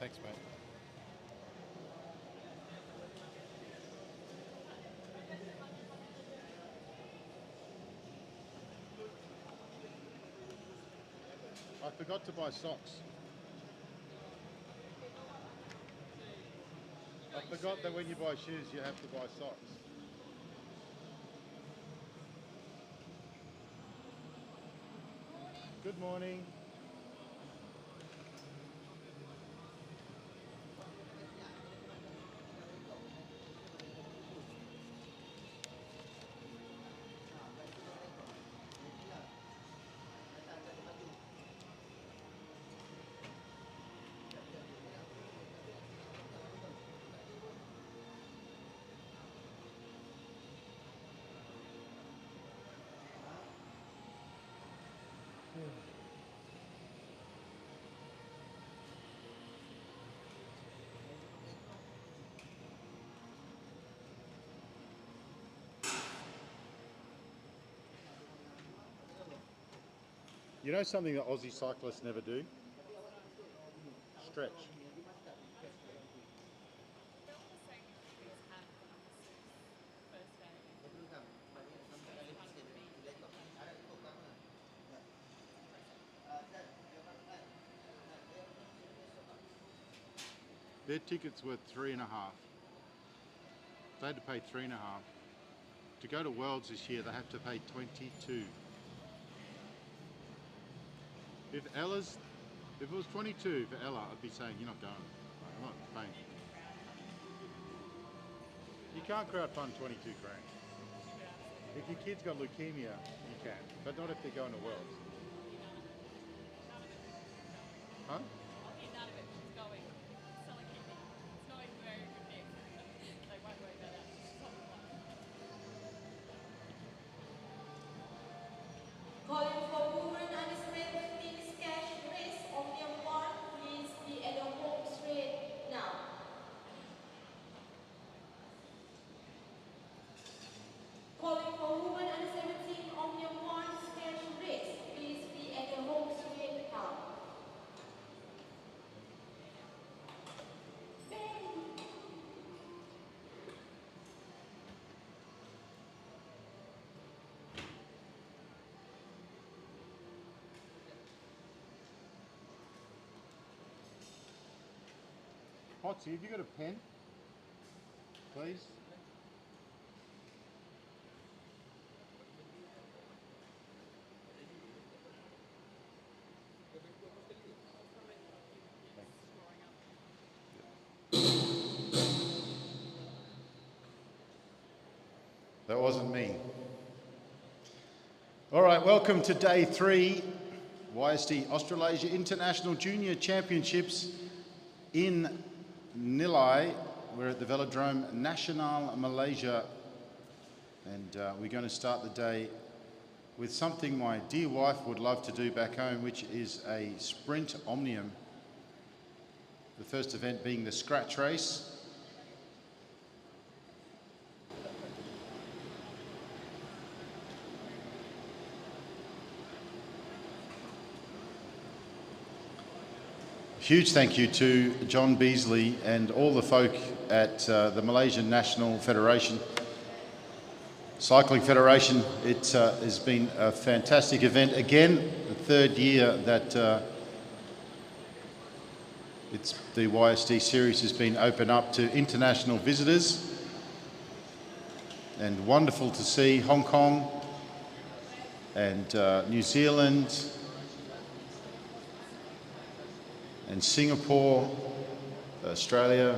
Thanks, mate. I forgot to buy socks. I forgot that when you buy shoes, you have to buy socks. Good morning. You know something that Aussie cyclists never do? Stretch. Their tickets were 3.5. They had to pay 3.5. To go to Worlds this year, they have to pay 22. If it was 22 for Ella, I'd be saying, you're not going. I'm not paying. You can't crowdfund 22 grand. If your kid's got leukemia, you can, but not if they're going to Worlds. Huh? Calling for women and Smith cash race. Omnium 1, please be at the home straight now. Calling for women and 17 Omnium 1 cash race. Please be at the home straight now. Potsy, have you got a pen? Please? That wasn't me. All right, welcome to day 3, YSD Australasia International Junior Championships in Nilai. We're at the Velodrome Nasional Malaysia, and we're going to start the day with something my dear wife would love to do back home, which is a sprint omnium. The first event being the scratch race. Huge thank you to John Beasley and all the folk at the Malaysian National Federation, Cycling Federation. It has been a fantastic event. Again, the third year that the YSD series has been opened up to international visitors. And wonderful to see Hong Kong and New Zealand and Singapore, Australia.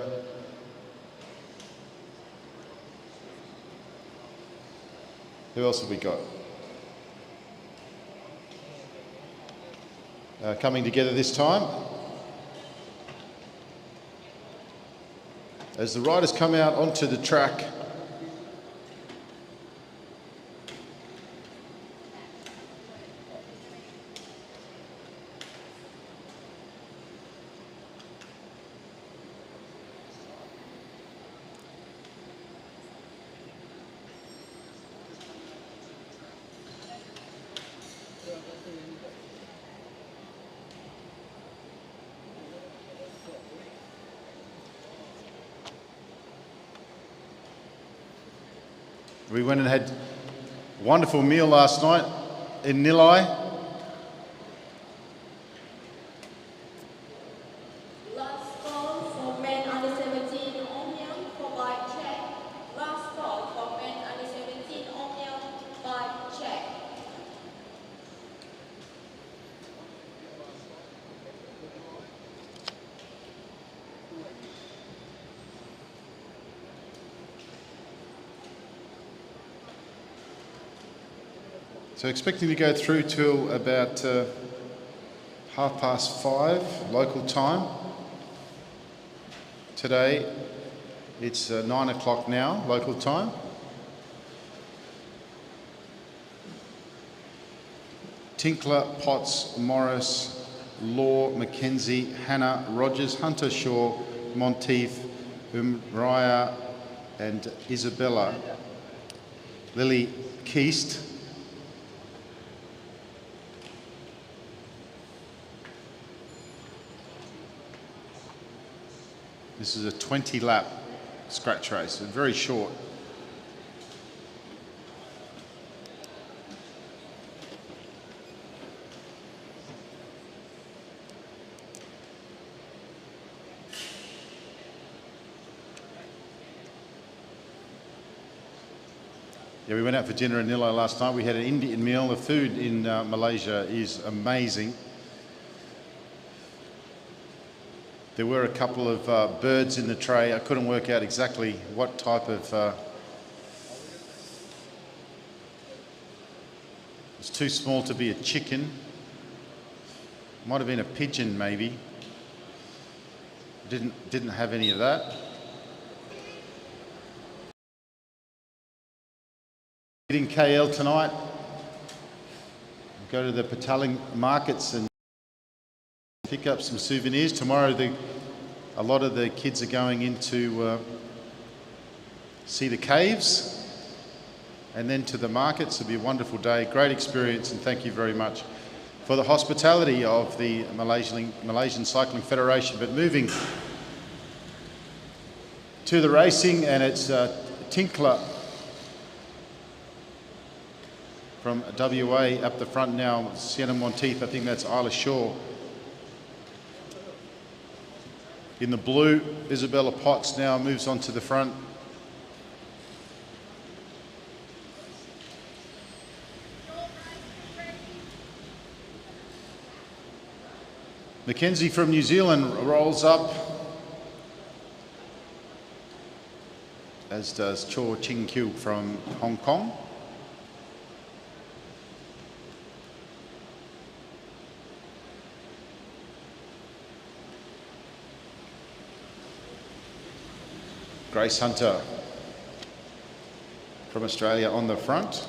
Who else have we got? Coming together this time. As the riders come out onto the track, We went and had a wonderful meal last night in Nilai. Last call for men under 17 Omnium for by check. Last call for men under 17 Omnium by check. So expecting to go through till about 5:30 local time. Today it's 9 o'clock now local time. Tinkler, Potts, Morris, Law, Mackenzie, Hannah, Rogers, Hunter, Shaw, Monteith, Mariah and Isabella. Lily Keast. This is a 20-lap scratch race, very short. Yeah, we went out for dinner in Nilo last night. We had an Indian meal. The food in Malaysia is amazing. There were a couple of birds in the tray. I couldn't work out exactly what type of... it's too small to be a chicken. Might have been a pigeon, maybe. Didn't have any of that. In KL tonight. Go to the Petaling markets and pick up some souvenirs. Tomorrow a lot of the kids are going in to see the caves and then to the markets. It'll be a wonderful day, great experience, and thank you very much for the hospitality of the Malaysian Cycling Federation. But moving to the racing, and it's Tinkler from WA up the front now. Sienna Monteith, I think that's Isla Shaw. In the blue, Isabella Potts now moves on to the front. Mackenzie from New Zealand rolls up, as does Cho Ching Kyu from Hong Kong. Grace Hunter from Australia on the front.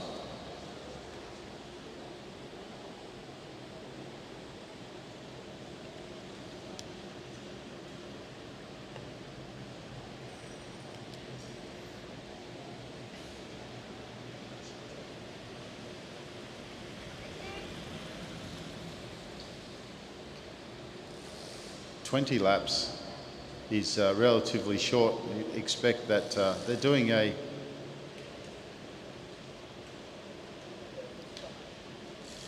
"20 laps is relatively short. You expect that they're doing a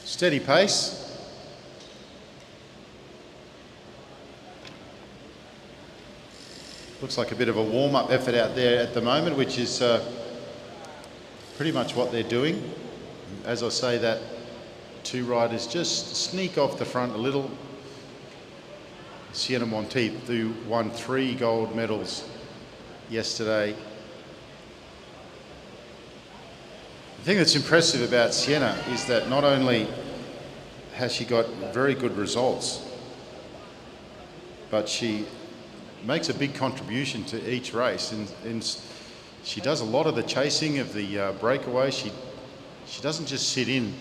steady pace. Looks like a bit of a warm-up effort out there at the moment, which is pretty much what they're doing. As I say, that two riders just sneak off the front a little. Sienna Monteith, who won 3 gold medals yesterday. The thing that's impressive about Sienna is that not only has she got very good results, but she makes a big contribution to each race, and she does a lot of the chasing of the breakaway. She doesn't just sit in.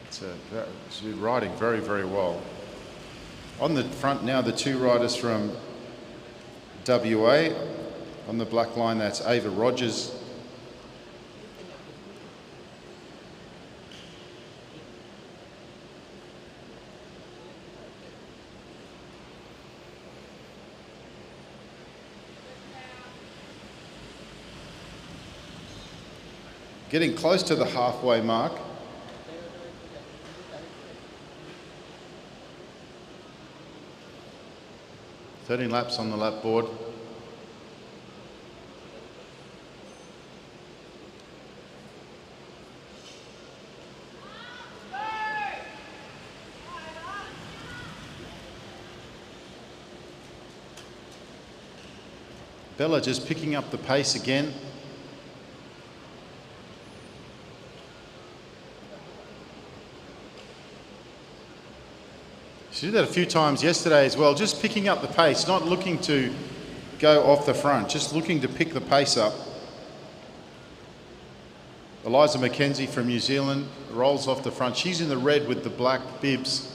She's riding very, very well. On the front now, the two riders from WA. On the black line, that's Ava Rogers. Getting close to the halfway mark. "13 laps on the lap board. Bella just picking up the pace again. She did that a few times yesterday as well, just picking up the pace, not looking to go off the front, just looking to pick the pace up. Eliza McKenzie from New Zealand rolls off the front. She's in the red with the black bibs.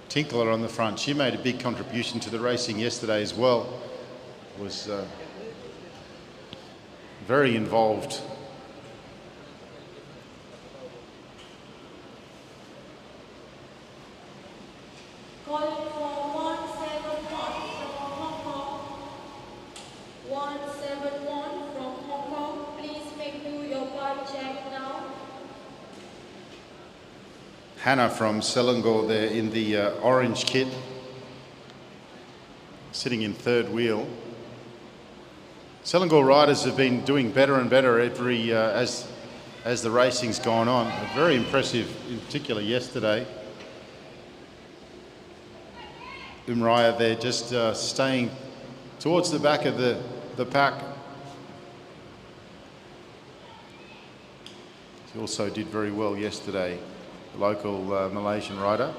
Tinkler on the front. She made a big contribution to the racing yesterday as well. Was very involved. Calling for 171 from Hong Kong. 171 from Hong Kong. Please make your bike check now. Hannah from Selangor there in the orange kit, sitting in third wheel. Selangor riders have been doing better and better every as the racing's gone on. Very impressive, in particular yesterday. Umraya there just staying towards the back of the pack. She also did very well yesterday. Local Malaysian rider.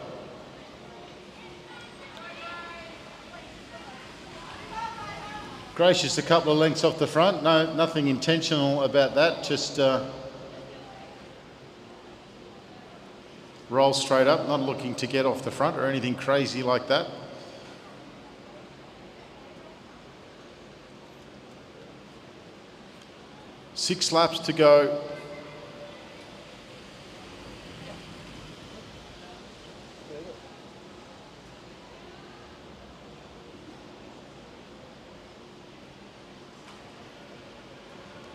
Gracious, a couple of lengths off the front. No, nothing intentional about that. Just roll straight up, not looking to get off the front or anything crazy like that. Six laps to go.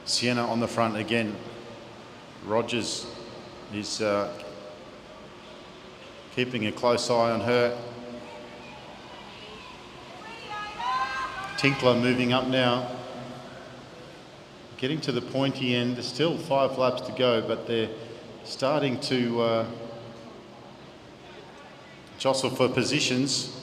Sienna on the front again. Rogers is keeping a close eye on her. Tinkler moving up now. Getting to the pointy end. There's still 5 laps to go, but they're starting to jostle for positions.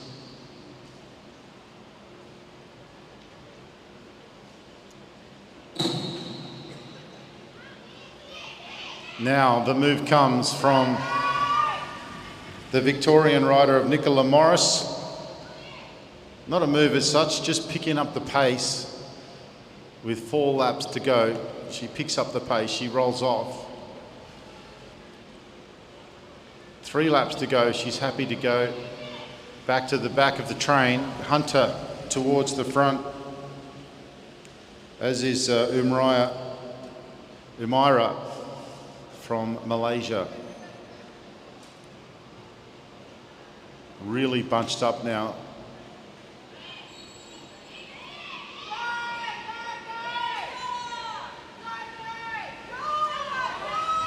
Now the move comes from the Victorian rider of Nicola Morris. Not a move as such, just picking up the pace with 4 laps to go. She picks up the pace, she rolls off. 3 laps to go, she's happy to go back to the back of the train. Hunter towards the front, as is Umaira from Malaysia. Really bunched up now.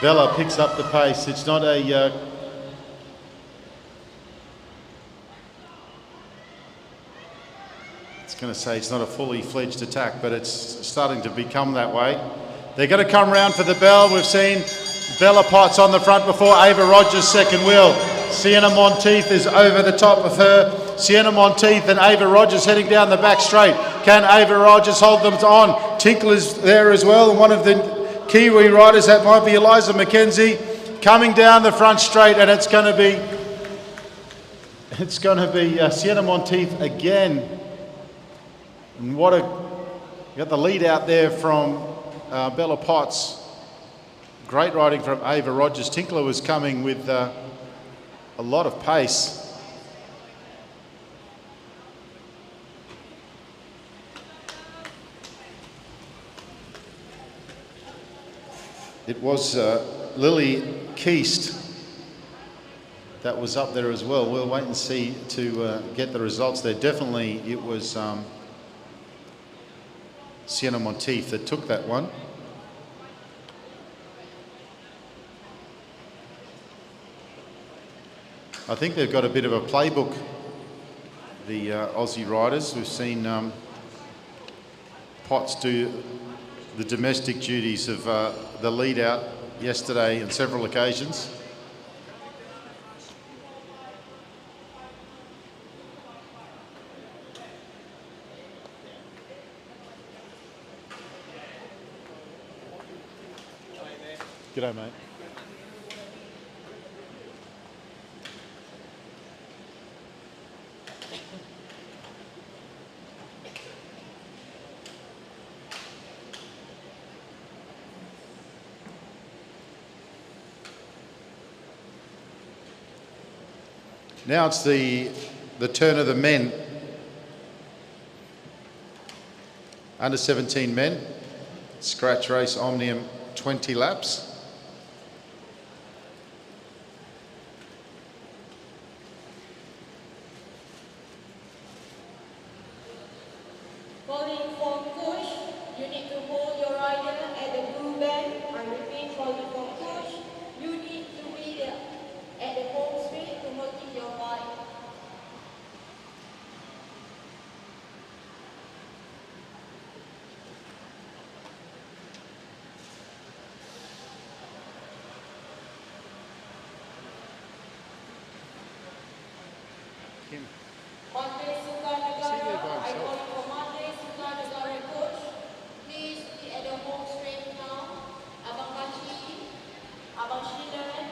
Bella picks up the pace. It's not a it's not a fully fledged attack, but it's starting to become that way. They're going to come round for the bell. We've seen Bella Potts on the front before Ava Rogers second wheel. Sienna Monteith is over the top of her. Sienna Monteith and Ava Rogers heading down the back straight. Can Ava Rogers hold them on? Tinkler's there as well, and one of the Kiwi riders, that might be Eliza McKenzie, coming down the front straight, and it's going to be Sienna Monteith again. And you got the lead out there from Bella Potts. Great riding from Ava Rogers. Tinkler was coming with a lot of pace. It was Lily Keast that was up there as well. We'll wait and see to get the results there. Definitely it was Sienna Monteith that took that one. I think they've got a bit of a playbook, the Aussie riders. We've seen Potts do the domestic duties of the lead out yesterday on several occasions. G'day, mate. Now it's the turn of the men. Under 17 men, scratch race Omnium 20 laps. Calling for push, you need to hold your rider at the blue band. I repeat, calling for push, you need to be there at the home straight to motivate your bike. Monday Sukarnagara, I call for Monday Sukarnagara coach. Please be at the home straight now. Abang Kachi, Abang Shilan.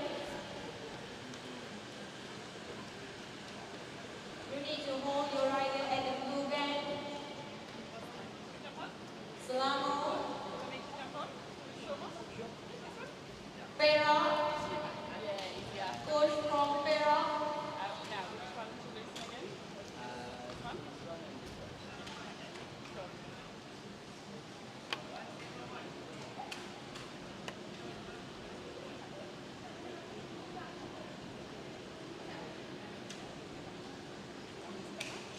You need to hold your rider at the blue band. Selangor. Perak. Coach from Perak.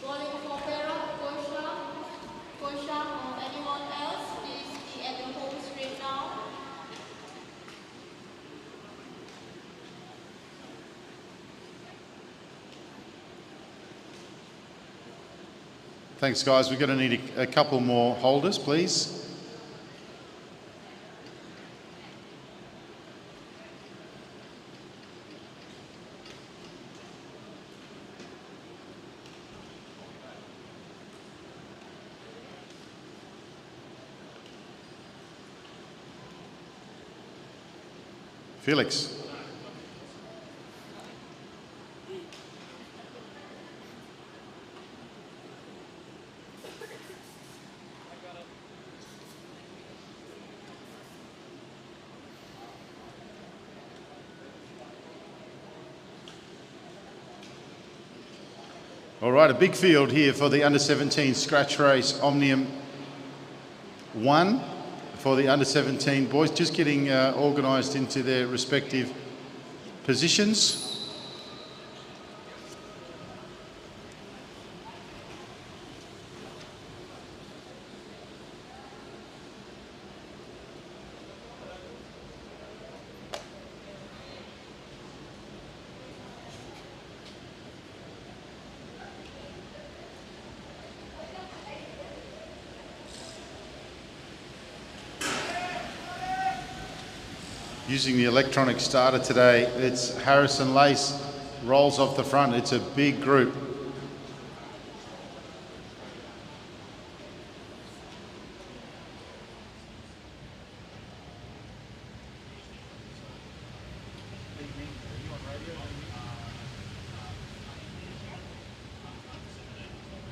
Calling for Perak, Kosha, or anyone else, please be at the home straight now. Thanks, guys. We're going to need a couple more holders, please. Felix. All right, a big field here for the under-17 scratch race Omnium 1 for the under-17 boys, just getting organised into their respective positions. Using the electronic starter today, it's Harrison Lace rolls off the front. It's a big group.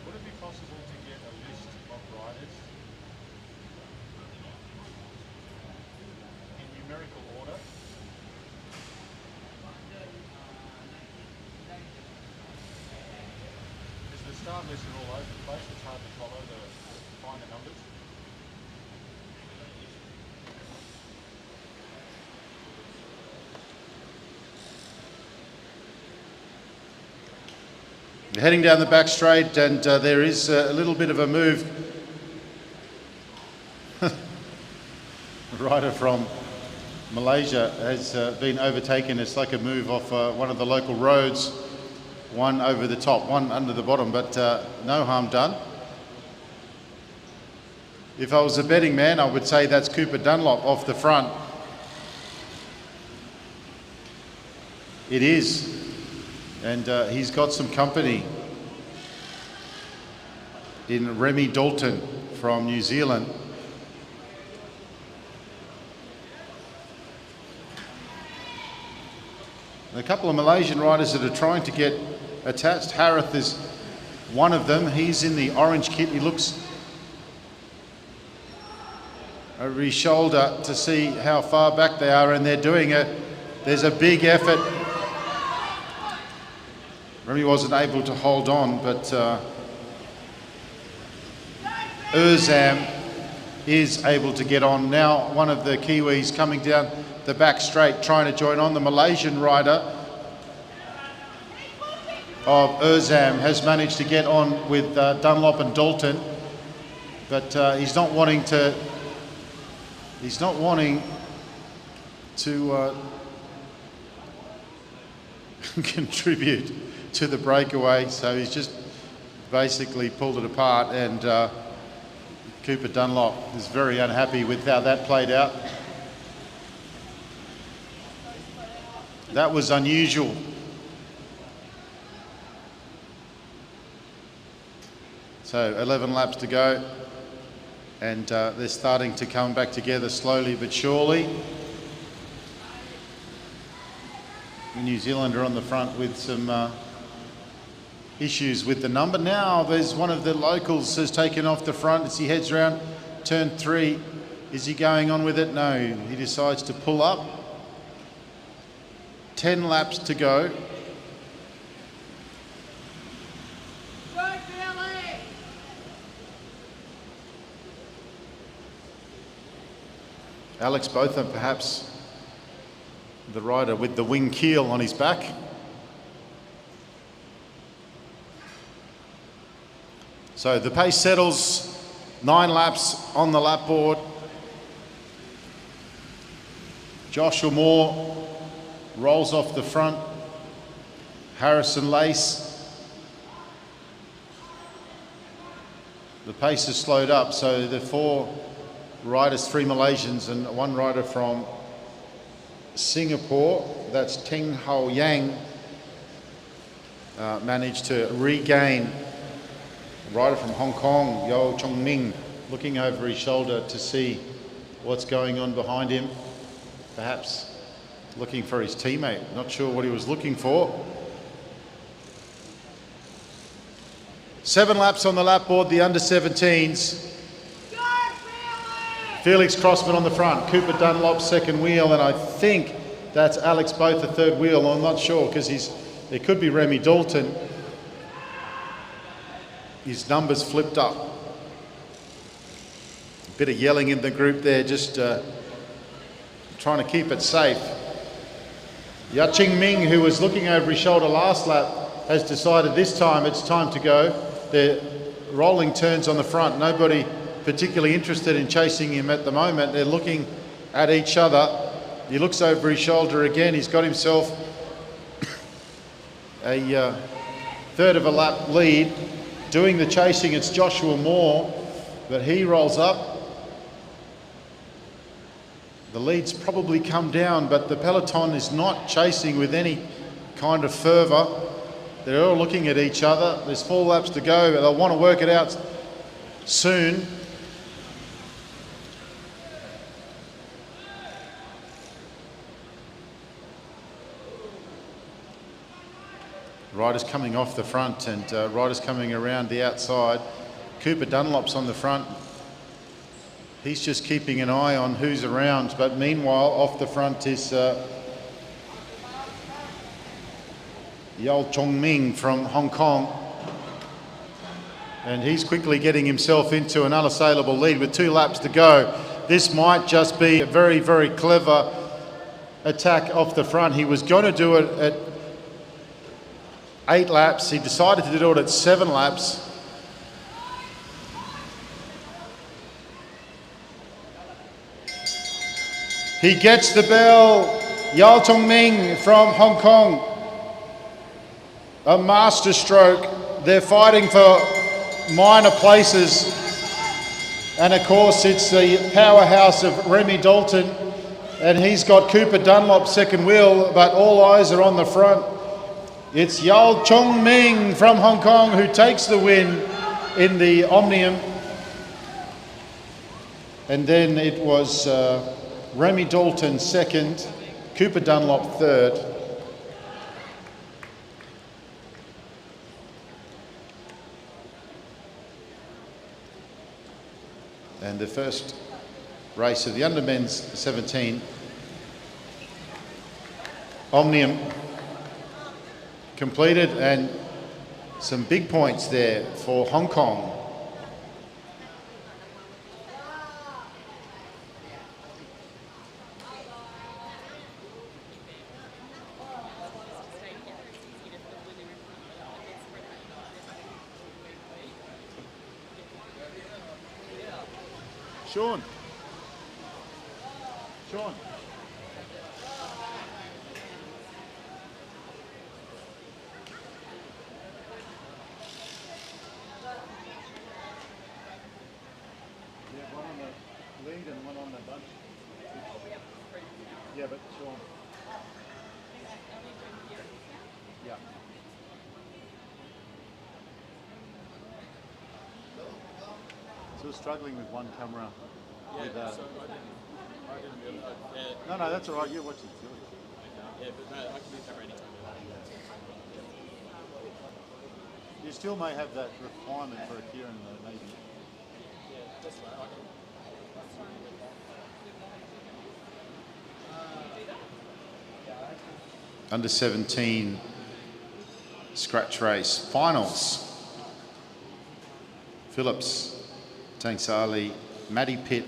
Would it be possible to get a list of riders in numerical order? Because the start lists are all over the place, it's hard to follow to find the numbers. Heading down the back straight, and there is a little bit of a move. Rider from Malaysia has been overtaken. It's like a move off one of the local roads. One over the top, one under the bottom, but no harm done. If I was a betting man, I would say that's Cooper Dunlop off the front. It is. And he's got some company in Remy Dalton from New Zealand. A couple of Malaysian riders that are trying to get attached. Harith is one of them. He's in the orange kit. He looks over his shoulder to see how far back they are, and they're doing it. There's a big effort. Remy wasn't able to hold on, but Urzam is able to get on. Now one of the Kiwis coming down the back straight, trying to join on. The Malaysian rider of Urzam has managed to get on with Dunlop and Dalton, but he's not wanting to contribute to the breakaway, so he's just basically pulled it apart, and Cooper Dunlop is very unhappy with how that played out. That was unusual. So 11 laps to go, and they're starting to come back together slowly but surely. The New Zealander on the front with some issues with the number. Now there's one of the locals has taken off the front as he heads around turn 3. Is he going on with it? No, he decides to pull up. 10 laps to go. Alex Botham, perhaps the rider with the wing keel on his back. So the pace settles, 9 laps on the lap board. Joshua Moore rolls off the front. Harrison Lace. The pace has slowed up, so the 4 riders, 3 Malaysians and 1 rider from Singapore, that's Teng Hao Yang, managed to regain. Rider from Hong Kong, Yeo Chong Ming, looking over his shoulder to see what's going on behind him. Perhaps looking for his teammate, not sure what he was looking for. 7 laps on the lap board, the under-17s. Felix Crossman on the front, Cooper Dunlop second wheel, and I think that's Alex Both the third wheel. I'm not sure because it could be Remy Dalton. His numbers flipped up. A bit of yelling in the group there, just trying to keep it safe. Yaching Ming, who was looking over his shoulder last lap, has decided this time it's time to go. They're rolling turns on the front. Nobody particularly interested in chasing him at the moment. They're looking at each other. He looks over his shoulder again. He's got himself a third of a lap lead. Doing the chasing, it's Joshua Moore, but he rolls up. The lead's probably come down, but the peloton is not chasing with any kind of fervour. They're all looking at each other. There's 4 laps to go, but they'll want to work it out soon. Riders coming off the front and riders coming around the outside. Cooper Dunlop's on the front. He's just keeping an eye on who's around, but meanwhile off the front is Yeo Chong Ming from Hong Kong, and he's quickly getting himself into an unassailable lead with 2 laps to go. This might just be a very, very clever attack off the front. He was going to do it at 8 laps. He decided to do it at 7 laps. He gets the bell. Yao Tongming from Hong Kong. A master stroke. They're fighting for minor places. And of course, it's the powerhouse of Remy Dalton. And he's got Cooper Dunlop second wheel, but all eyes are on the front. It's Yao Tongming from Hong Kong who takes the win in the Omnium. And then it was Remy Dalton second, Cooper Dunlop third. And the first race of the under men's 17 Omnium completed, and some big points there for Hong Kong. Sean. Yeah, one on the lead and one on the bunch. Yeah, but Sean. Yeah. Still struggling with one camera. Yeah, with, so I didn't realise. No, that's all right. You're watching. Yeah, but no, I can use camera anytime. You still may have that requirement for a Kieran, maybe. Yeah, that's right. I can. Under 17 scratch race finals. Phillips, Tangsali, Maddie Pitt,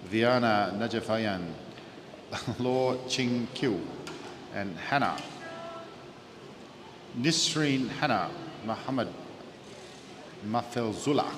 Viana Najafayan, Law Ching Kyu, and Hannah. Nisreen Hannah, Muhammad Mafelzula.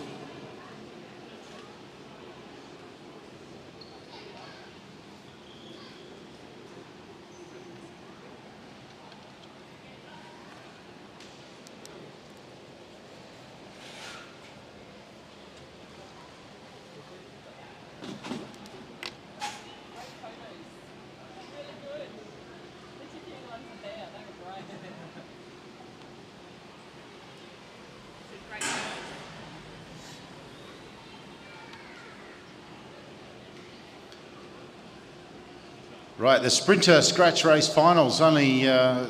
Right, the sprinter scratch race finals, only a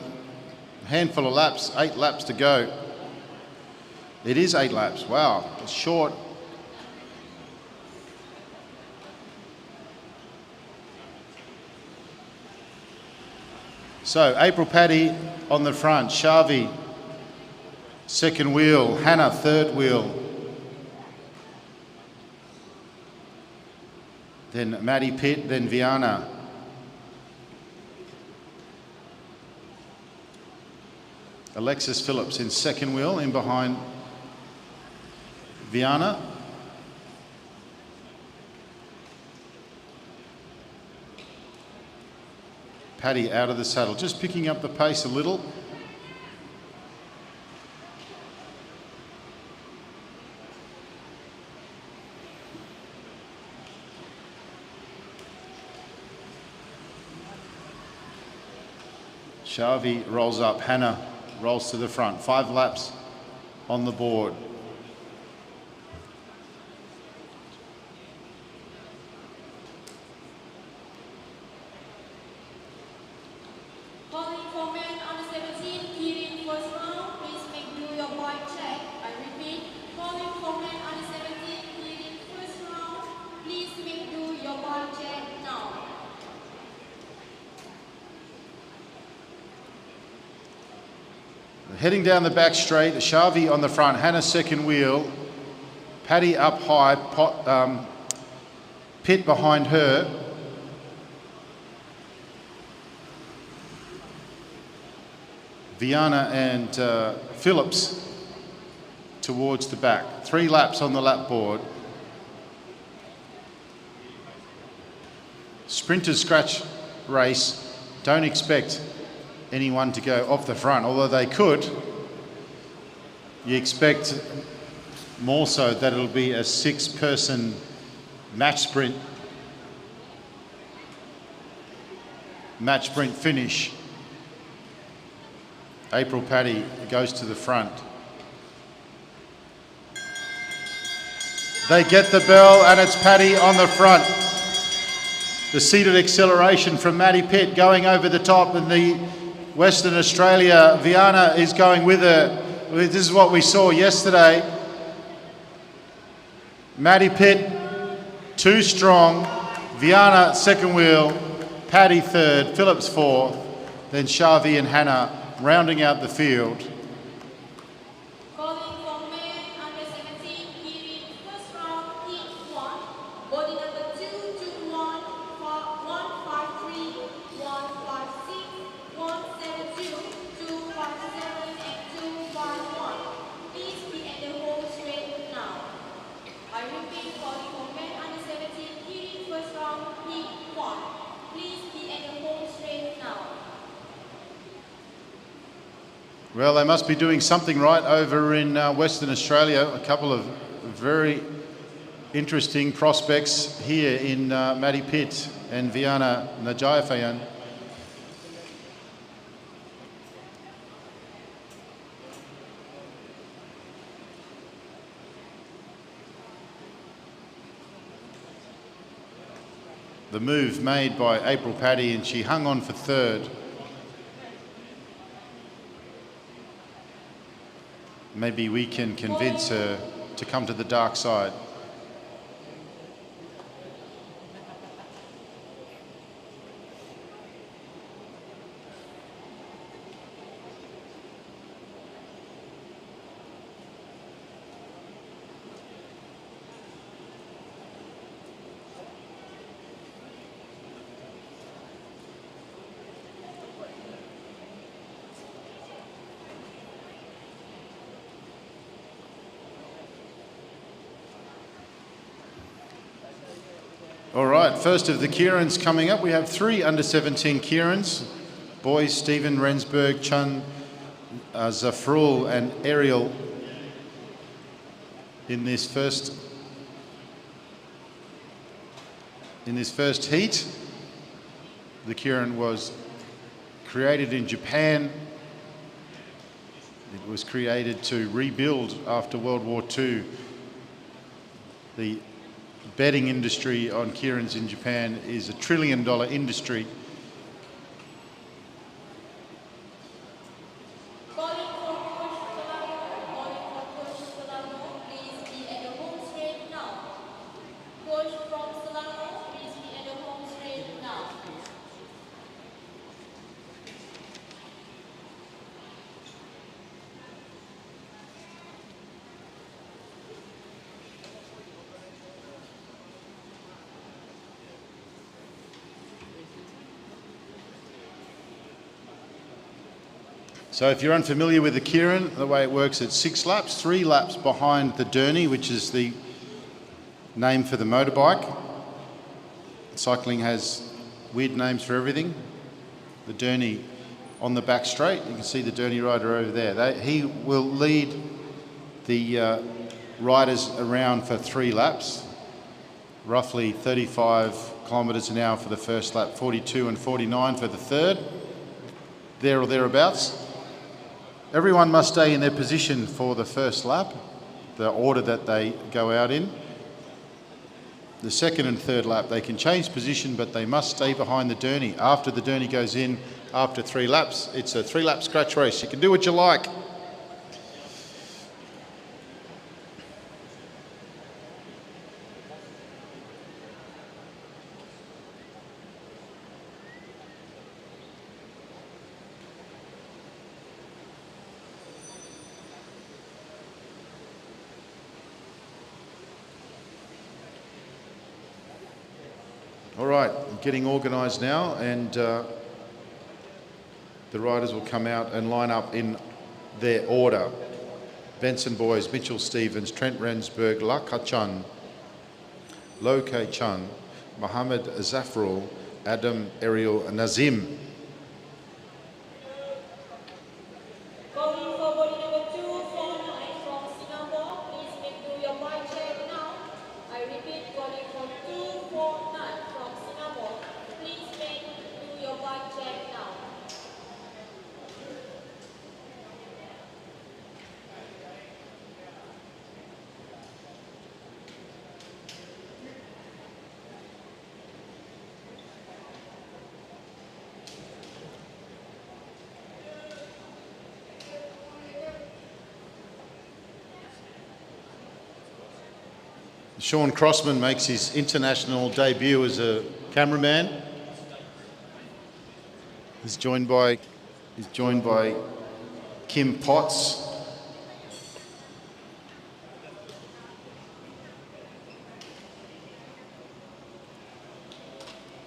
handful of laps, 8 laps to go. It is 8 laps, wow, it's short. So, April Paddy on the front, Shavi second wheel, Hannah third wheel. Then Maddie Pitt, then Viana. Alexis Phillips in second wheel, in behind Viana. Paddy out of the saddle, just picking up the pace a little. Shavi rolls up, Hannah rolls to the front. 5 laps on the board. Calling for men under 17, Kieran first round. Please make do your bike check. I repeat, calling for men under 17, Kieran first round. Please make do your bike check now. Heading down the back straight, Shavi on the front, Hannah second wheel, Paddy up high, Pitt behind her. Viana and Phillips towards the back. 3 laps on the lap board. Sprinters scratch race. Don't expect anyone to go off the front, although they could. You expect more so that it'll be a 6-person match sprint finish. April Paddy goes to the front. They get the bell and it's Paddy on the front. The seated acceleration from Maddie Pitt going over the top, and the Western Australia, Viana is going with her. This is what we saw yesterday. Maddie Pitt, too strong. Viana second wheel, Paddy third, Phillips fourth, then Shavi and Hannah rounding out the field. Calling for men under 17, Kieran, first round, heat 1. Body number 221 for 153, 156, 172, 257 and 251. Please be at the home straight now. I repeat, calling for men under 17, Kieran, first round, heat 1. Please be at the home straight now. Well, they must be doing something right over in Western Australia. A couple of very interesting prospects here in Maddie Pitt and Viana Najayafayan. The move made by April Paddy, and she hung on for third. Maybe we can convince her to come to the dark side. All right, first of the Kierans coming up. We have 3 under 17 Kierans. Boys, Stephen Rensberg, Chun Zafrul and Ariel in this first heat. The Kieran was created in Japan. It was created to rebuild after World War II. The betting industry on Kierans in Japan is $1 trillion industry. So if you're unfamiliar with the Kieran, the way it works, it's 6 laps, 3 laps behind the Derny, which is the name for the motorbike. Cycling has weird names for everything. The Derny on the back straight, you can see the Derny rider over there. He will lead the riders around for 3 laps, roughly 35 kilometres an hour for the first lap, 42 and 49 for the third, there or thereabouts. Everyone must stay in their position for the first lap, the order that they go out in. The second and third lap, they can change position, but they must stay behind the Derny. After the Derny goes in, after 3 laps, it's a 3-lap scratch race. You can do what you like. All right, getting organised now, and the riders will come out and line up in their order. Benson Boys, Mitchell Stevens, Trent Rensburg, Lakachan, Loke Chun, Mohammed Zafrul, Adam Ariel Nazim. Going for body number 249 from Singapore. Please make do your bike check now. I repeat, calling for 249 from Singapore. Please make do your bike check now. Sean Crossman makes his international debut as a cameraman. He's joined by Kim Potts.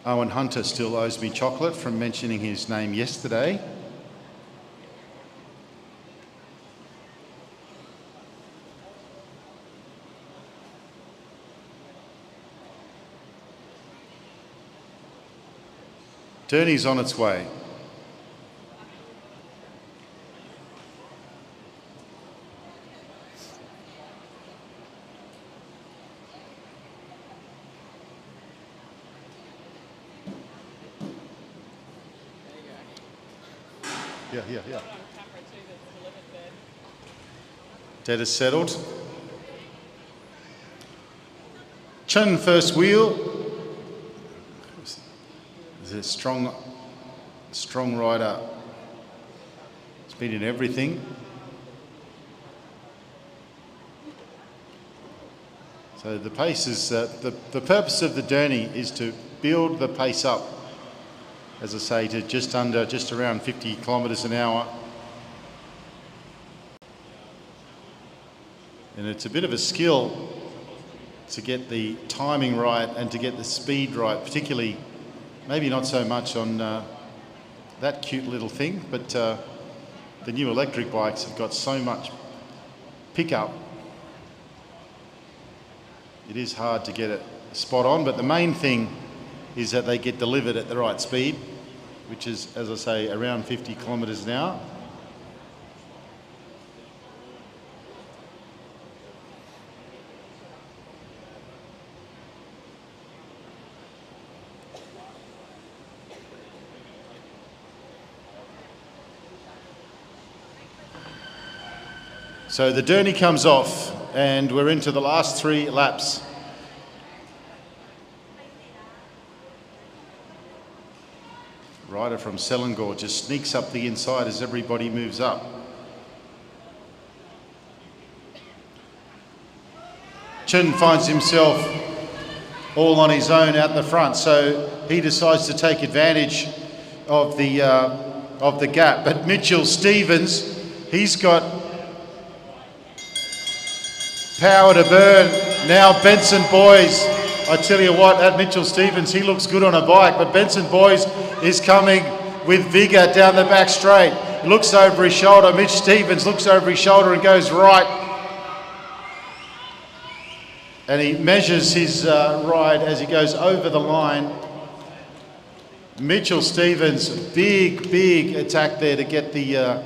Owen Hunter still owes me chocolate from mentioning his name yesterday. Journey's on its way. Yeah. Dead is settled. Chun first wheel. He's a strong rider. He's been in everything. So the pace is, the purpose of the Derny is to build the pace up, as I say, to just around 50 kilometres an hour. And it's a bit of a skill to get the timing right and to get the speed right, particularly, maybe not so much on that cute little thing, but the new electric bikes have got so much pickup. It is hard to get it spot on, but the main thing is that they get delivered at the right speed, which is, as I say, around 50 kilometres an hour. So the Derny comes off and we're into the last 3 laps. Rider from Selangor just sneaks up the inside as everybody moves up. Chun finds himself all on his own out the front, so he decides to take advantage of the gap. But Mitchell Stevens, he's got power to burn. Now Benson Boys, I tell you what, that Mitchell Stevens, he looks good on a bike, but Benson Boys is coming with vigour down the back straight. Looks over his shoulder, Mitch Stevens looks over his shoulder and goes right. And he measures his ride as he goes over the line. Mitchell Stevens, big attack there to get the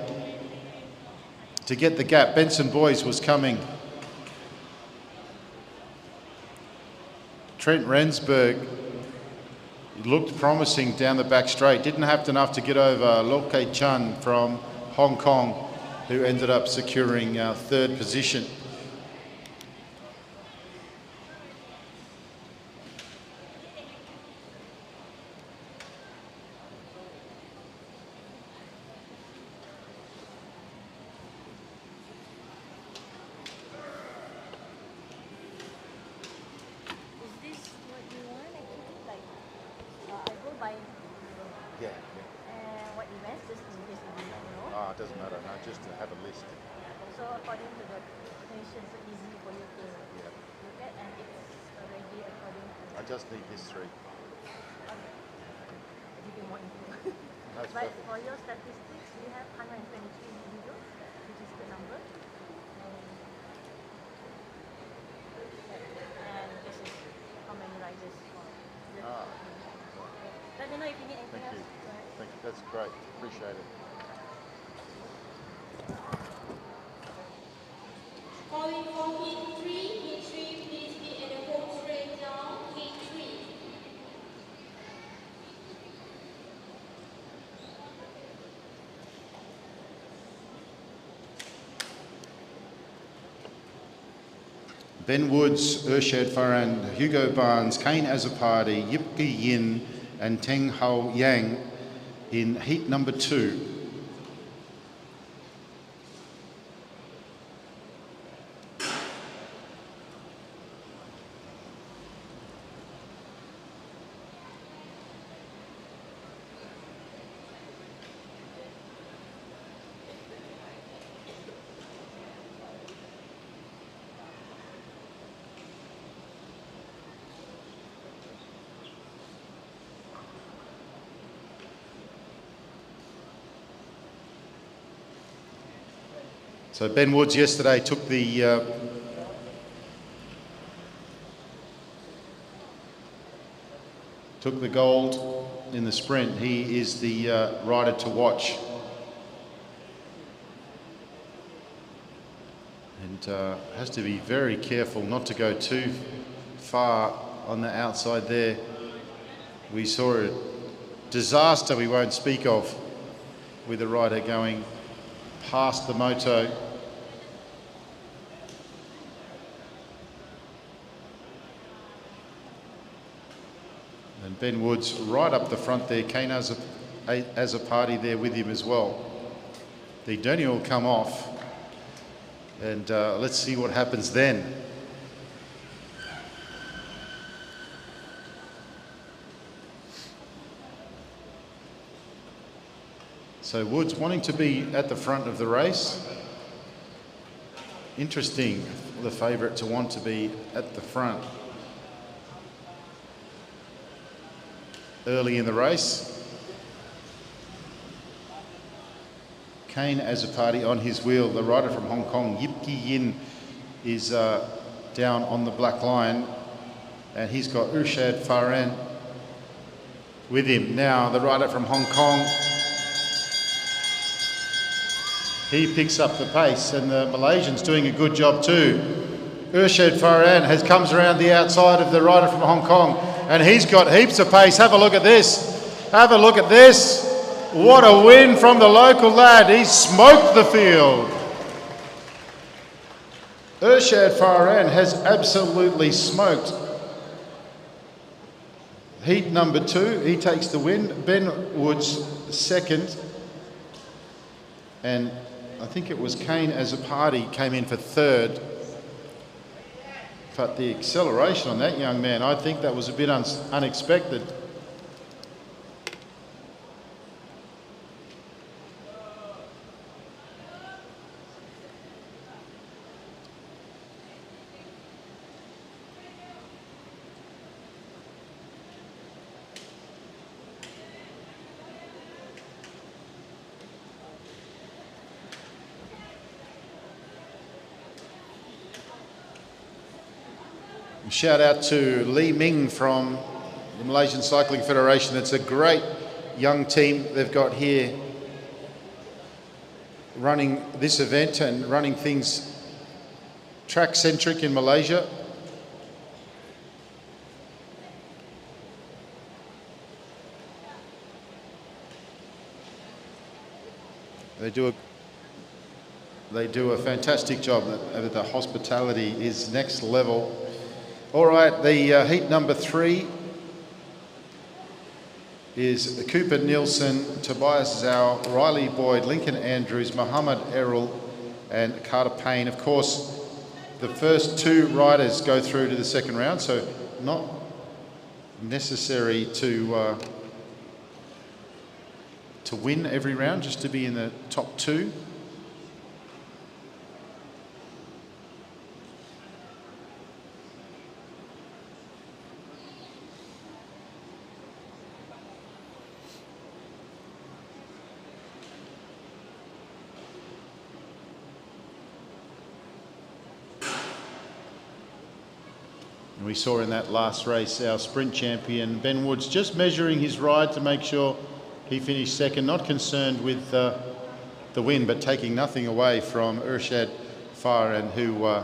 gap. Benson Boys was coming. Trent Rensburg, he looked promising down the back straight. Didn't have enough to get over Loke Chun from Hong Kong, who ended up securing 3rd position. It doesn't matter, no, just to have a list. So according to the nation, so easy for you to look at, and it's already according to... I just need this 3. Okay. Give you more info. That's But perfect. for your statistics, we have 123 individuals, which is the number. And this is how many riders for the Ah. Let me know if you need anything Thank you. else. Go ahead. Thank you. That's great. Appreciate it. Calling for heat 3. Heat 3, please be at the home straight now. Heat 3. Ben Woods, Urshad Farhan, Hugo Barnes, Kane Azapadi, Yip Gi Yin and Teng Hao Yang in heat number 2. So Ben Woods yesterday took the gold in the sprint. He is the rider to watch. And has to be very careful not to go too far on the outside there. We saw a disaster we won't speak of with the rider going past the moto. And Ben Woods right up the front there. Kane as a party there with him as well. The Denny will come off. And let's see what happens then. So Woods wanting to be at the front of the race. Interesting, the favourite to want to be at the front early in the race. Kane as a party on his wheel. The rider from Hong Kong, Yip Gi Yin, is down on the black line, and he's got Urshad Farhan with him. Now the rider from Hong Kong, he picks up the pace, and the Malaysian's doing a good job too. Urshad Farhan comes around the outside of the rider from Hong Kong, and he's got heaps of pace. Have a look at this. Have a look at this. What a win from the local lad. He smoked the field. Urshad Farhan has absolutely smoked. Heat number 2, he takes the win. Ben Woods second. And I think it was Kane as a party came in for third. But the acceleration on that young man, I think that was a bit unexpected. Shout out to Lee Ming from the Malaysian Cycling Federation. It's a great young team they've got here running this event and running things track-centric in Malaysia. They do a fantastic job. The hospitality is next level. All right, the heat number 3 is Cooper Nielsen, Tobias Zhao, Riley Boyd, Lincoln Andrews, Muhammad Errol and Carter Payne. Of course, the first 2 riders go through to the second round, so not necessary to win every round, just to be in the top 2. And we saw in that last race our sprint champion Ben Woods just measuring his ride to make sure he finished second, not concerned with the win, but taking nothing away from Urshad Farhan, who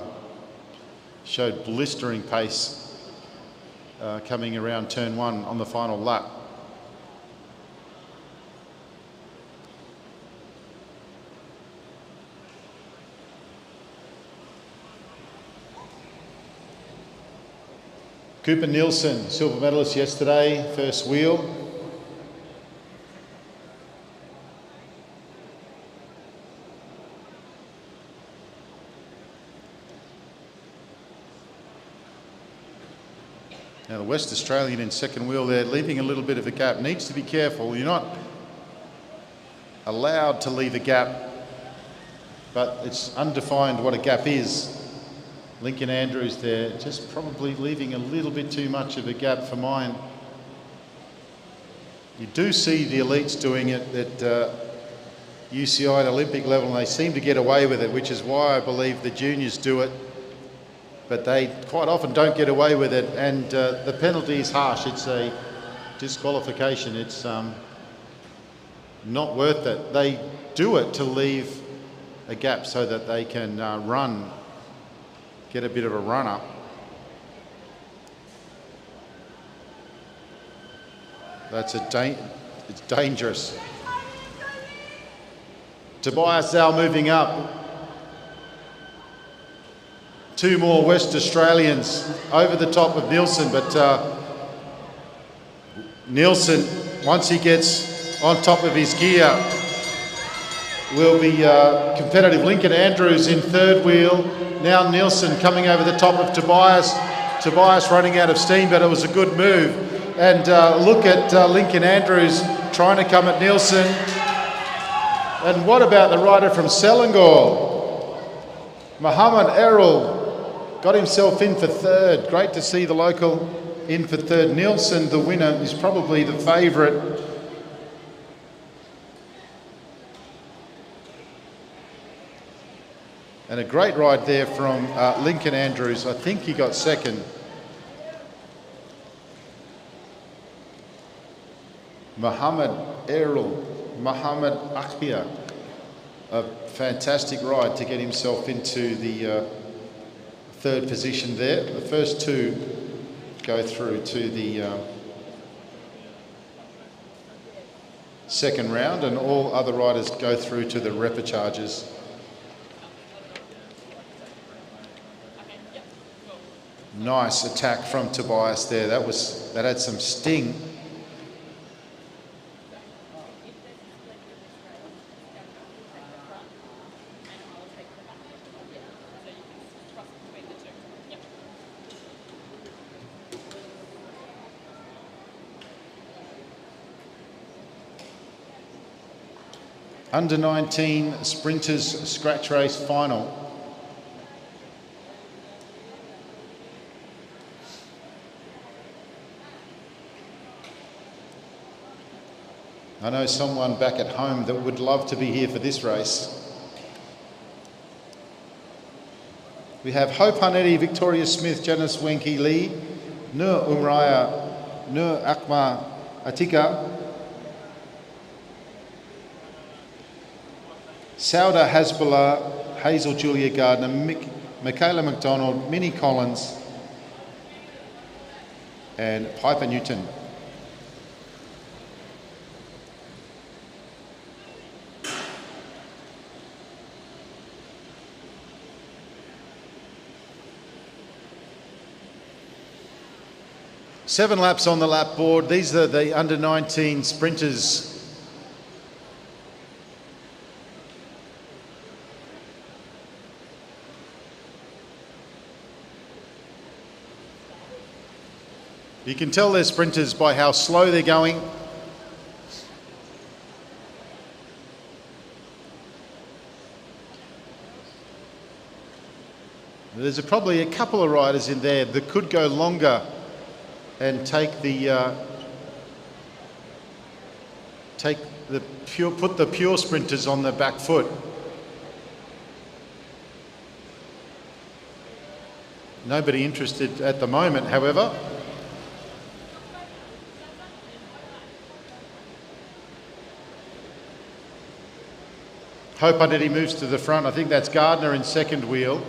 showed blistering pace coming around turn one on the final lap. Cooper Nielsen, silver medalist yesterday, first wheel. Now the West Australian in second wheel there, leaving a little bit of a gap. Needs to be careful. You're not allowed to leave a gap, but it's undefined what a gap is. Lincoln Andrews there, just probably leaving a little bit too much of a gap for mine. You do see the elites doing it at UCI at Olympic level, and they seem to get away with it, which is why I believe the juniors do it. But they quite often don't get away with it, and the penalty is harsh. It's a disqualification. It's not worth it. They do it to leave a gap so that they can run, get a bit of a run up. That's it's dangerous. Tobias Zal moving up. Two more West Australians over the top of Nielsen, but Nielsen, once he gets on top of his gear, will be competitive. Lincoln Andrews in third wheel. Now Nielsen coming over the top of Tobias. Tobias running out of steam, but it was a good move. And look at Lincoln Andrews trying to come at Nielsen. And what about the rider from Selangor? Muhammad Errol got himself in for third. Great to see the local in for third. Nielsen, the winner, is probably the favourite. And a great ride there from Lincoln Andrews. I think he got second. Muhammad Errol, Muhammad Akhbia. A fantastic ride to get himself into the third position there. The first two go through to the second round, and all other riders go through to the repechages. Nice attack from Tobias there. That had some sting. Under 19 sprinters scratch race final. I know someone back at home that would love to be here for this race. We have Hope Hanetti, Victoria Smith, Janice Wenke Lee, Nur Umraya, Nur Akma Atika, Sauda Hasbullah, Hazel Julia Gardner, Michaela McDonald, Minnie Collins, and Piper Newton. Seven laps on the lap board. These are the under 19 sprinters. You can tell they're sprinters by how slow they're going. There's probably a couple of riders in there that could go longer and take the put the pure sprinters on the back foot. Nobody interested at the moment, however. Hope Identity moves to the front. I think that's Gardner in second wheel.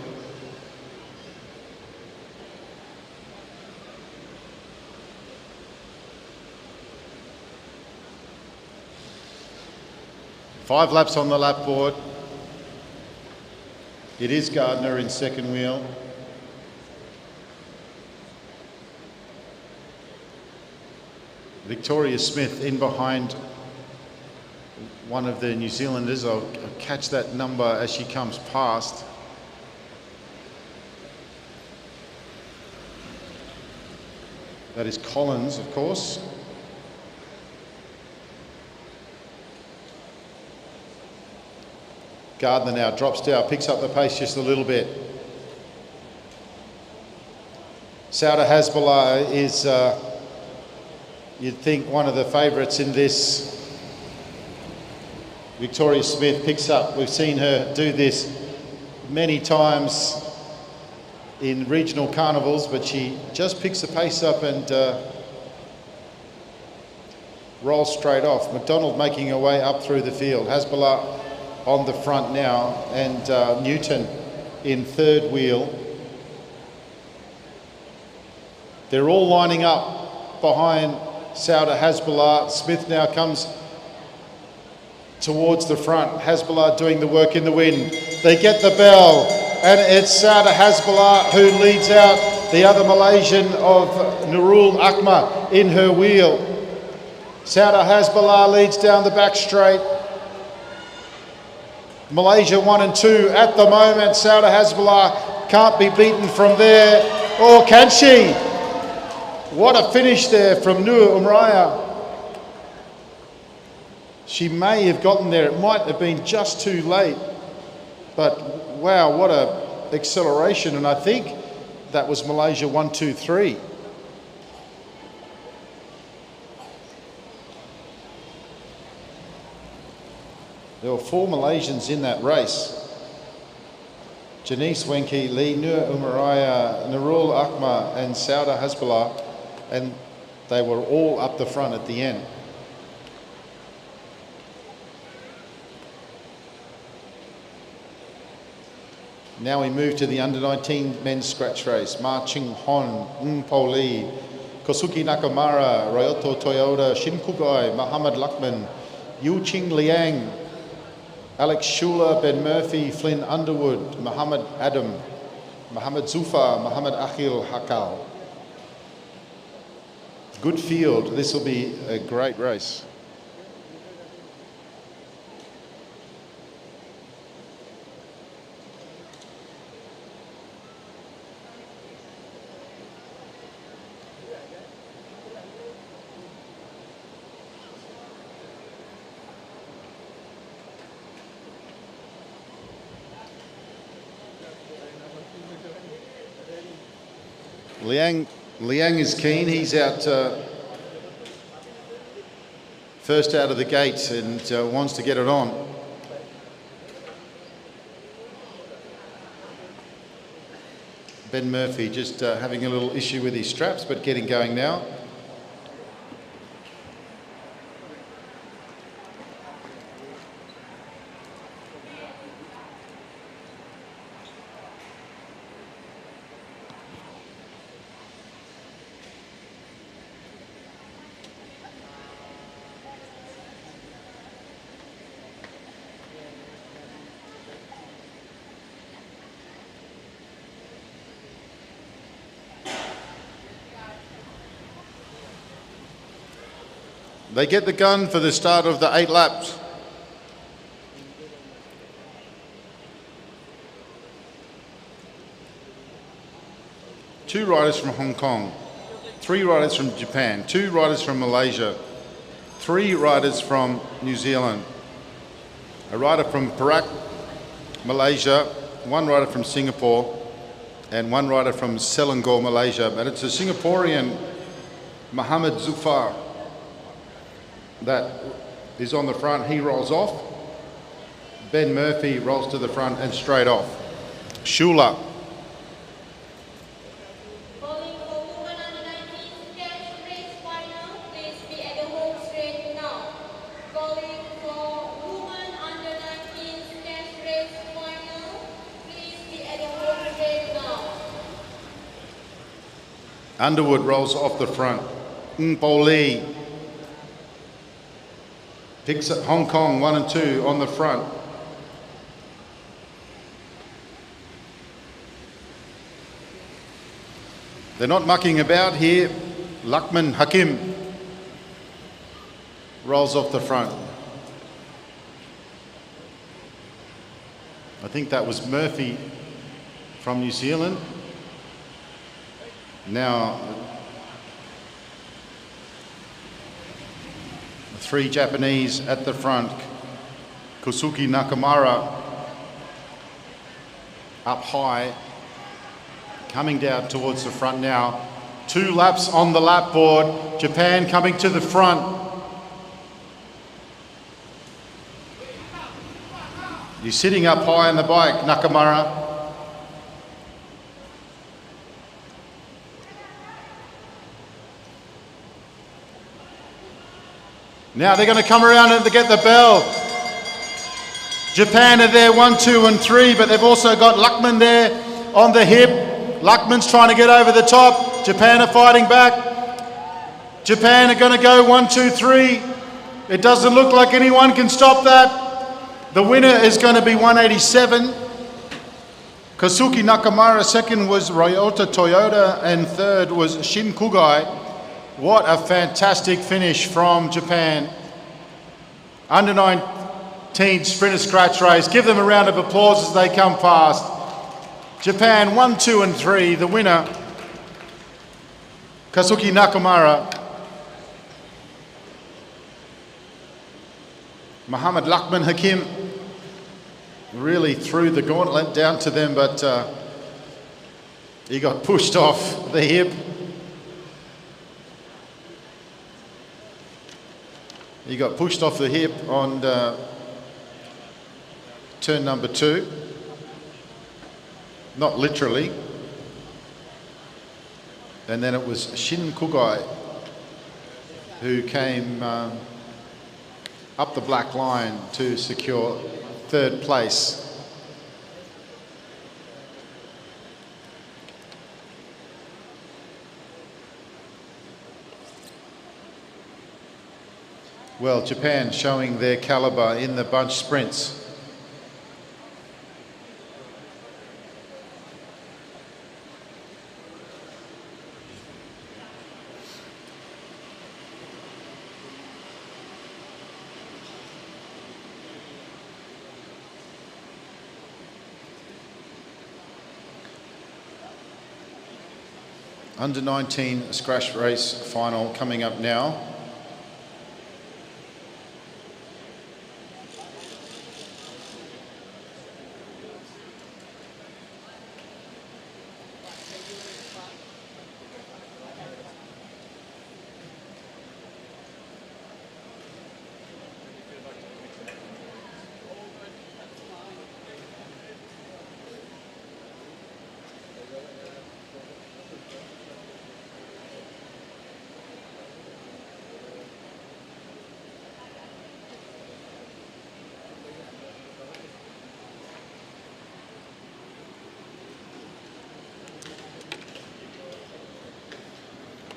Five laps on the lap board. It is Gardner in second wheel. Victoria Smith in behind one of the New Zealanders. I'll catch that number as she comes past. That is Collins, of course. Gardner now drops down, picks up the pace just a little bit. Sauda Hasbulla is, you'd think, one of the favourites in this. Victoria Smith picks up. We've seen her do this many times in regional carnivals, but she just picks the pace up and rolls straight off. McDonald making her way up through the field. Hasbulla on the front now, and Newton in third wheel. They're all lining up behind Sauda Hasbulla. Smith now comes towards the front. Hasbulla doing the work in the wind. They get the bell, and it's Sauda Hasbulla who leads out the other Malaysian of Nurul Akmal in her wheel. Sauda Hasbulla leads down the back straight. Malaysia 1 and 2 at the moment. Sauda Hasbulla can't be beaten from there. Or can she? What a finish there from Nur Umraya. She may have gotten there. It might have been just too late. But wow, what a acceleration. And I think that was Malaysia 1, 2, 3. There were 4 Malaysians in that race. Janice Wenke, Lee, Nur Umraya, Nurul Akmal and Sauda Hasbulla, and they were all up the front at the end. Now we move to the under-19 men's scratch race. Ma Ching Hon, Ng Po Lee, Kosuke Nakamura, Ryoto Toyota, Shin Kugai, Muhammad Luckman, Yu Ching Liang, Alex Schuler, Ben Murphy, Flynn Underwood, Muhammad Adam, Muhammad Zufar, Muhammad Akhil Hakal. Good field. This will be a great race. Liang is keen. He's out first out of the gates and wants to get it on. Ben Murphy just having a little issue with his straps, but getting going now. They get the gun for the start of the 8 laps. Two riders from Hong Kong, 3 riders from Japan, 2 riders from Malaysia, 3 riders from New Zealand, a rider from Perak, Malaysia, 1 rider from Singapore, and 1 rider from Selangor, Malaysia. And it's a Singaporean, Muhammad Zufar, that is on the front. He rolls off. Ben Murphy rolls to the front and straight off. Shula Underwood rolls off the front. Ngpo Lee picks up Hong Kong 1 and 2 on the front. They're not mucking about here. Lakman Hakim rolls off the front. I think that was Murphy from New Zealand. Now, the 3 Japanese at the front. Kosuke Nakamura up high, coming down towards the front now. 2 laps on the lap board. Japan coming to the front. He's sitting up high on the bike, Nakamura. Now they're going to come around and get the bell. Japan are there 1, 2 and 3, but they've also got Luckman there on the hip. Luckman's trying to get over the top. Japan are fighting back. Japan are going to go 1, 2, 3. It doesn't look like anyone can stop that. The winner is going to be 187. Kosuke Nakamura, second was Ryota Toyota, and third was Shin Kugai. What a fantastic finish from Japan. Under 19 sprinter scratch race. Give them a round of applause as they come past. Japan 1, 2 and 3. The winner, Kosuke Nakamura. Muhammad Lakman Hakim really threw the gauntlet down to them, but he got pushed off the hip. He got pushed off the hip on turn number 2. Not literally. And then it was Shin Kugai who came up the black line to secure 3rd place. Well, Japan showing their calibre in the bunch sprints. Under 19 scratch race final coming up now.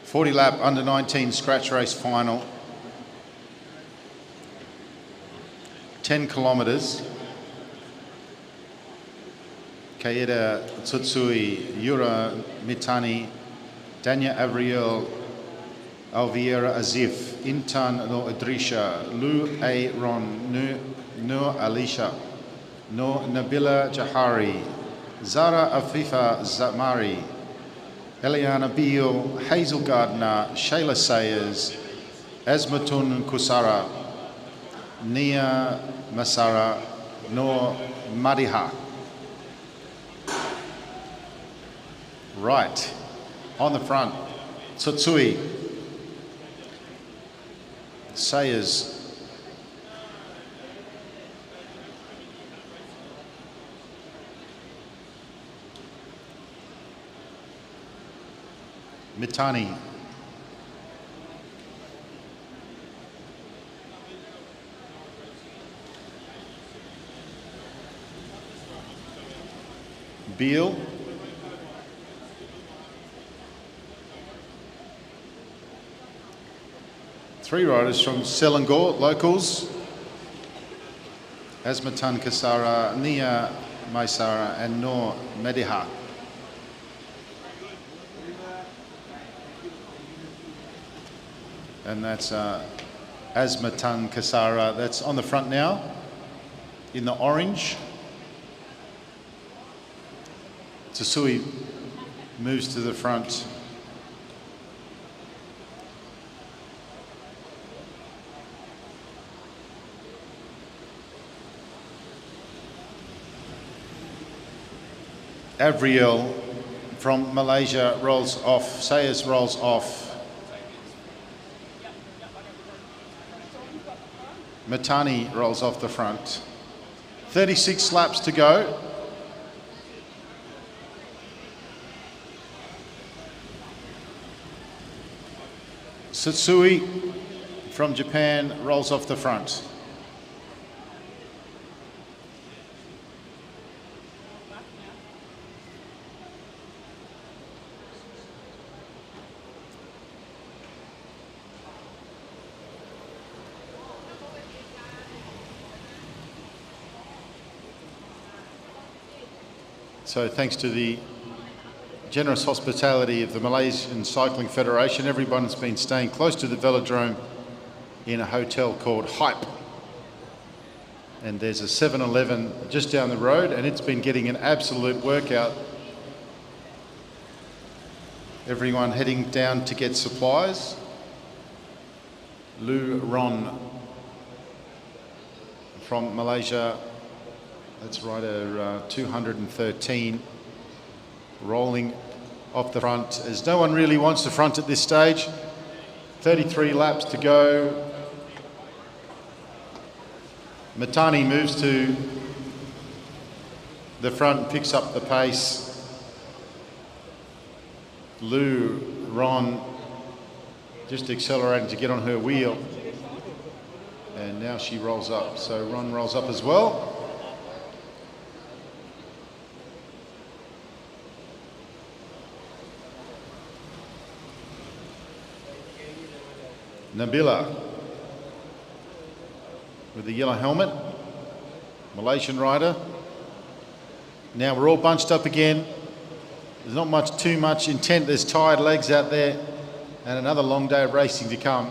.40 lap under 19 scratch race final. 10 kilometres. Kaeda Tsutsui, Yura Mitani, Danya Avriel, Alviera Azif, Intan No Adrisha, Lu A. Ron, Nur Alisha, No Nabila Jahari, Zara Afifa Zamari, Eliana Beale, Hazel Gardner, Shayla Sayers, Asmatun Kusara, Nia Masara, Noor Madiha. Right, on the front, Tsutsui, Sayers, Mitani, Beale, Three riders from Selangor, locals. Azmatan Kasara, Nia Maisara and Noor Mediha. And that's Azmatan Kasara, that's on the front now, in the orange. Tasui moves to the front. Avriel from Malaysia rolls off, Sayers rolls off. Matani rolls off the front. 36 laps to go. Satsui from Japan rolls off the front. So thanks to the generous hospitality of the Malaysian Cycling Federation, everyone's been staying close to the velodrome in a hotel called Hype. And there's a 7-Eleven just down the road, and it's been getting an absolute workout. Everyone heading down to get supplies. Lu Ron from Malaysia. That's rider 213, rolling off the front, as no one really wants the front at this stage. 33 laps to go. Matani moves to the front and picks up the pace. Lu Ron just accelerating to get on her wheel. And now she rolls up, so Ron rolls up as well. Nabila with the yellow helmet, Malaysian rider. Now we're all bunched up again. There's not too much intent. There's tired legs out there and another long day of racing to come.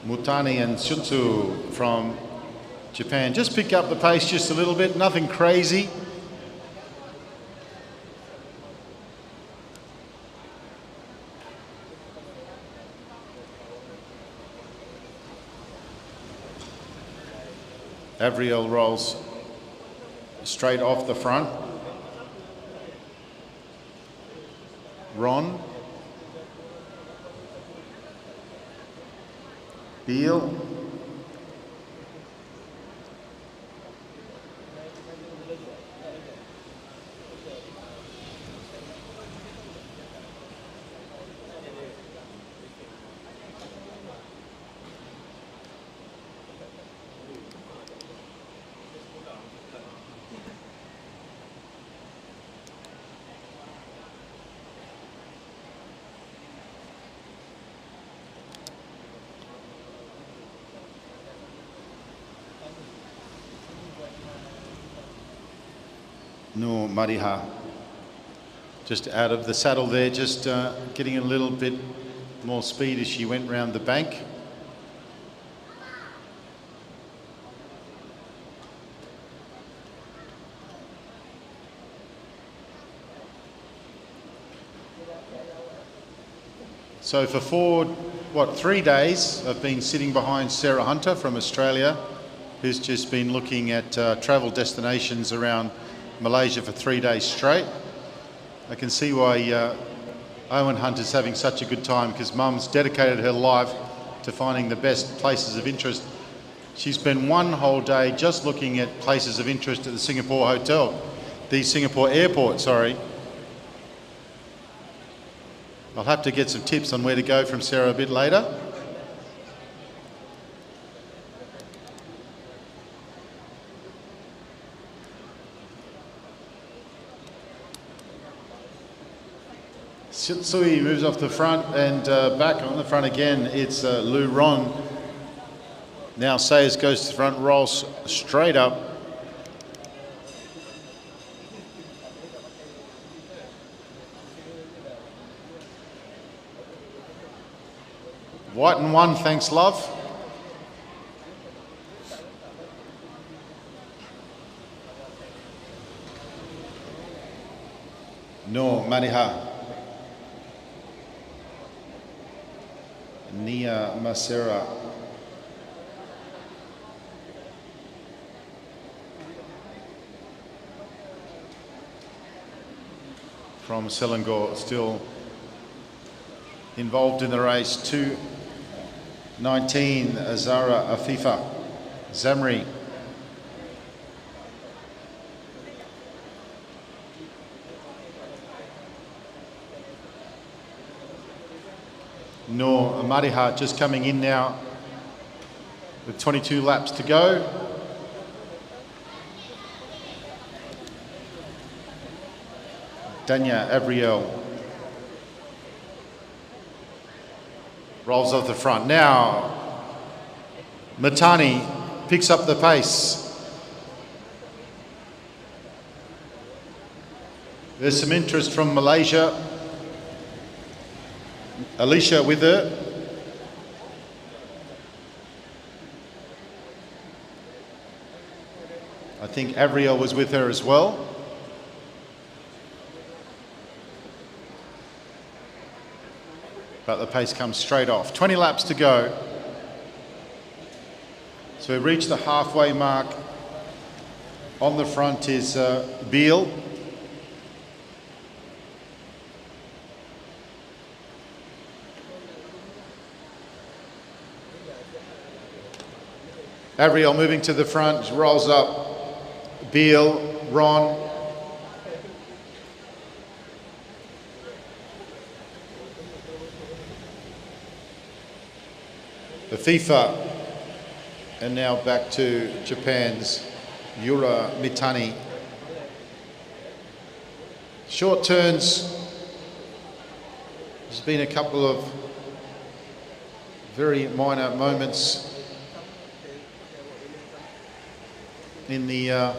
Mutani and Shunsu from Japan just pick up the pace just a little bit, nothing crazy. Avriel rolls straight off the front. Ron. Beal. Noor Mariha, just out of the saddle there, just getting a little bit more speed as she went round the bank. So for 3 days, I've been sitting behind Sarah Hunter from Australia, who's just been looking at travel destinations around Malaysia for 3 days straight. I can see why Owen Hunter's having such a good time, because Mum's dedicated her life to finding the best places of interest. She spent one whole day just looking at places of interest at the Singapore airport, sorry. I'll have to get some tips on where to go from Sarah a bit later. Tsui moves off the front and back on the front again. It's Lu Ron. Now Sayers goes to the front, rolls straight up. White and one, thanks love. No, Mariha. Nia Masera. From Selangor, still involved in the race. 2:19, Azara Afifa. Zamri. Noor Mariha just coming in now with 22 laps to go. Danya Abriel rolls off the front. Now Matani picks up the pace. There's some interest from Malaysia. Alicia with her. I think Avriel was with her as well. But the pace comes straight off. 20 laps to go. So we reach the halfway mark. On the front is Beale. Avriel moving to the front, rolls up. Beale, Ron. The FIFA, and now back to Japan's Yura Mitani. Short turns. There's been a couple of very minor moments in the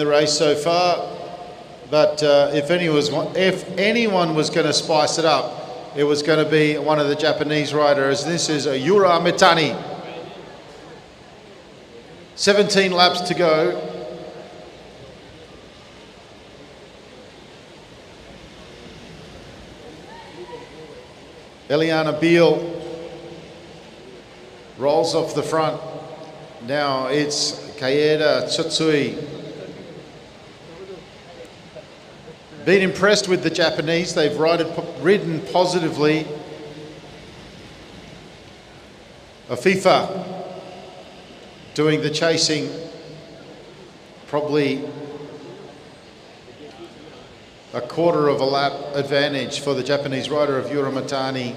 race so far, but if anyone was going to spice it up, it was going to be one of the Japanese riders. This is Yura Mitani. 17 laps to go. Eliana Beale rolls off the front. Now it's Kaeda Tsutsui. Been impressed with the Japanese. They've ridden positively. Afifa doing the chasing. Probably a quarter of a lap advantage for the Japanese rider of Yura Mitani.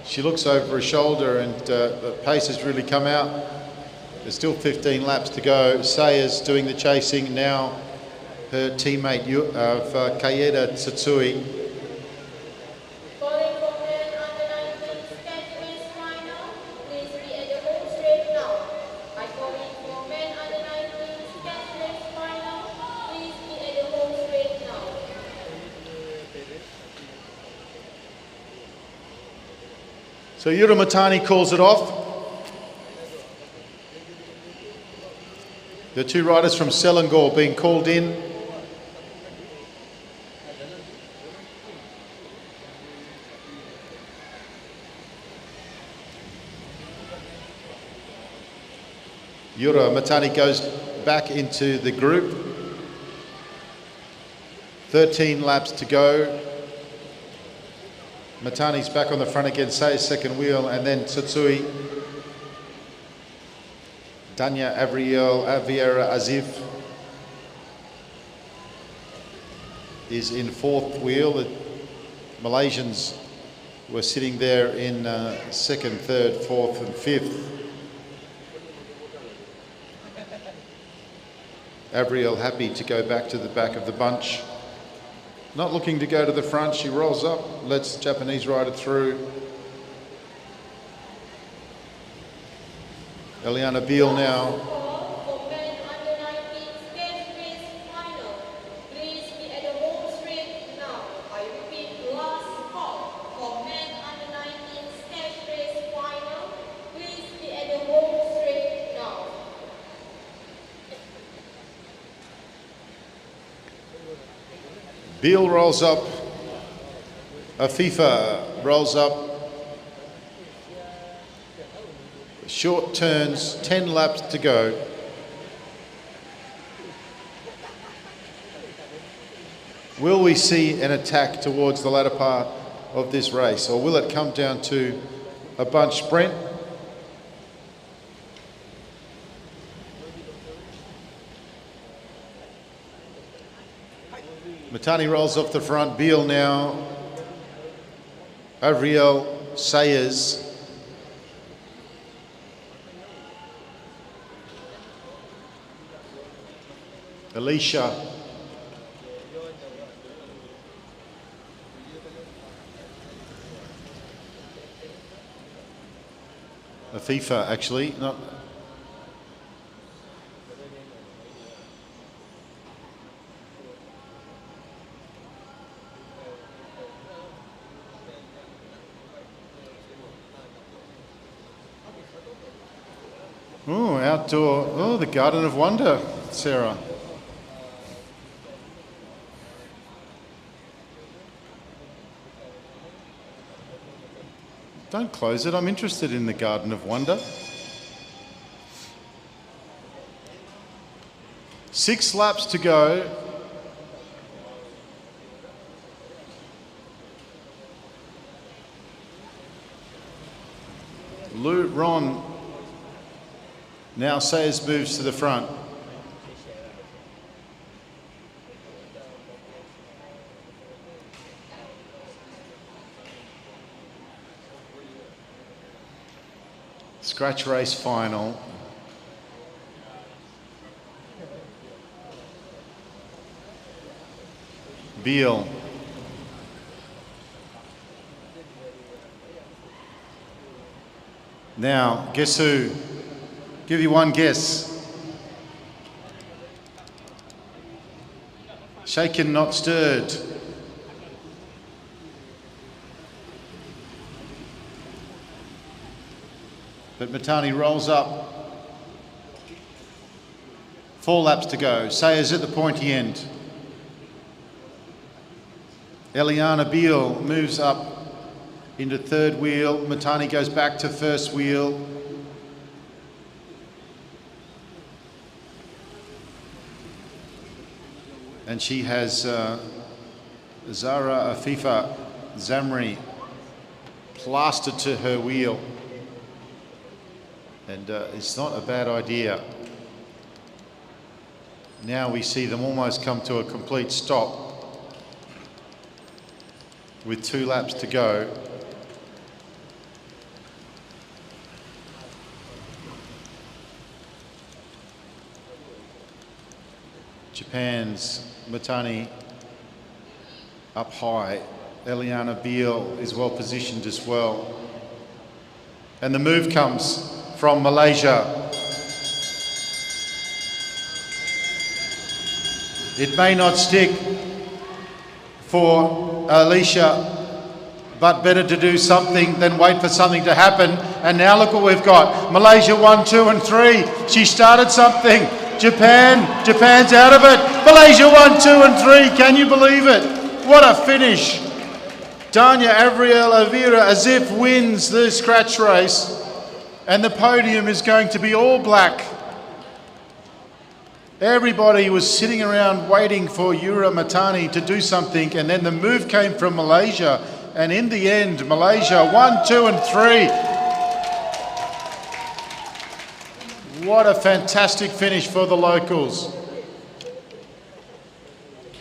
She looks over her shoulder and the pace has really come out. There's still 15 laps to go. Sayers doing the chasing now. Her teammate of Kaeda Tsutsui. Calling for men under 19 sketch race final. Please be at the home straight now. I calling for men under 19 sketch race final. Please be at the home straight now. So Yura Mitani calls it off. The two riders from Selangor being called in. Yura Mitani goes back into the group. 13 laps to go. Mitani's back on the front again, Sayers second wheel, and then Tsutsui. Danya Avriel Aviera Azif is in fourth wheel. The Malaysians were sitting there in second, third, fourth and fifth. Avriel happy to go back to the back of the bunch. Not looking to go to the front, she rolls up, lets the Japanese rider through. Eliana Beale now. For men under 19 stage race final. Please be at the home straight now. I repeat, last call. For men under 19 stage race final. Please be at the home straight now. Beale rolls up. Afifa rolls up. Short turns, 10 laps to go. Will we see an attack towards the latter part of this race, or will it come down to a bunch sprint? Matani rolls off the front. Beale now. Avriel Sayers. Alicia. Afifa, actually, not. Oh, outdoor. Oh, the Garden of Wonder, Sarah. Don't close it. I'm interested in the Garden of Wonder. 6 laps to go. Lou Ron now Sayers moves to the front. Scratch race final. Beale. Now, guess who? Give you one guess. Shaken, not stirred. But Matani rolls up. 4 laps to go. Sayers at the pointy end. Eliana Beale moves up into third wheel. Matani goes back to first wheel. And she has Zara Afifa Zamri plastered to her wheel. And it's not a bad idea. Now we see them almost come to a complete stop with 2 laps to go. Japan's Matani up high. Eliana Beale is well positioned as well. And the move comes from Malaysia. It may not stick for Alicia, but better to do something than wait for something to happen. And now look what we've got. Malaysia 1, 2 and 3. She started something. Japan's out of it. Malaysia 1, 2 and 3. Can you believe it? What a finish. Dania Avriel Avira as if wins the scratch race. And the podium is going to be all black. Everybody was sitting around waiting for Yura Matani to do something, and then the move came from Malaysia. And in the end, Malaysia 1, 2 and 3. What a fantastic finish for the locals.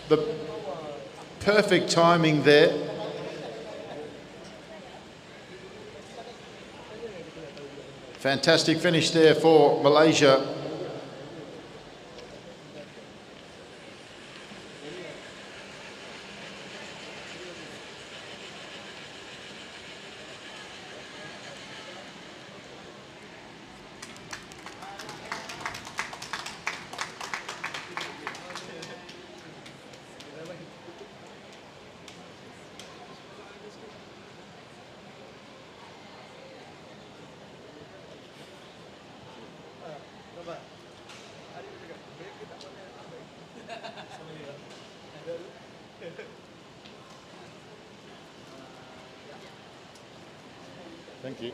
The perfect timing there. Fantastic finish there for Malaysia. Thank you.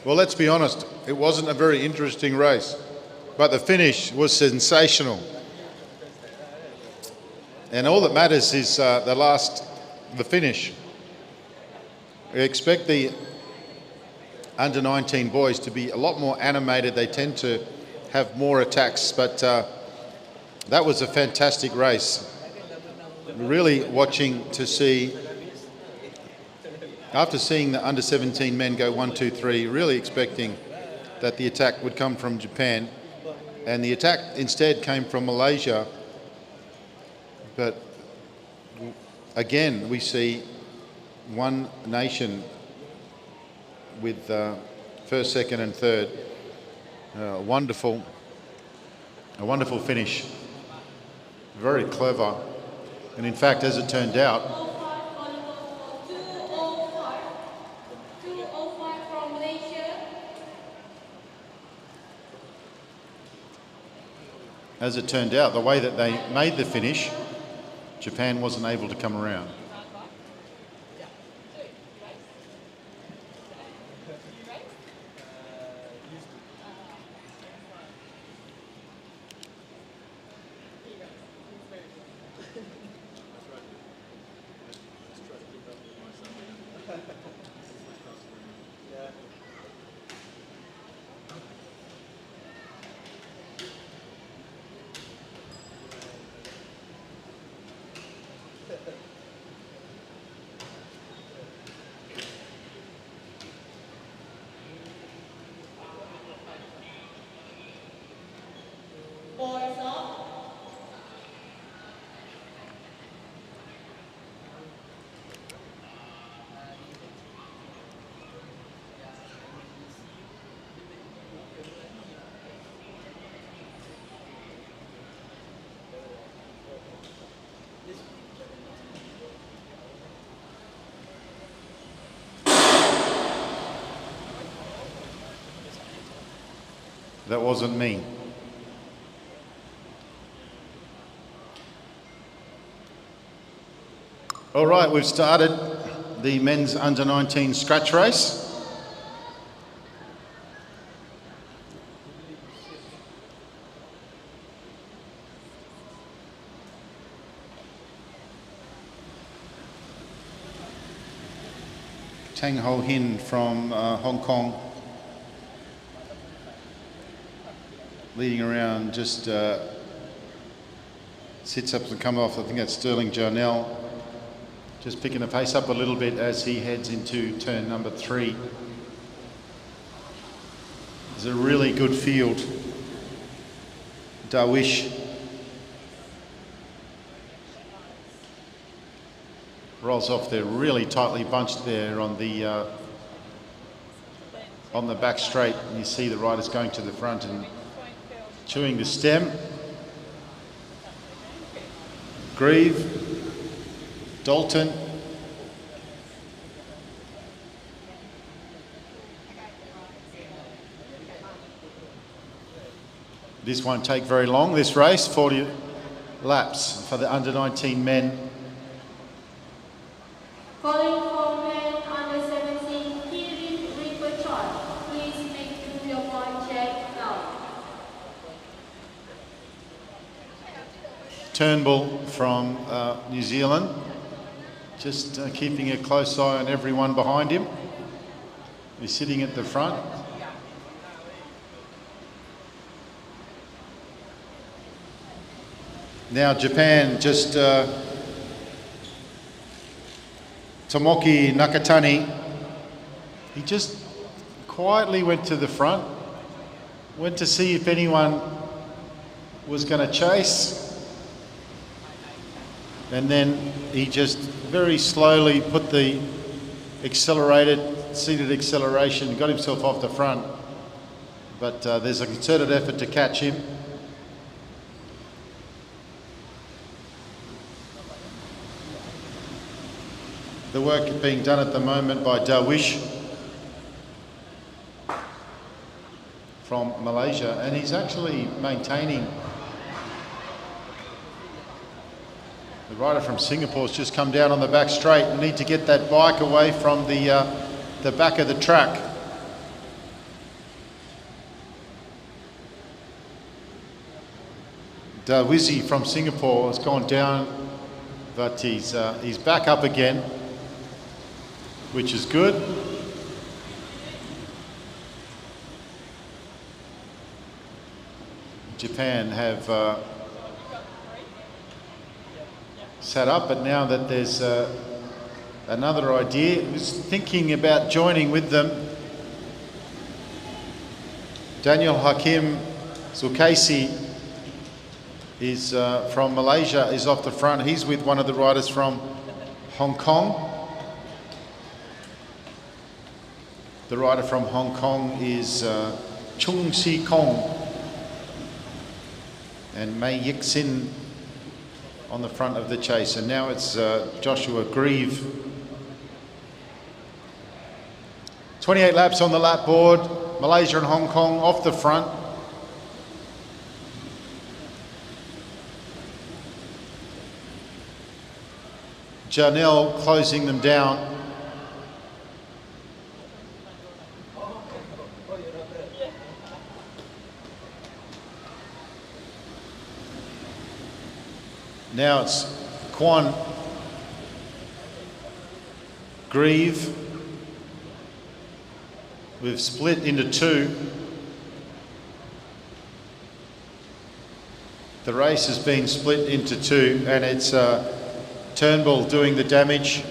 Well, let's be honest, it wasn't a very interesting race, but the finish was sensational. And all that matters is the finish. We expect the under 19 boys to be a lot more animated. They tend to have more attacks, but that was a fantastic race. Really watching to see, after seeing the under 17 men go 1, 2, 3, really expecting that the attack would come from Japan, and the attack instead came from Malaysia. But again, we see one nation with first, second and third. A wonderful finish. Very clever. And in fact, as it turned out, 205 from Malaysia. as it turned out, the way that they made the finish, Japan wasn't able to come around. Boys up. That wasn't me. All right, we've started the men's under 19 scratch race. Tang Ho Hin from Hong Kong leading around, just sits up and come off. I think that's Sterling Jarnell. Just picking the pace up a little bit as he heads into turn number 3. It's a really good field. Darwish rolls off there, really tightly bunched there on the back straight. And you see the riders going to the front and chewing the stem. Grieve, Dalton, this won't take very long, this race, 40 laps for the under 19 men. Calling for men under 17, Kieran, repechages. Please make do your point check now. Turnbull from New Zealand, just keeping a close eye on everyone behind him. He's sitting at the front. Now Japan, just Tomoki Nakatani, he just quietly went to the front, went to see if anyone was going to chase. And then he just very slowly put the seated acceleration, got himself off the front. but there's a concerted effort to catch him. The work being done at the moment by Darwish from Malaysia, and he's actually maintaining. The rider from Singapore's just come down on the back straight. We need to get that bike away from the back of the track. Darwishi from Singapore has gone down, but he's back up again, which is good. Japan have sat up, but now that there's another idea, I was thinking about joining with them. Daniel Hakim Zulkaisi is from Malaysia, is off the front. He's with one of the riders from Hong Kong. The rider from Hong Kong is Chung Si Kong, and Mei Yik Sin on the front of the chase. And now it's Joshua Grieve. 28 laps on the lap board. Malaysia and Hong Kong off the front. Janelle closing them down. Now it's Quan, Grieve. We've split into two. The race has been split into two, and it's Turnbull doing the damage.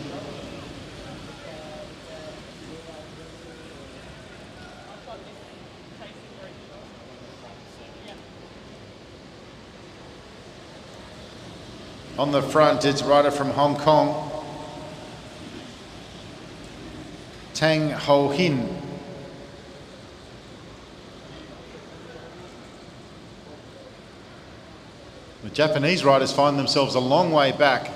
On the front, it's a rider from Hong Kong, Tang Ho Hin. The Japanese riders find themselves a long way back.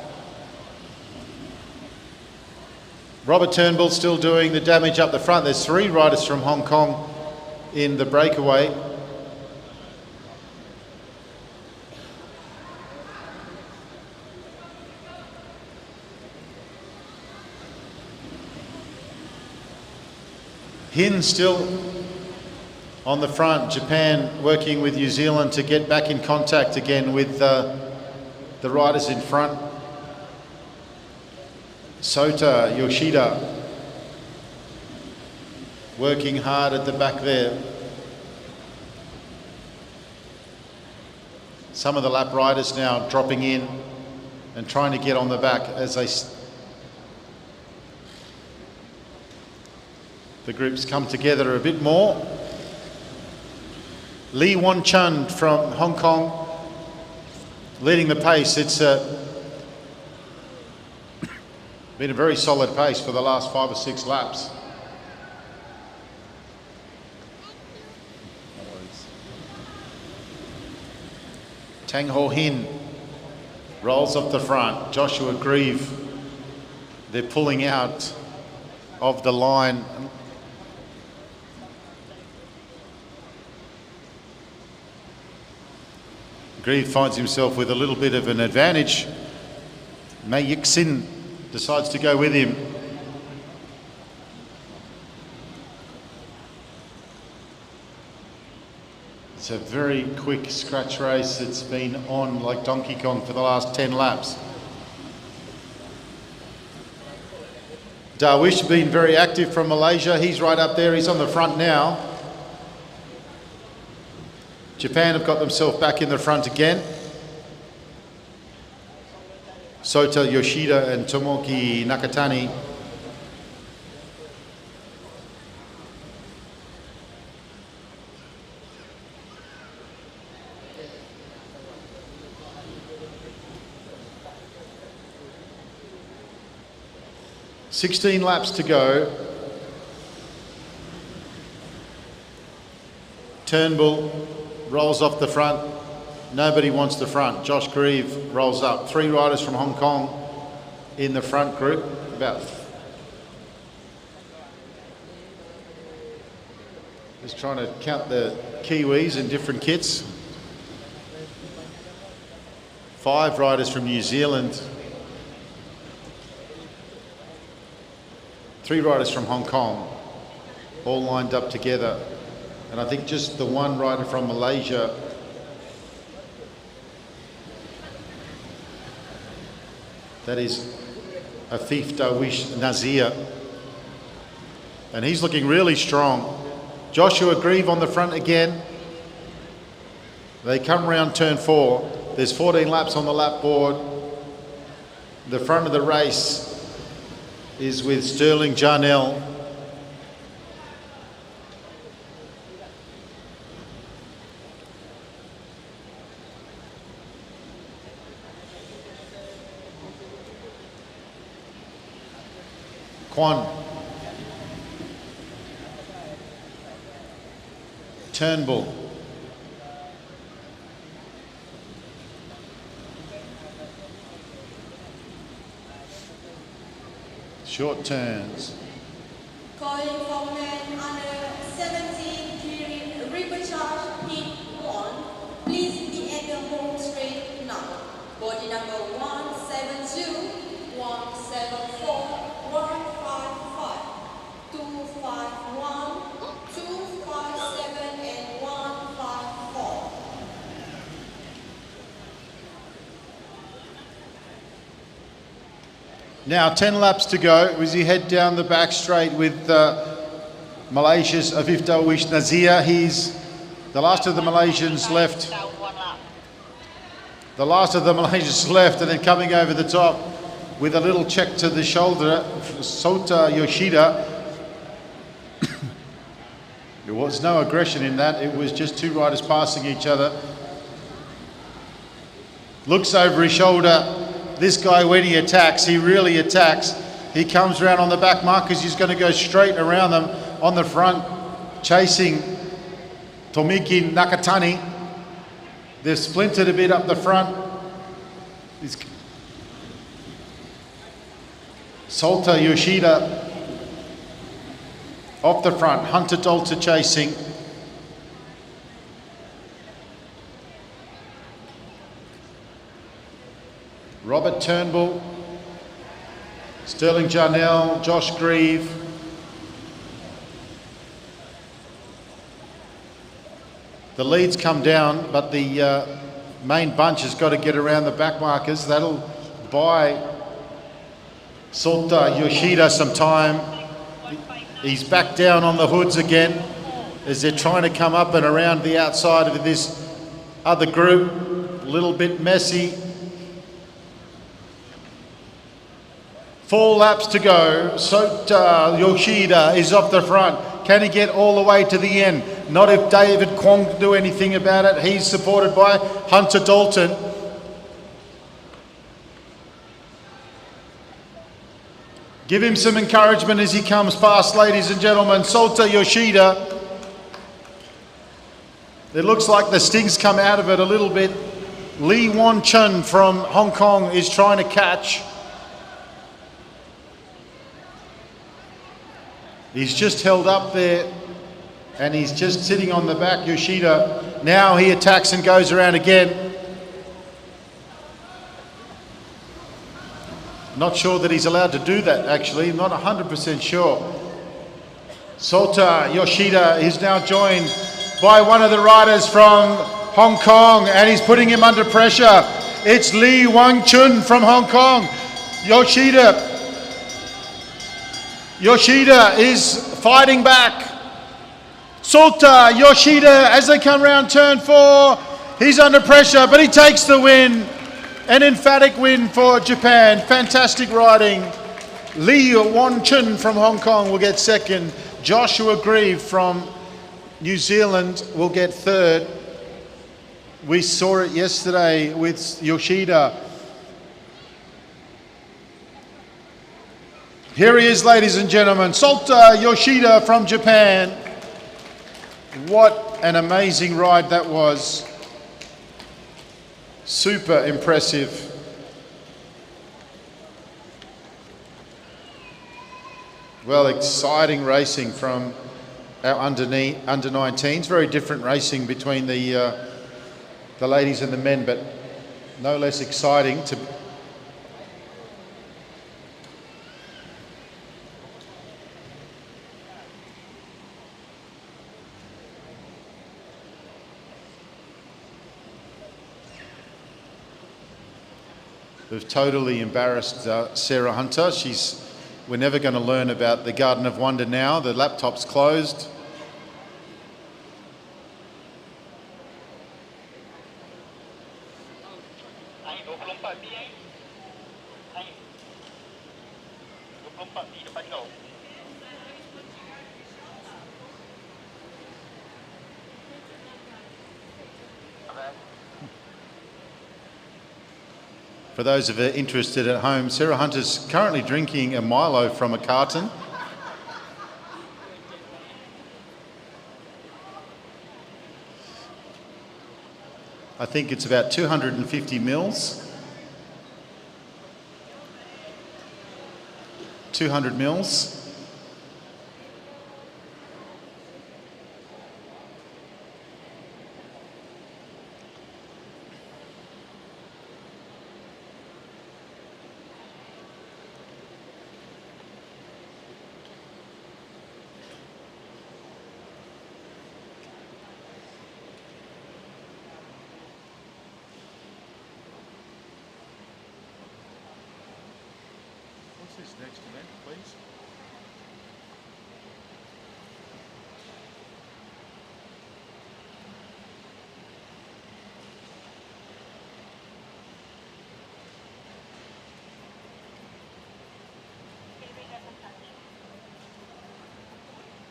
Robert Turnbull still doing the damage up the front. There's three riders from Hong Kong in the breakaway. Hin still on the front. Japan working with New Zealand to get back in contact again with the riders in front. Sota Yoshida working hard at the back there. Some of the lap riders now dropping in and trying to get on the back as the groups come together a bit more. Lee Wan Chun from Hong Kong leading the pace. It's been a very solid pace for the last 5 or 6 laps. Tang Ho Hin rolls up the front. Joshua Grieve, they're pulling out of the line. Grieve finds himself with a little bit of an advantage. Mei Yik Sin decides to go with him. It's a very quick scratch race. It's been on like Donkey Kong for the last 10 laps. Darwish been very active from Malaysia. He's right up there. He's on the front now. Japan have got themselves back in the front again. Sota Yoshida and Tomoki Nakatani. "16 laps to go." Turnbull rolls off the front. Nobody wants the front. Josh Grieve rolls up. 3 riders from Hong Kong in the front group. Just trying to count the Kiwis in different kits. 5 riders from New Zealand. 3 riders from Hong Kong, all lined up together. And I think just the 1 rider from Malaysia. That is Afif Darwish Nazir. And he's looking really strong. Joshua Grieve on the front again. They come round turn 4. There's 14 laps on the lap board. The front of the race is with Sterling Jarnell. Kwan. Turnbull. Short turns. Calling for men under 17 Kieran repechage hit 1. Please be at the home straight now. Body number 172, 174, 155, 251, 257 and 154. Now 10 laps to go as you head down the back straight with Malaysia's Afif Darwish Nazir. He's the last of the Malaysians left. The last of the Malaysians left, and then coming over the top with a little check to the shoulder, Sota Yoshida. There was no aggression in that. It was just 2 riders passing each other. Looks over his shoulder. This guy, when he attacks, he really attacks. He comes around on the back markers. He's going to go straight around them on the front, chasing Tomiki Nakatani. They've splintered a bit up the front. Sota Yoshida off the front. Hunter Dolter chasing. Robert Turnbull, Sterling Jarnell, Josh Grieve. The leads come down, but the main bunch has got to get around the back markers. That'll buy Sota Yoshida some time. He's back down on the hoods again as they're trying to come up and around the outside of this other group. A little bit messy. 4 laps to go. Sota Yoshida is off the front. Can he get all the way to the end? Not if David Kwong can do anything about it. He's supported by Hunter Dalton. Give him some encouragement as he comes past, ladies and gentlemen. Sota Yoshida. It looks like the sting's come out of it a little bit. Lee Wan Chun from Hong Kong is trying to catch. He's just held up there and he's just sitting on the back, Yoshida. Now he attacks and goes around again. Not sure that he's allowed to do that actually, not 100% sure. Sota Yoshida is now joined by one of the riders from Hong Kong and he's putting him under pressure. It's Lee Wang Chun from Hong Kong. Yoshida is fighting back. Sota Yoshida, as they come round turn 4, he's under pressure, but he takes the win. An emphatic win for Japan. Fantastic riding. Lee Wan Chun from Hong Kong will get second. Joshua Grieve from New Zealand will get third. We saw it yesterday with Yoshida. Here he is, ladies and gentlemen, Sota Yoshida from Japan. What an amazing ride that was. Super impressive. Well, exciting racing from our under 19s. Very different racing between the ladies and the men, but no less exciting to. We've totally embarrassed Sarah Hunter. We're never going to learn about the Garden of Wonder now. The laptop's closed. For those of you interested at home, Sarah Hunter's currently drinking a Milo from a carton. I think it's about 250 mils. 200 mils. What's this next event, please?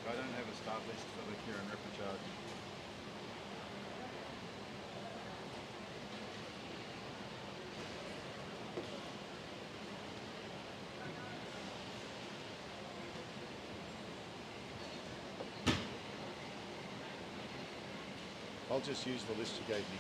I don't have a start list for the Kieran repechage. I'll just use the list you gave me.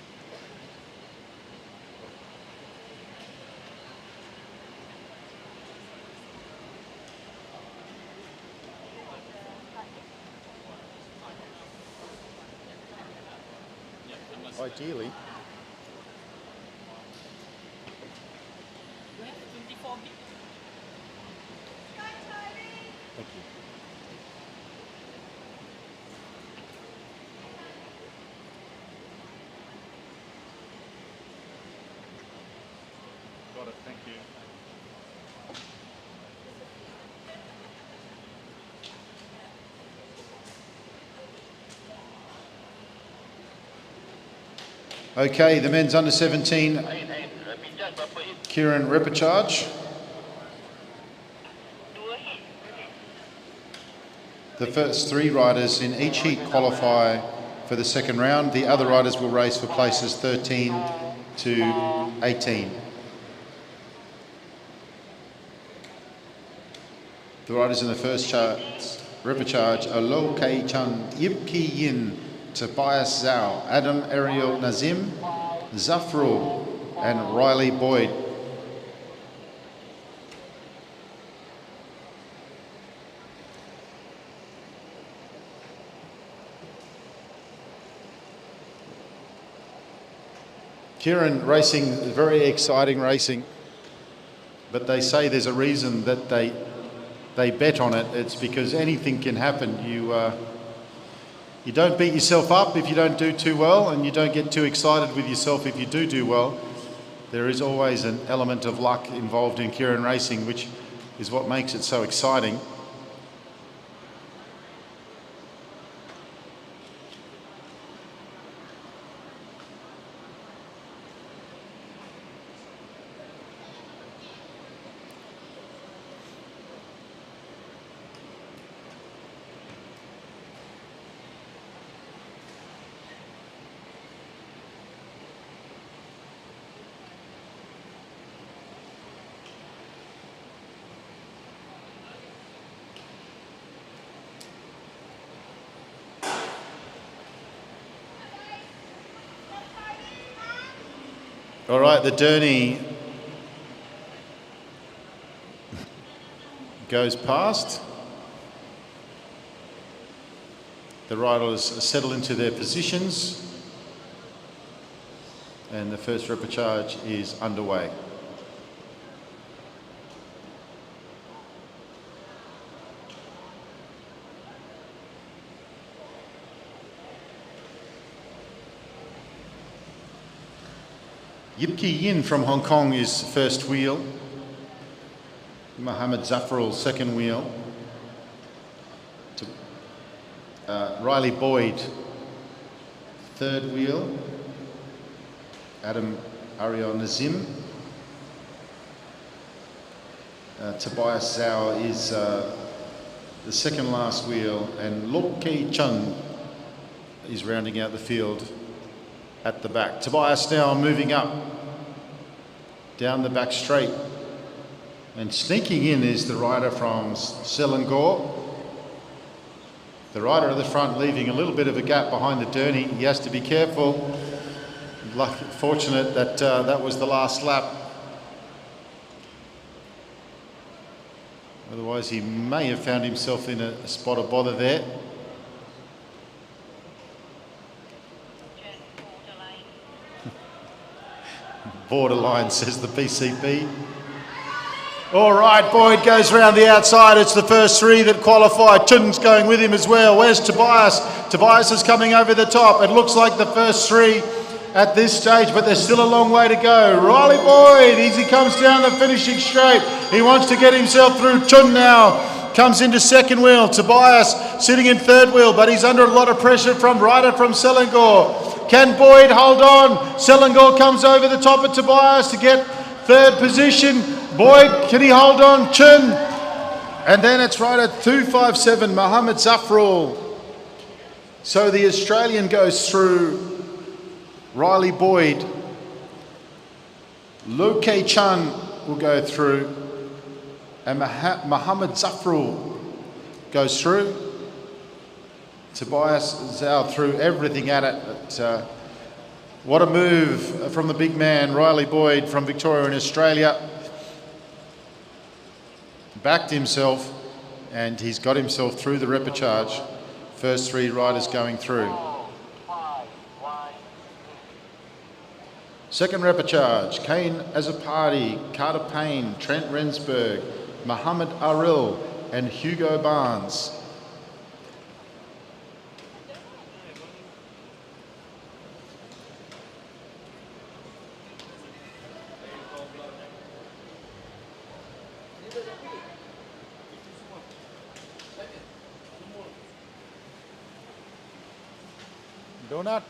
Ideally. Thank you. Got it, thank you. Okay, the men's under 17 Kieran repechage. The first three riders in each heat qualify for the second round. The other riders will race for places 13 to 18. The riders in the first repechage are Lo Kei Chun, Yip Ki Yin, Tobias Zhao, Adam Ariel Nazim, Zafrul, and Riley Boyd. Kieran racing, very exciting racing, but they say there's a reason that they bet on it. It's because anything can happen. You don't beat yourself up if you don't do too well, and you don't get too excited with yourself if you do well. There is always an element of luck involved in Kieran racing, which is what makes it so exciting. All right, the Derny goes past. The riders settle into their positions. And the first repechage is underway. Yip Ki Yin from Hong Kong is first wheel. Mohammed Zafrul second wheel. Riley Boyd third wheel. Adam Ariel Nazim. Tobias Zhao is the second last wheel, and Lok Kei Chun is rounding out the field at the back. Tobias now moving up down the back straight, and sneaking in is the rider from Selangor. The rider at the front leaving a little bit of a gap behind the Derny. He has to be careful. Fortunate that that was the last lap. Otherwise he may have found himself in a spot of bother there. Borderline, says the PCP. All right, Boyd goes round the outside. It's the first three that qualify. Chun's going with him as well. Where's Tobias? Tobias is coming over the top. It looks like the first three at this stage, but there's still a long way to go. Riley Boyd, as he comes down the finishing straight, he wants to get himself through. Chun now comes into second wheel. Tobias sitting in third wheel, but he's under a lot of pressure from rider from Selangor. Can Boyd hold on? Selangor comes over the top of Tobias to get third position. Boyd, can he hold on? Chun. And then it's rider 257, Mohammed Zafrul. So the Australian goes through. Riley Boyd, Lo Kei Chun will go through, and Mohammed Zafrul goes through. Tobias Zhao threw everything at it. But, what a move from the big man, Riley Boyd from Victoria in Australia. Backed himself, and he's got himself through the repechage. First three riders going through. Second repechage, Kane Azapati, Carter Payne, Trent Rensburg, Mohammed Aril and Hugo Barnes. Donut.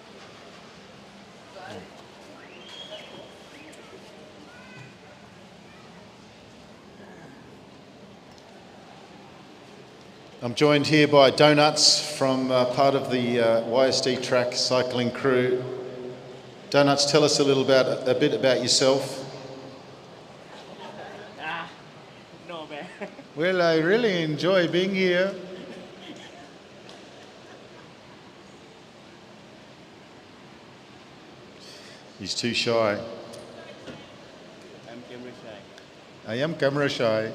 I'm joined here by Donuts from part of the YSD track cycling crew. Donuts, tell us a bit about yourself. No, man. Well, I really enjoy being here. He's too shy. I'm camera shy. I am camera shy.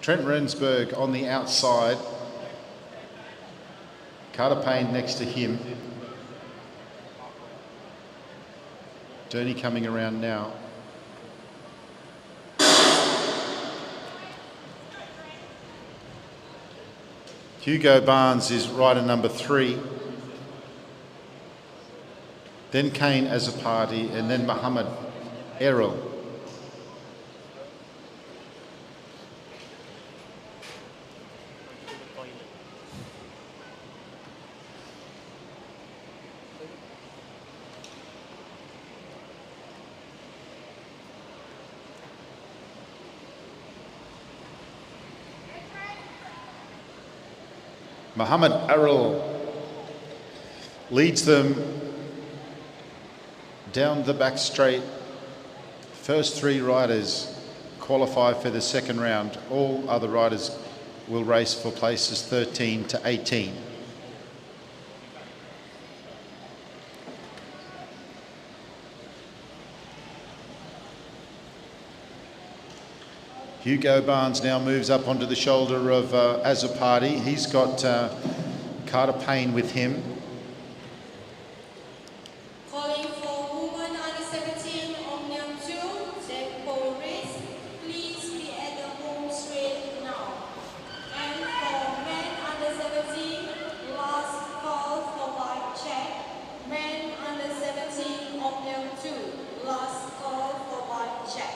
Trent Rensburg on the outside. Carter Payne next to him. Derny coming around now. Hugo Barnes is rider number 3. Then Kane Azapati, and then Mohammed Errol. Mohammed Aril leads them down the back straight. First 3 riders qualify for the second round. All other riders will race for places 13 to 18. Hugo Barnes now moves up onto the shoulder of Azzopardi. He's got Carter Payne with him. Calling for women under 17 Omnium 2, tempo race. Please be at the home straight now. And for men under 17, last call for bike check. Men under 17 Omnium 2, last call for bike check.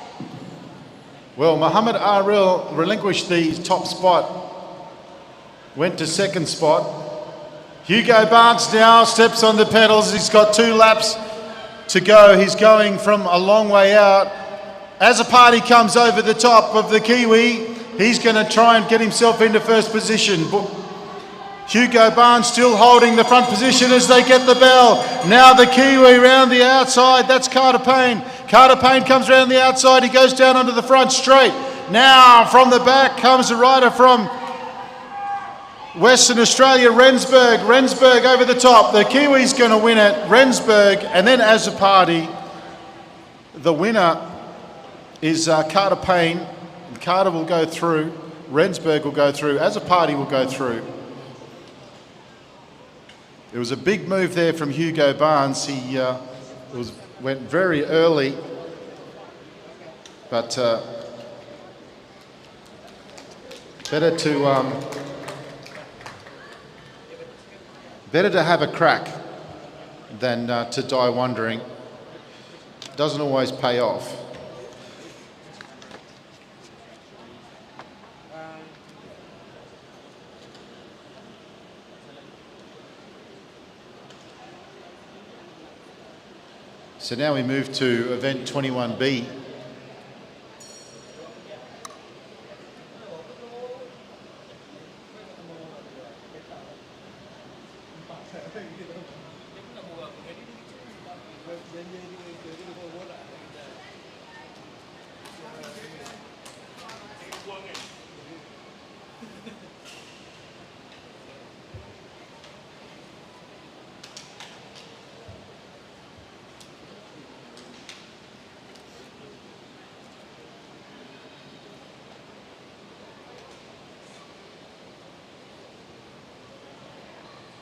Well, Mohammed Aril relinquished the top spot, went to second spot. Hugo Barnes now steps on the pedals. He's got 2 laps to go. He's going from a long way out. Azzopardi comes over the top of the Kiwi. He's going to try and get himself into first position. Hugo Barnes still holding the front position as they get the bell. Now the Kiwi round the outside. That's Carter Payne. Carter Payne comes round the outside. He goes down onto the front straight. Now from the back comes a rider from Western Australia, Rensburg. Rensburg over the top. The Kiwi's going to win it. Rensburg and then Azzopardi. The winner is Carter Payne. Carter will go through. Rensburg will go through. Azzopardi will go through. It was a big move there from Hugo Barnes. He went very early, but better to have a crack than to die wondering. Doesn't always pay off. So now we move to event 21B.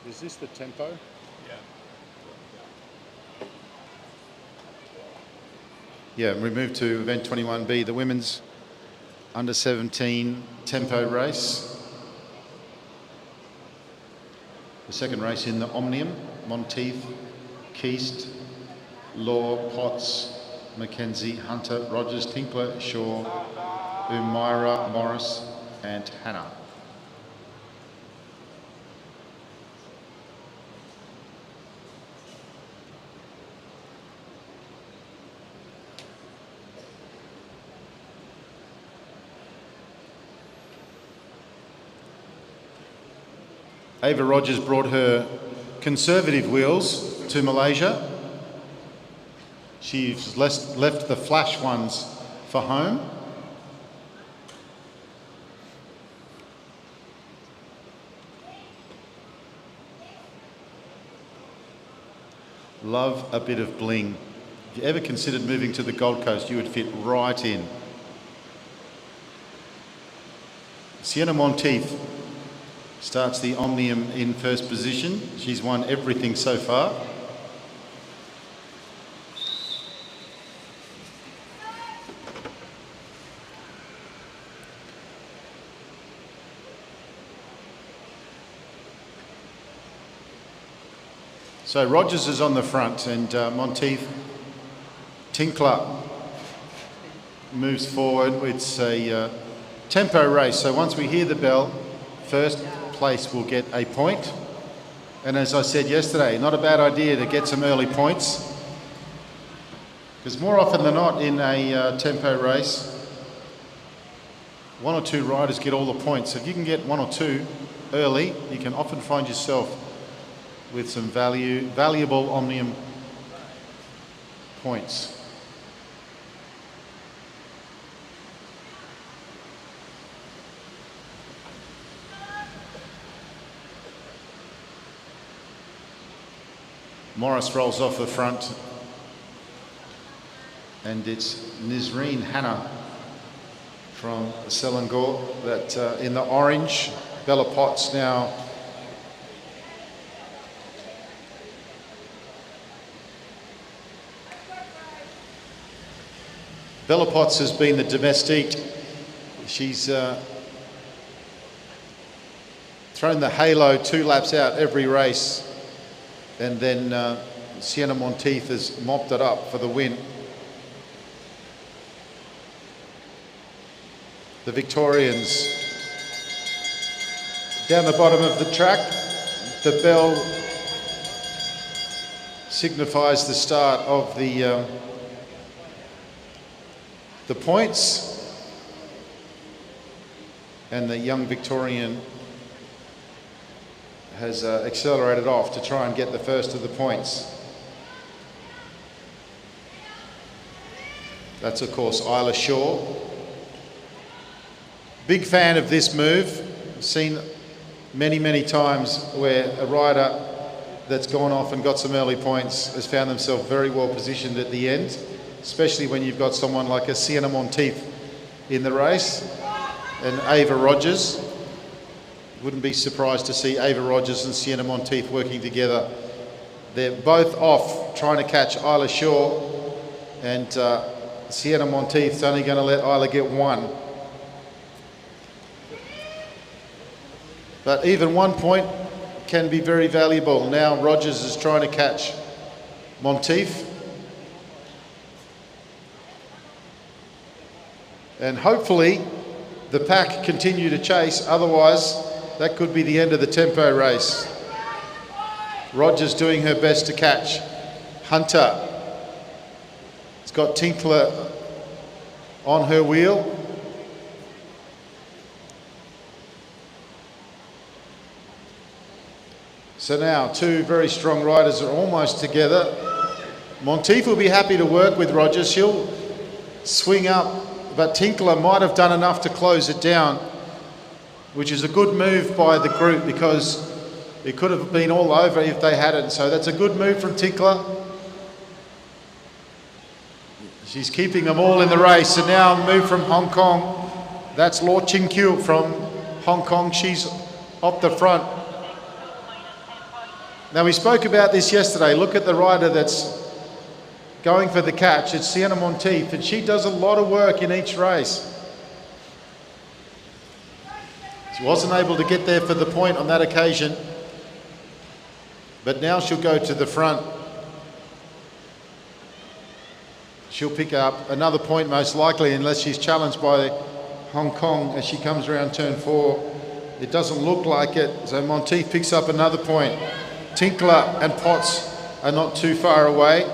Is this the tempo? Yeah, we move to event 21B, the women's under 17 tempo race. The second race in the Omnium, Monteith, Keast, Law, Potts, Mackenzie, Hunter, Rogers, Tinkler, Shaw, Umaira, Morris and Hannah. Ava Rogers brought her conservative wheels to Malaysia. She's left the flash ones for home. Love a bit of bling. If you ever considered moving to the Gold Coast, you would fit right in. Sienna Monteith starts the Omnium in first position. She's won everything so far. So Rogers is on the front and Monteith. Tinkler moves forward. It's a tempo race. So once we hear the bell, first place will get a point. And as I said yesterday, not a bad idea to get some early points. Because more often than not in a tempo race, one or two riders get all the points. So if you can get one or two early, you can often find yourself with some valuable Omnium points. Morris rolls off the front. And it's Nisreen Hanna from Selangor that in the orange. Bella Potts now Bella Potts has been the domestique. She's thrown the halo 2 laps out every race, and then Sienna Monteith has mopped it up for the win. The Victorians down the bottom of the track. The bell signifies the start of the points, and the young Victorian has accelerated off to try and get the first of the points. That's of course Isla Shaw. Big fan of this move. Seen many times where a rider that's gone off and got some early points has found themselves very well positioned at the end, especially when you've got someone like a Sienna Monteith in the race and Ava Rogers. Wouldn't be surprised to see Ava Rogers and Sienna Monteith working together. They're both off trying to catch Isla Shaw, and Sienna Monteith's only going to let Isla get one. But even 1 point can be very valuable. Now Rogers is trying to catch Monteith. And hopefully the pack continue to chase, otherwise that could be the end of the tempo race. Rogers doing her best to catch Hunter. It's got Tinkler on her wheel. So now two very strong riders are almost together. Monteith will be happy to work with Rogers. She'll swing up, but Tinkler might have done enough to close it down, which is a good move by the group because it could have been all over if they hadn't. So that's a good move from Tinkler. She's keeping them all in the race. And now a move from Hong Kong. That's Law Chin Kyu from Hong Kong. She's up the front. Now we spoke about this yesterday. Look at the rider that's going for the catch. It's Sienna Monteith, and she does a lot of work in each race. She wasn't able to get there for the point on that occasion, but now she'll go to the front. She'll pick up another point most likely, unless she's challenged by Hong Kong as she comes around turn 4. It doesn't look like it, so Monteith picks up another point. Tinkler and Potts are not too far away.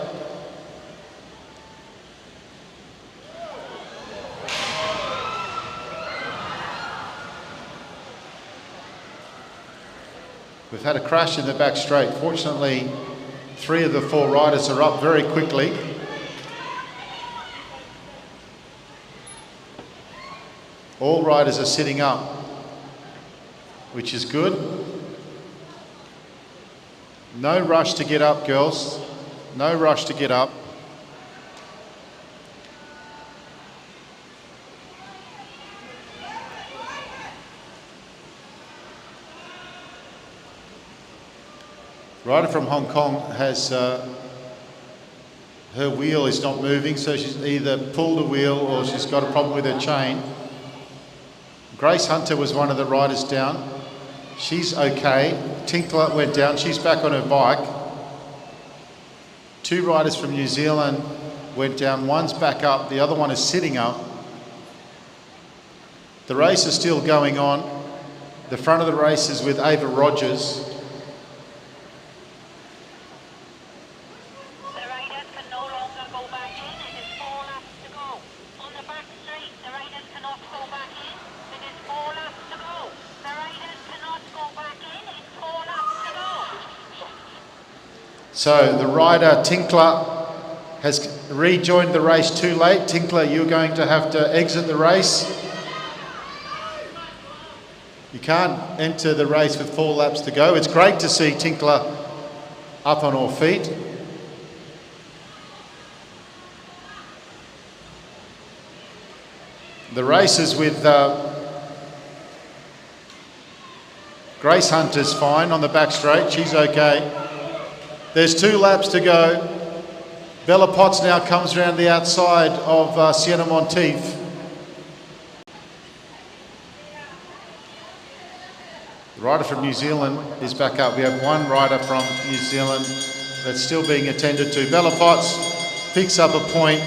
We've had a crash in the back straight. Fortunately, 3 of the 4 riders are up very quickly. All riders are sitting up, which is good. No rush to get up, girls. No rush to get up. Rider from Hong Kong has her wheel is not moving, so she's either pulled a wheel or she's got a problem with her chain. Grace Hunter was one of the riders down. She's okay. Tinkler went down. She's back on her bike. 2 riders from New Zealand went down. One's back up. The other one is sitting up. The race is still going on. The front of the race is with Ava Rogers. So the rider Tinkler has rejoined the race too late. Tinkler, you're going to have to exit the race. You can't enter the race with 4 laps to go. It's great to see Tinkler up on all feet. The race is with Grace Hunter's fine on the back straight. She's okay. There's 2 laps to go. Bella Potts now comes around the outside of Sienna Monteith. The rider from New Zealand is back up. We have 1 rider from New Zealand that's still being attended to. Bella Potts picks up a point.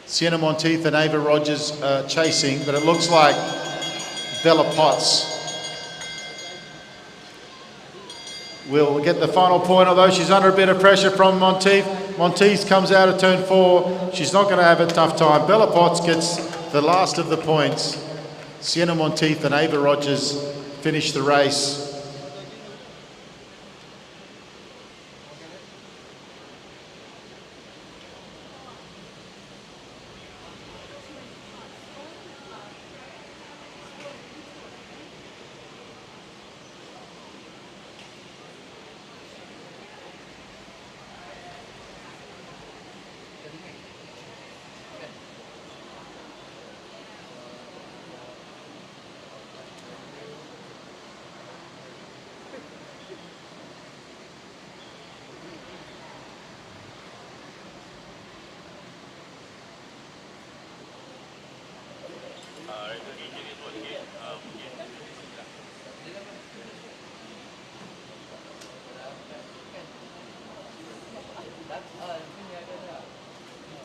Sienna Monteith and Ava Rogers chasing, but it looks like Bella Potts will get the final point, although she's under a bit of pressure from Monteith. Monteith comes out of turn 4. She's not going to have a tough time. Bella Potts gets the last of the points. Sienna Monteith and Ava Rogers finish the race.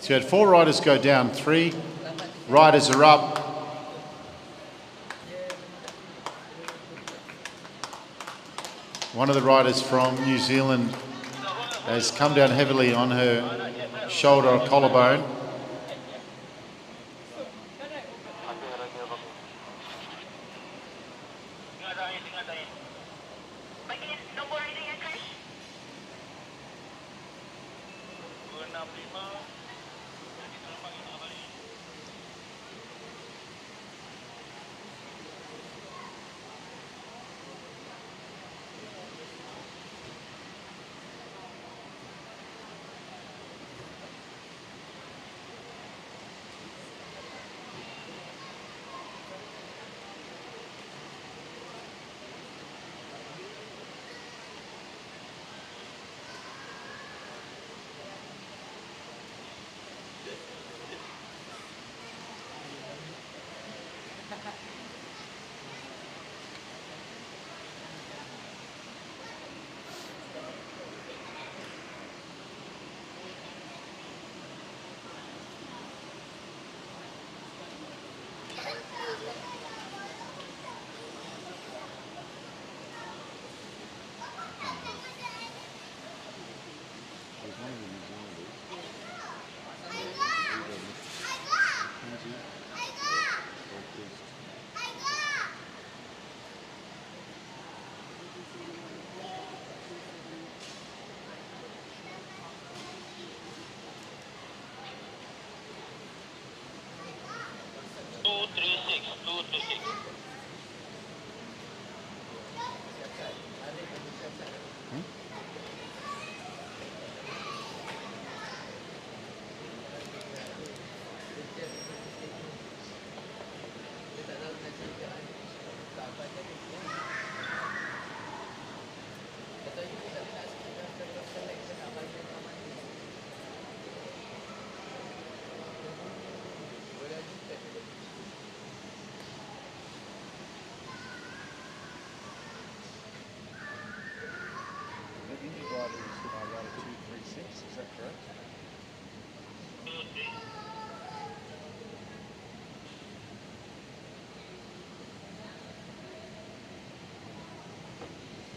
So you had 4 riders go down, 3 riders are up. One of the riders from New Zealand has come down heavily on her shoulder or collarbone.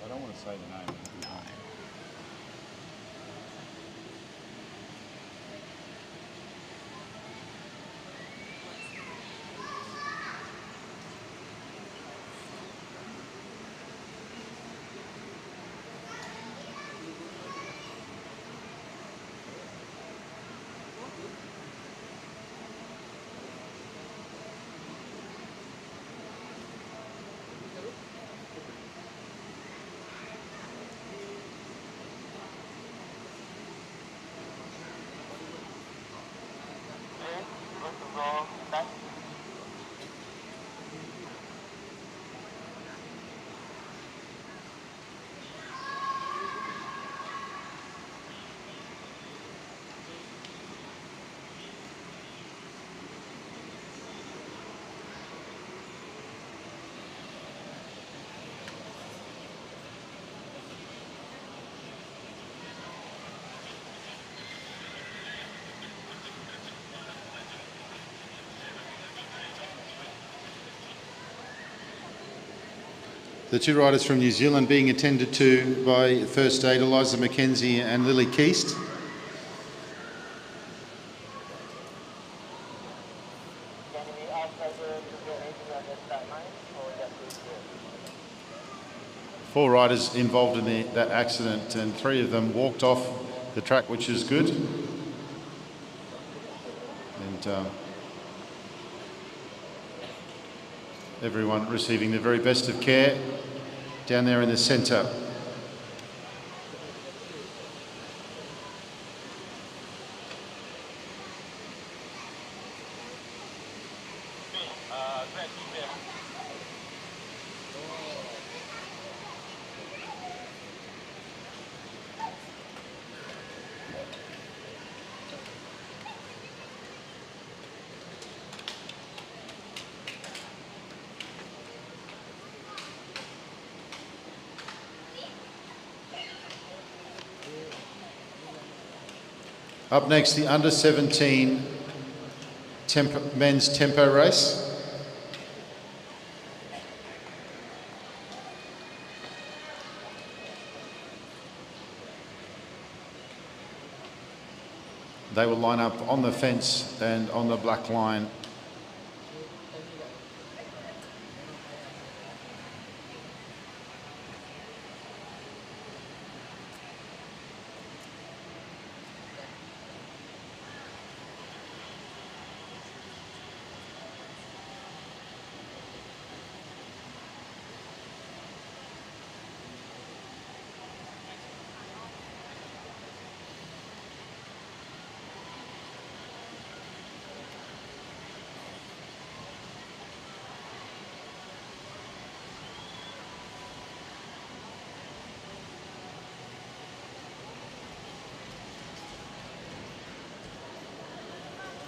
I don't want to say the name. The two riders from New Zealand being attended to by first aid Eliza McKenzie and Lily Keast. Four riders involved in that accident, and three of them walked off the track, which is good. And everyone receiving the very best of care down there in the centre. Up next, the under-17 men's tempo race. They will line up on the fence and on the black line.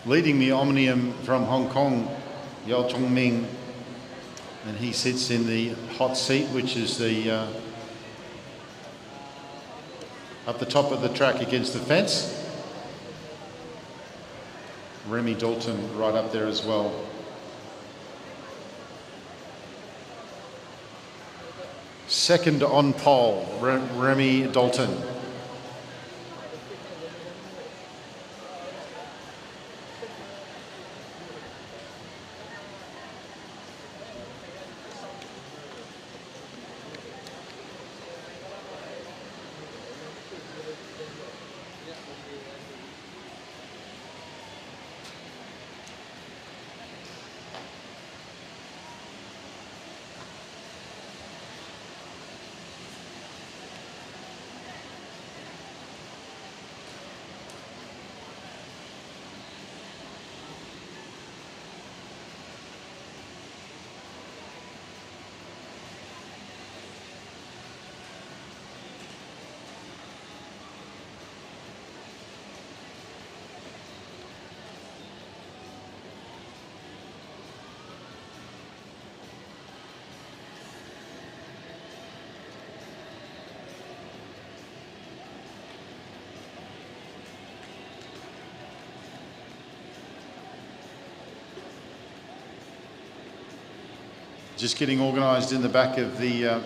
Leading the Omnium from Hong Kong, Yao Chongming, and he sits in the hot seat, which is the up the top of the track against the fence. Remy Dalton right up there as well. Second on pole, Remy Dalton. Just getting organised in the back of the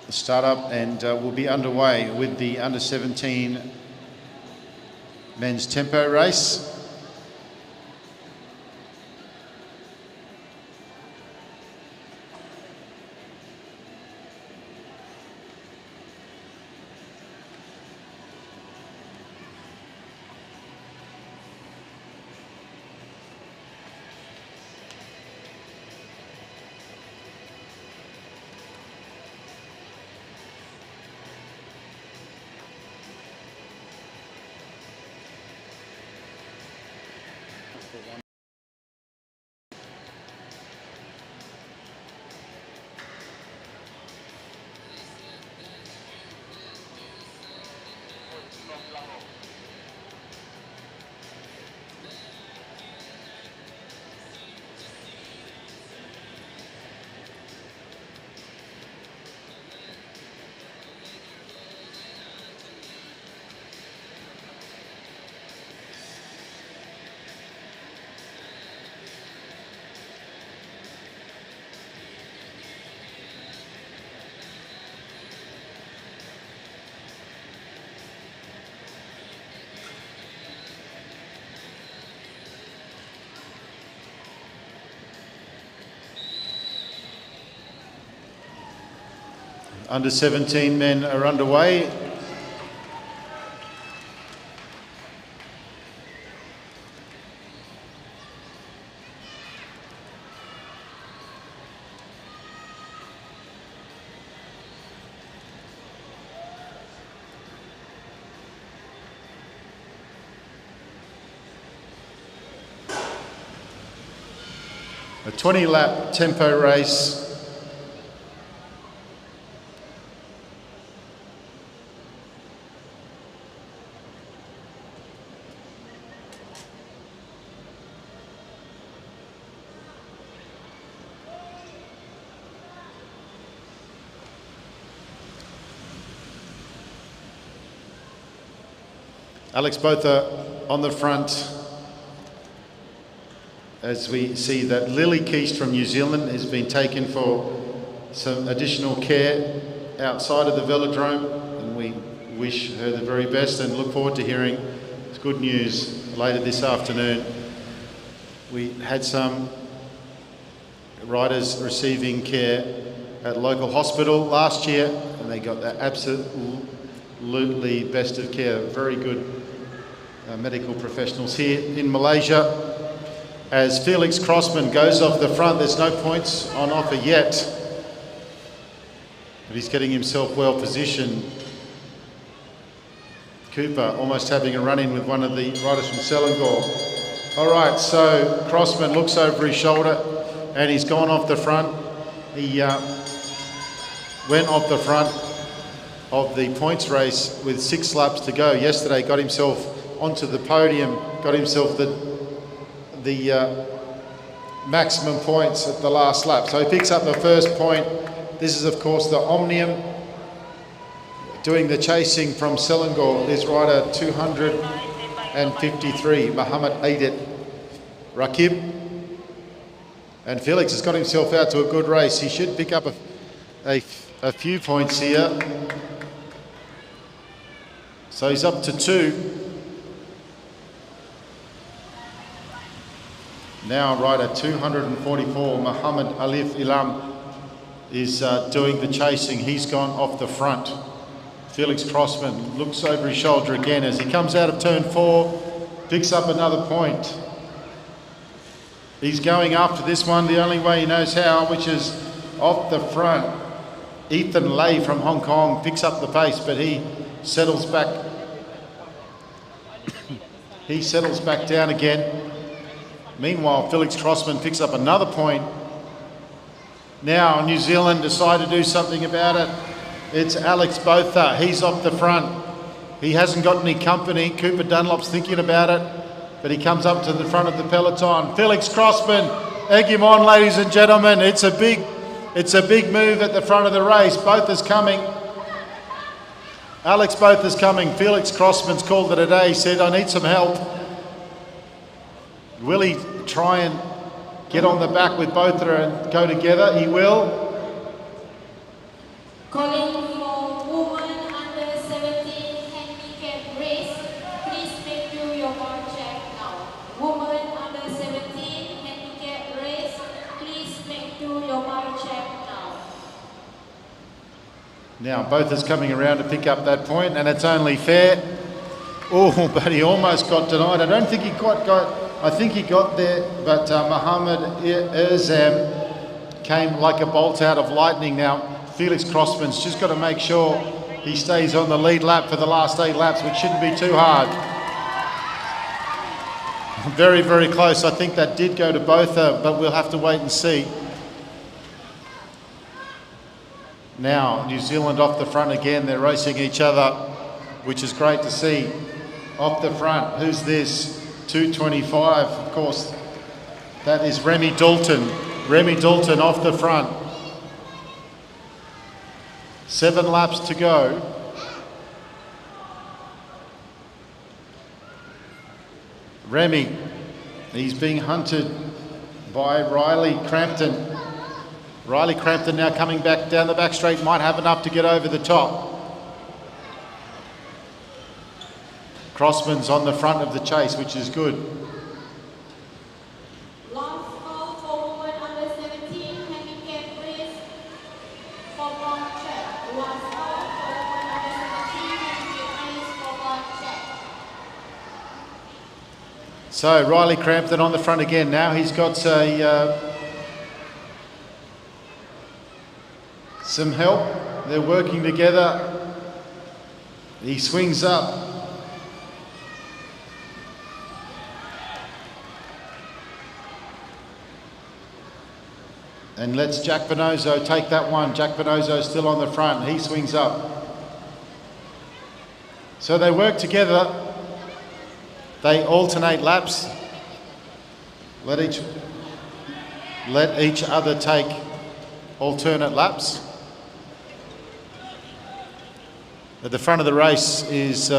startup, and we'll be underway with the under-17 men's tempo race. Under 17 men are underway. A 20-lap tempo race. Alex Botha on the front, as we see that Lily Keast from New Zealand has been taken for some additional care outside of the velodrome, and we wish her the very best and look forward to hearing good news later this afternoon. We had some riders receiving care at local hospital last year, and they got the absolutely best of care. Very good medical professionals here in Malaysia. As Felix Crossman goes off the front, there's no points on offer yet, but he's getting himself well positioned. Cooper almost having a run-in with one of the riders from Selangor. All right, so Crossman looks over his shoulder and he's gone off the front. He went off the front of the points race with 6 laps to go. Yesterday got himself onto the podium, got himself the maximum points at the last lap. So he picks up the first point. This is of course the Omnium. Doing the chasing from Selangor, this rider 253, Muhammad Aidit Rakib. And Felix has got himself out to a good race. He should pick up a few points here. So he's up to 2. Now rider 244, Muhammad Alif Ilam, is doing the chasing. He's gone off the front. Felix Crossman looks over his shoulder again as he comes out of turn 4, picks up another point. He's going after this one the only way he knows how, which is off the front. Ethan Lay from Hong Kong picks up the pace, but he settles back. He settles back down again. Meanwhile, Felix Crossman picks up another point. Now New Zealand decide to do something about it. It's Alex Botha. He's off the front. He hasn't got any company. Cooper Dunlop's thinking about it, but he comes up to the front of the peloton. Felix Crossman, egg him on, ladies and gentlemen. It's a big move at the front of the race. Botha's coming. Alex Botha's coming. Felix Crossman's called it a day. He said, I need some help. Will he try and get on the back with Botha and go together? He will. Calling for women under 17 handicap race. Please make do your bar check now. Women under 17 handicap race. Please make do your bar check now. Now Botha's coming around to pick up that point, and it's only fair. Oh, but he almost got denied. I don't think he quite got. I think he got there, but Mohammed Erzam came like a bolt out of lightning. Now, Felix Crossman's just got to make sure he stays on the lead lap for the last 8 laps, which shouldn't be too hard. Very, very close. I think that did go to Botha, but we'll have to wait and see. Now, New Zealand off the front again. They're racing each other, which is great to see. Off the front, who's this? 225, of course, that is Remy Dalton. Remy Dalton off the front. 7 laps to go. Remy, he's being hunted by Riley Crampton. Riley Crampton now coming back down the back straight, might have enough to get over the top. Crossman's on the front of the chase, which is good. Last call for women under 17 handicap race for bar check. 1, So Riley Crampton on the front again now. He's got some help. They're working together. He swings up. And lets Jack Venoso take that one. Jack Venoso still on the front. He swings up. So they work together. They alternate laps. Let each other take alternate laps. At the front of the race is, you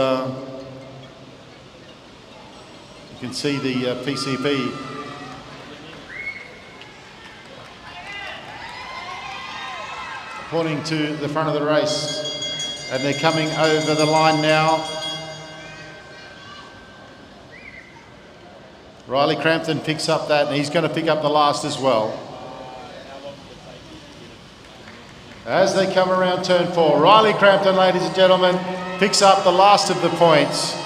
can see the PCB. Pointing to the front of the race. And they're coming over the line now. Riley Crampton picks up that, and he's going to pick up the last as well. As they come around turn 4, Riley Crampton, ladies and gentlemen, picks up the last of the points.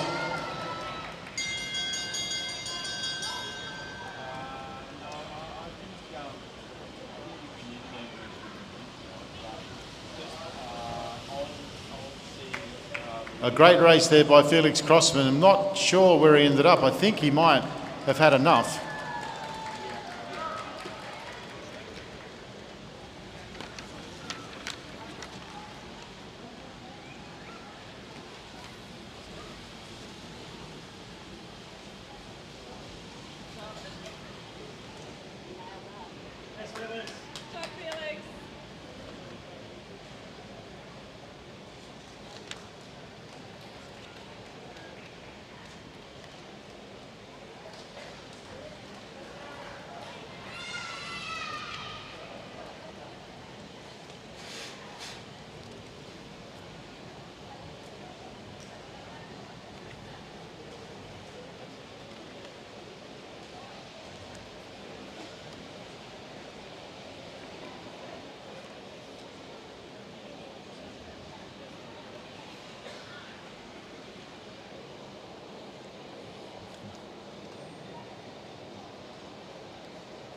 A great race there by Felix Crossman. I'm not sure where he ended up. I think he might have had enough.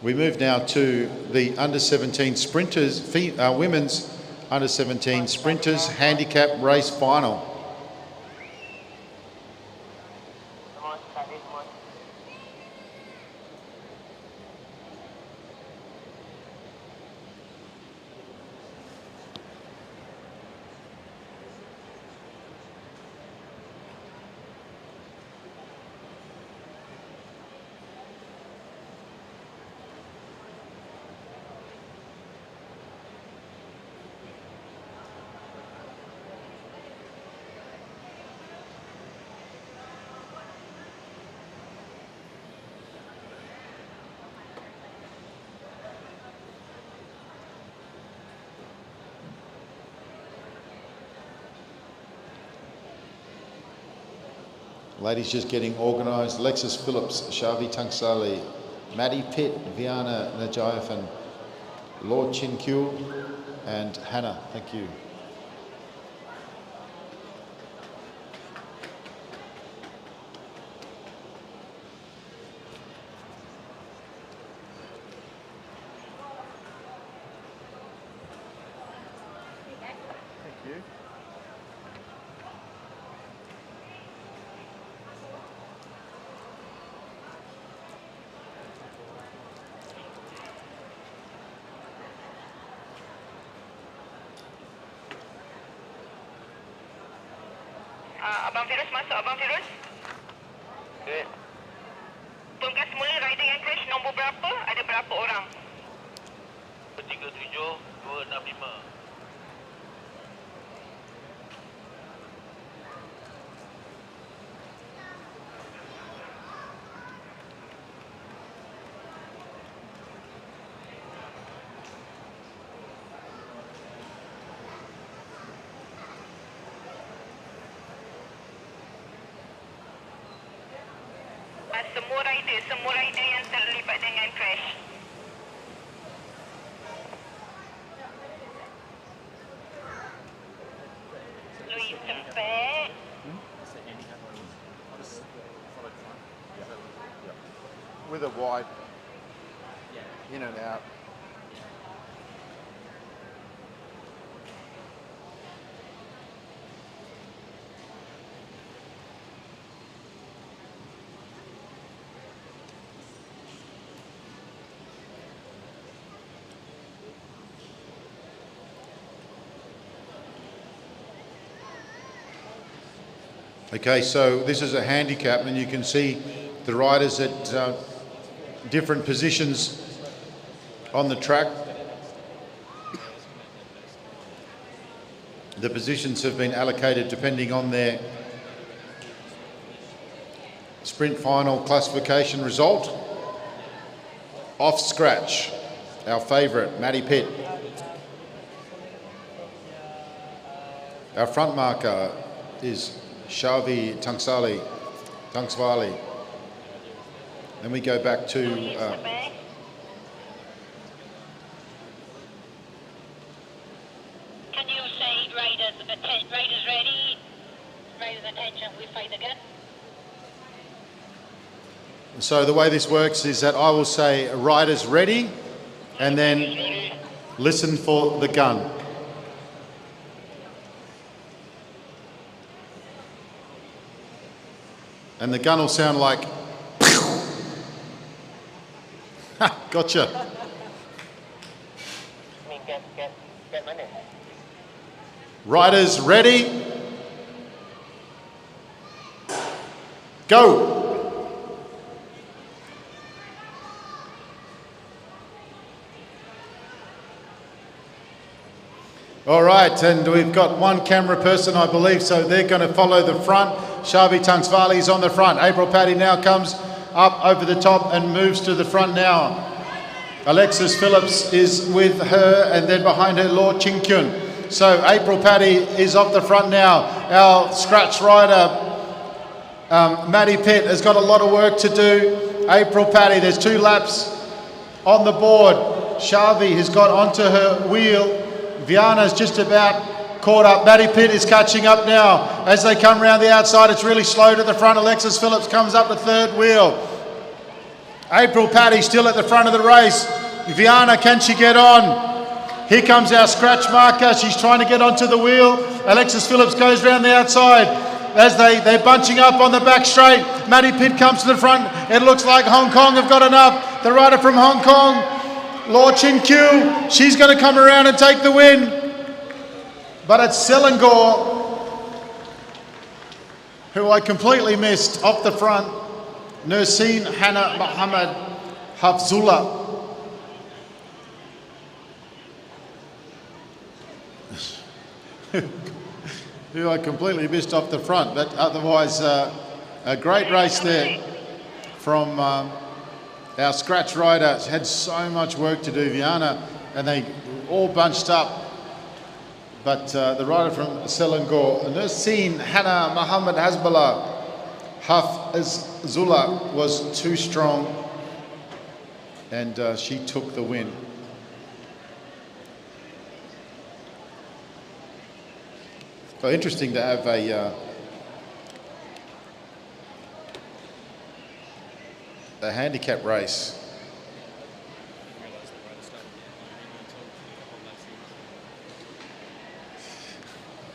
We move now to the under-17 sprinters, women's under-17 sprinters handicap race final. Ladies just getting organised. Alexis Phillips, Shavi Tangsali, Maddie Pitt, Viana Najayapan, Lord Chin Kyu, and Hannah. Thank you. Abang Firuz masuk, Abang Firuz. Okay. Pengkas mula riding and crash nombor berapa? Ada berapa orang? 37 265. Semua rider yang terlibat dengan crash. Louis Tempek. with a wide in and out. Okay, so this is a handicap, and you can see the riders at different positions on the track. The positions have been allocated depending on their sprint final classification result. Off scratch, our favourite, Matty Pitt. Our front marker is Shavi Tangsvali. Then we go back to Can you say riders ready? Riders attention, we fight again. so the way this works is that I will say riders ready and then listen for the gun. And the gun will sound like, ha, gotcha. Get money. Riders ready? Go. All right, and we've got one camera person, I believe, so they're going to follow the front. Shavi Tangsvali is on the front. April Paddy now comes up over the top and moves to the front now. Alexis Phillips is with her, and then behind her, Law Ching Kyun. So April Paddy is off the front now. Our scratch rider, Matty Pitt, has got a lot of work to do. April Paddy, there's 2 laps on the board. Shavi has got onto her wheel. Viana's just about caught up. Matty Pitt is catching up now. As they come round the outside, it's really slow to the front. Alexis Phillips comes up the third wheel. April Paddy still at the front of the race. Viana, can she get on? Here comes our scratch marker. She's trying to get onto the wheel. Alexis Phillips goes round the outside. As they're bunching up on the back straight, Matty Pitt comes to the front. It looks like Hong Kong have got enough. The rider from Hong Kong, Law Chin Kyu, she's going to come around and take the win. But it's Selangor, who I completely missed, off the front. Nurseen Hannah Muhammad Hafzullah. Who I completely missed off the front, but otherwise a great race there from our scratch rider. Had so much work to do, Viana, and they all bunched up. But the rider from Selangor, Nurseen Hannah Muhammad Hasbullah Hafzullah, was too strong, and she took the win. So interesting to have a handicap race.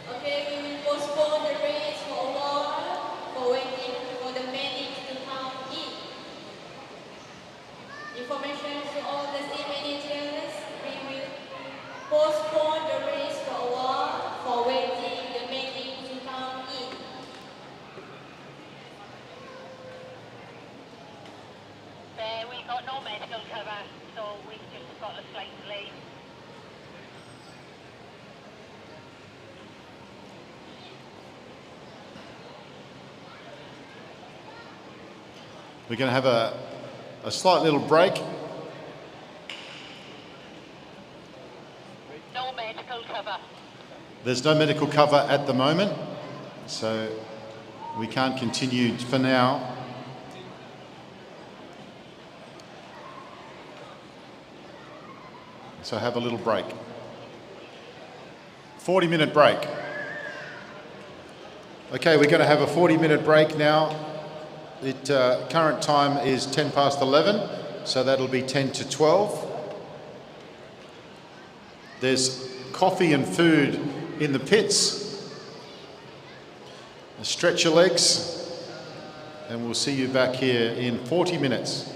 Okay, we will postpone the race for a while for waiting for the medics to come in. Information to all the team managers, we will postpone the race for a while for waiting the medics to come in. We got no medical cover, so we've just got a slight delay. We're going to have a slight little break. No medical cover. There's no medical cover at the moment, so we can't continue for now. So have a little break. 40-minute break. Okay, we're going to have a 40-minute break now. Current time is 10 past 11, so that'll be 10 to 12. There's coffee and food in the pits. Stretch your legs, and we'll see you back here in 40 minutes.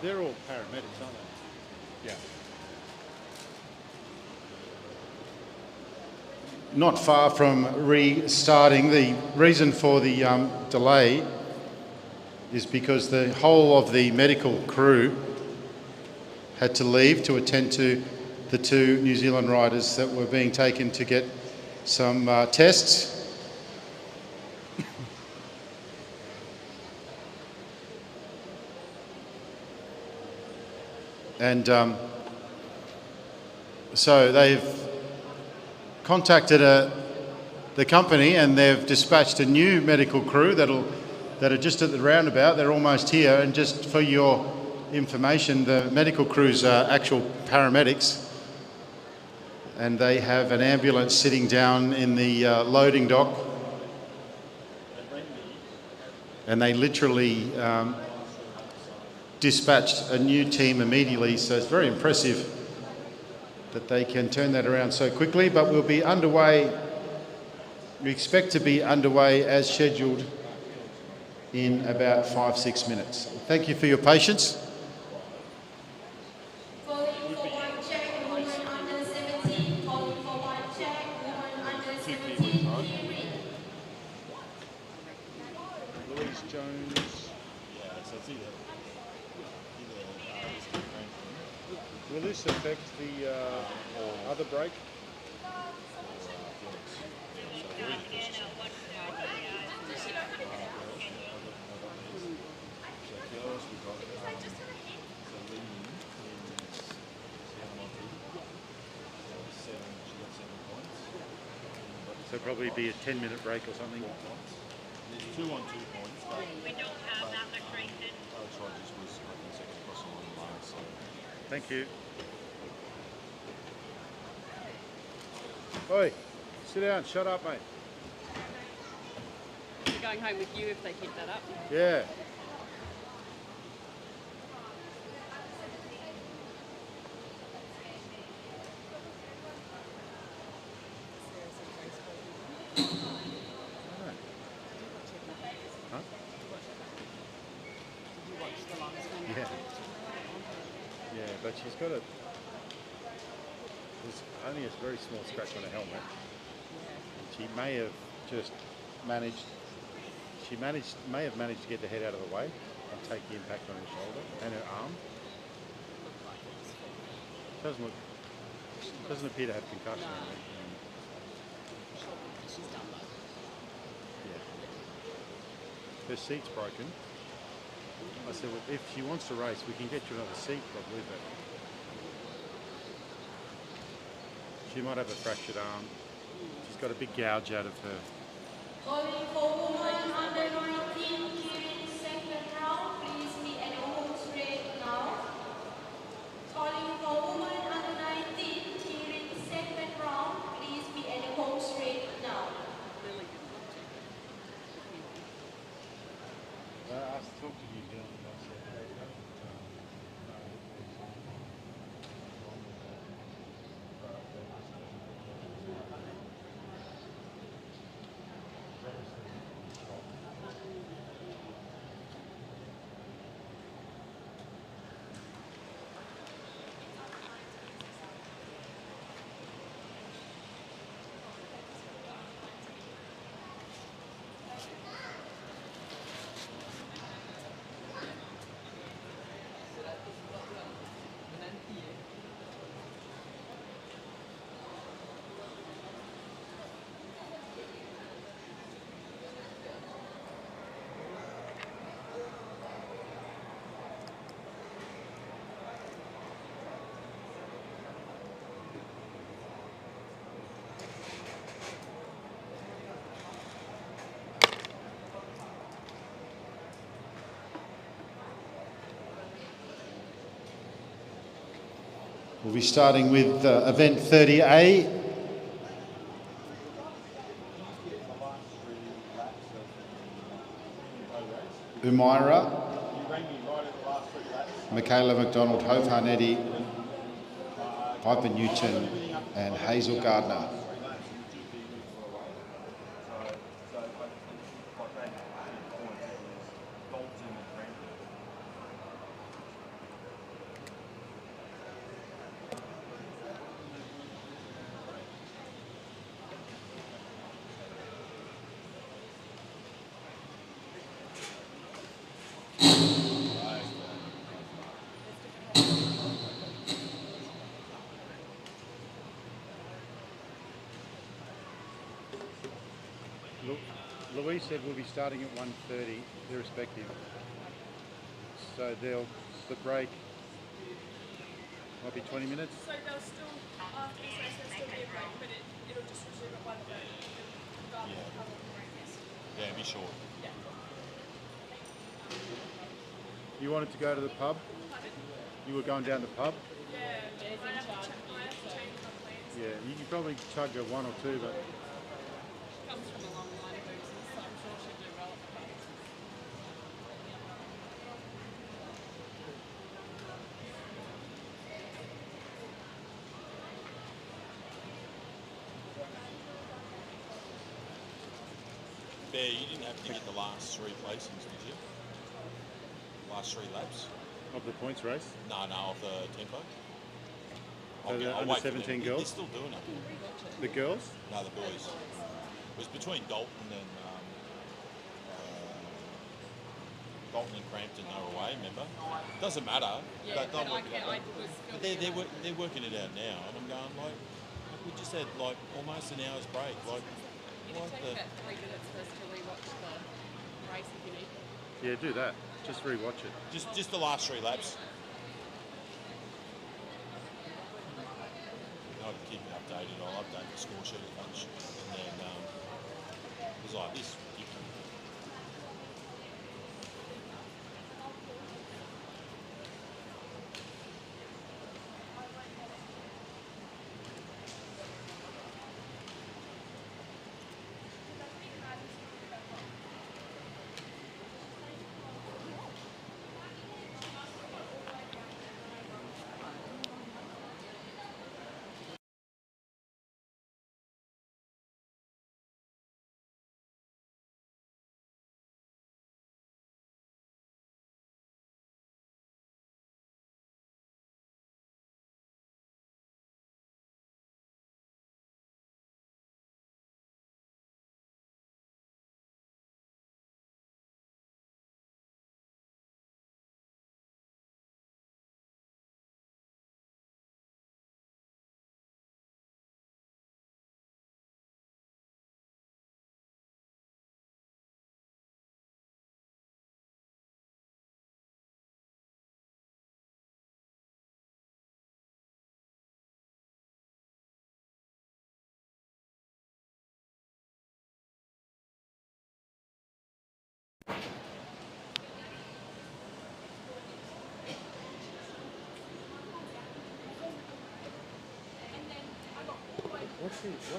They're all paramedics, aren't they? Yeah. Not far from restarting. The reason for the delay is because the whole of the medical crew had to leave to attend to the two New Zealand riders that were being taken to get some tests. And so they've contacted the company and they've dispatched a new medical crew that are just at the roundabout. They're almost here. And just for your information, the medical crews are actual paramedics. And they have an ambulance sitting down in the loading dock. And they literally dispatched a new team immediately, so it's very impressive that they can turn that around so quickly. But we'll be underway, we expect to be underway as scheduled in about 5-6 minutes. Thank you for your patience. Calling for one check, woman under 17. Calling for one check, woman under 17. Kieran. Louise Jones. Yeah, so it's either Will this affect the other break? So probably be a 10-minute break or something. 2 on 2 points. But We don't have that restricted. charges was second crossing on the line. So Thank you. Oi, sit down, shut up, mate. We're going home with you if they keep that up. Yeah. Huh? Yeah. Yeah, but she's got there's only a very small scratch on her helmet. And she may have just managed, may have managed to get the head out of the way and take the impact on her shoulder and her arm. Doesn't appear to have concussion or anything. Yeah. Her seat's broken. I said, well, if she wants to race, we can get you another seat probably, but she might have a fractured arm. She's got a big gouge out of her. Calling for woman under 19. Kieran, second round. Please be at your home straight now. Calling for woman under 19. Kieran, second round. Please be at your home straight now. I asked to talk to you, Kieran. We'll be starting with event 30A. Umaira, Michaela McDonald, Hove Harnetti, Piper Newton and Hazel Gardner. Louise said we'll be starting at 1:30, irrespective. So the break might be 20 minutes. So they'll still, after this race, there'll still be a break, but it'll just resume at 1:30. Yeah, be short. You wanted to go to the pub? You were going down the pub? Yeah, I have to change my plans. Yeah, you could probably chug a one or two, but Comes from a long line of boozers, so I'm sure she'll do well at the pub. Bear, you didn't have to get the last 3 placings, did you? Last 3 laps? of the points race. No, of the tempo. So the I'll under wait for 17 them. girls? They're still doing it. The girls? No, the boys. It was between Dalton and Dalton and Crampton. They were away. Remember? Doesn't matter. Yeah, They'll but I work it out. was But they're working it out now, and I'm going like we just had like almost an hour's break. Like It'll what take the? about 3 minutes for us to rewatch the race if you need. Yeah, do that. Just rewatch it. Just the last 3 laps. I'll keep it updated. I'll update the score sheet a bunch, and then it's like this. What's his name?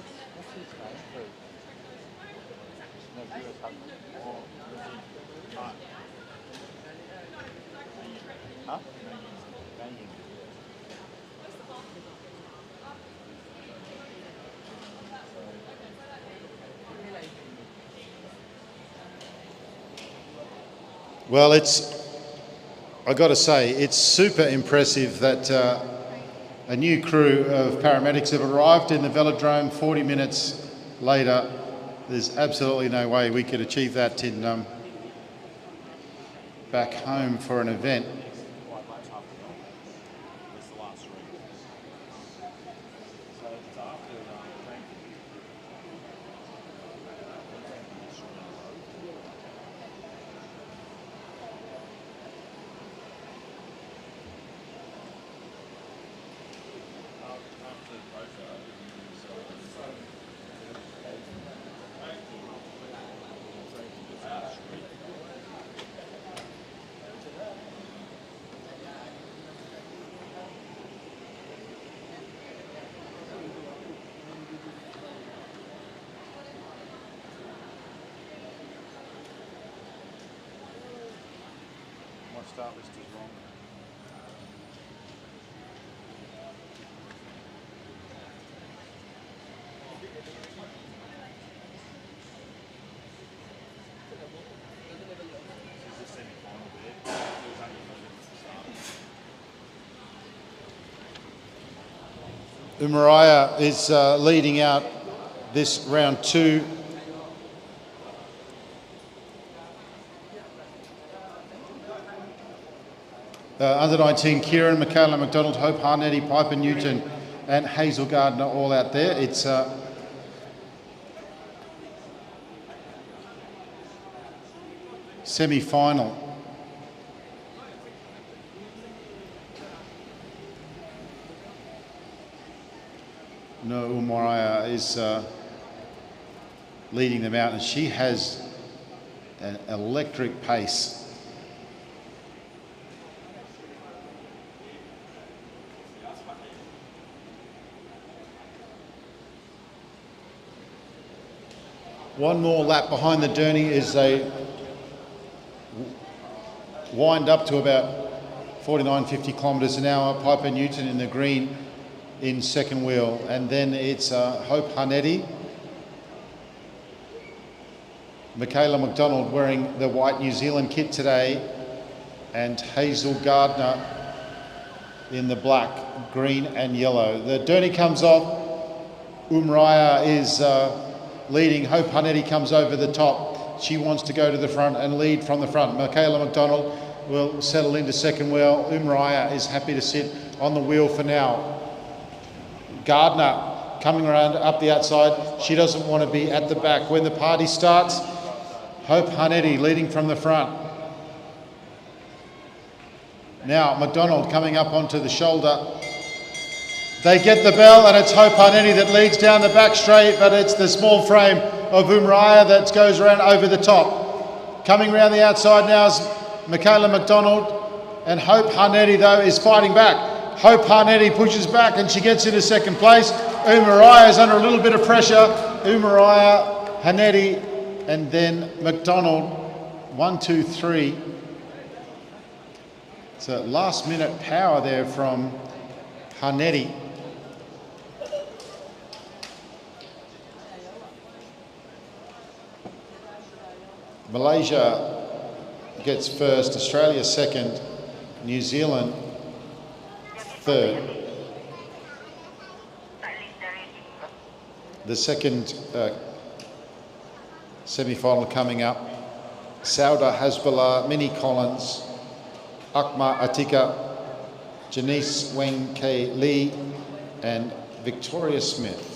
Huh? Well, I got to say, it's super impressive that a new crew of paramedics have arrived in the velodrome 40 minutes later. There's absolutely no way we could achieve that in back home for an event. It's the last 3. So it's after My start list is wrong. the semi-final there. There was only 4 minutes to start. Umaraya is leading out this round 2. Under 19, Kieran, Michaela McDonald, Hope Harnetti, Piper Newton and Hazel Gardner all out there. It's semi-final. No, Umaraya is leading them out, and she has an electric pace. One more lap behind the Derny as they wind up to about 49, 50 kilometres an hour. Piper Newton in the green in second wheel, and then it's Hope Hanetti, Michaela McDonald wearing the white New Zealand kit today, and Hazel Gardner in the black, green and yellow. The Derny comes off. Umraya is leading. Hope Hanetti comes over the top. She wants to go to the front and lead from the front. Michaela McDonald will settle into second wheel. Umraya is happy to sit on the wheel for now. Gardner coming around up the outside. She doesn't want to be at the back. When the party starts, Hope Hanetti leading from the front. Now McDonald coming up onto the shoulder. They get the bell, and it's Hope Hanetti that leads down the back straight, but it's the small frame of Umraya that goes around over the top. Coming around the outside now is Michaela McDonald, and Hope Hanetti though is fighting back. Hope Hanetti pushes back and she gets into second place. Umraya is under a little bit of pressure. Umraya, Hanetti, and then McDonald. 1, 2, 3. So last minute power there from Hanetti. Malaysia gets first, Australia second, New Zealand third. The second semi-final coming up. Sauda Hasbullah, Minnie Collins, Akma Atika, Janice Weng K. Lee, and Victoria Smith.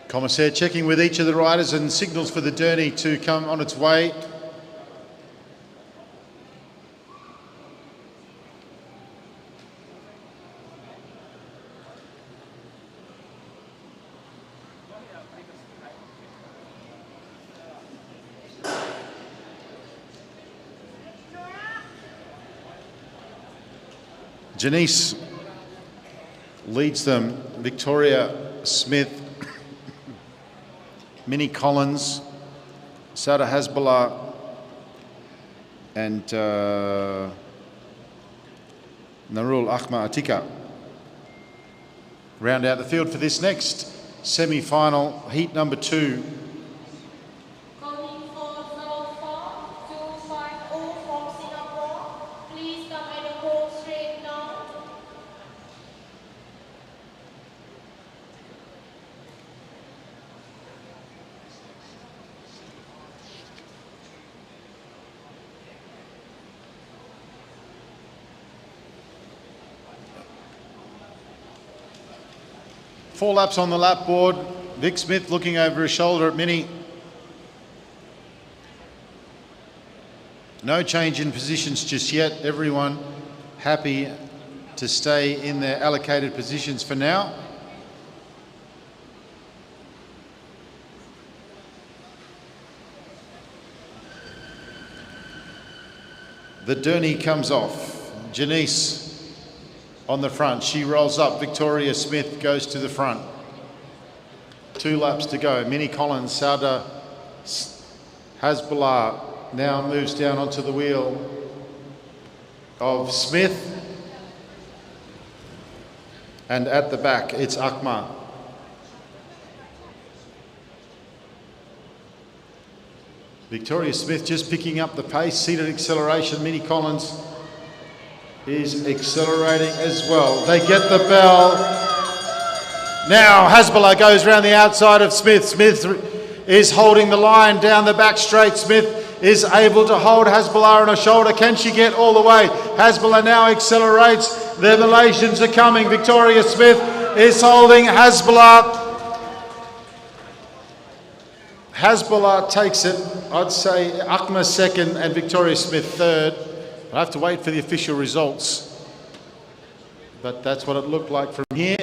Commissaire checking with each of the riders and signals for the Derny to come on its way. Janice leads them. Victoria Smith, Minnie Collins, Sauda Hasbullah, and Narul Ahma Atika round out the field for this next semi-final, heat number 2. Calling for 04250 from Singapore. Please come at the home straight now. Four laps on the lap board. Vic Smith looking over his shoulder at Minnie. No change in positions just yet. Everyone happy to stay in their allocated positions for now. The Derny comes off. Janice on the front. She rolls up. Victoria Smith goes to the front. 2 laps to go. Minnie Collins, Sauda Hasbulla now moves down onto the wheel of Smith. And at the back, it's Akma. Victoria Smith just picking up the pace, seated acceleration. Minnie Collins is accelerating as well. They get the bell. Now Hasbulla goes around the outside of Smith. Smith is holding the line down the back straight. Smith is able to hold Hasbulla on her shoulder. Can she get all the way? Hasbulla now accelerates. The Malaysians are coming. Victoria Smith is holding Hasbulla. Hasbulla takes it. I'd say Akma second and Victoria Smith third. I have to wait for the official results. But that's what it looked like from here.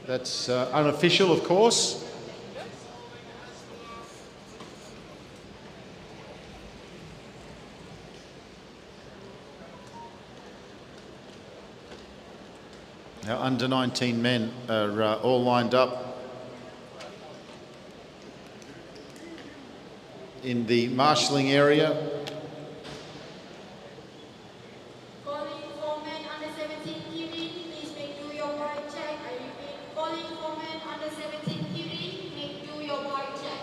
That's unofficial, of course. Now, under 19 men are all lined up in the marshalling area. Calling for men under 17 Kieran, please make do your bike check. I repeat, calling for men under 17 Kieran, make do your bike check.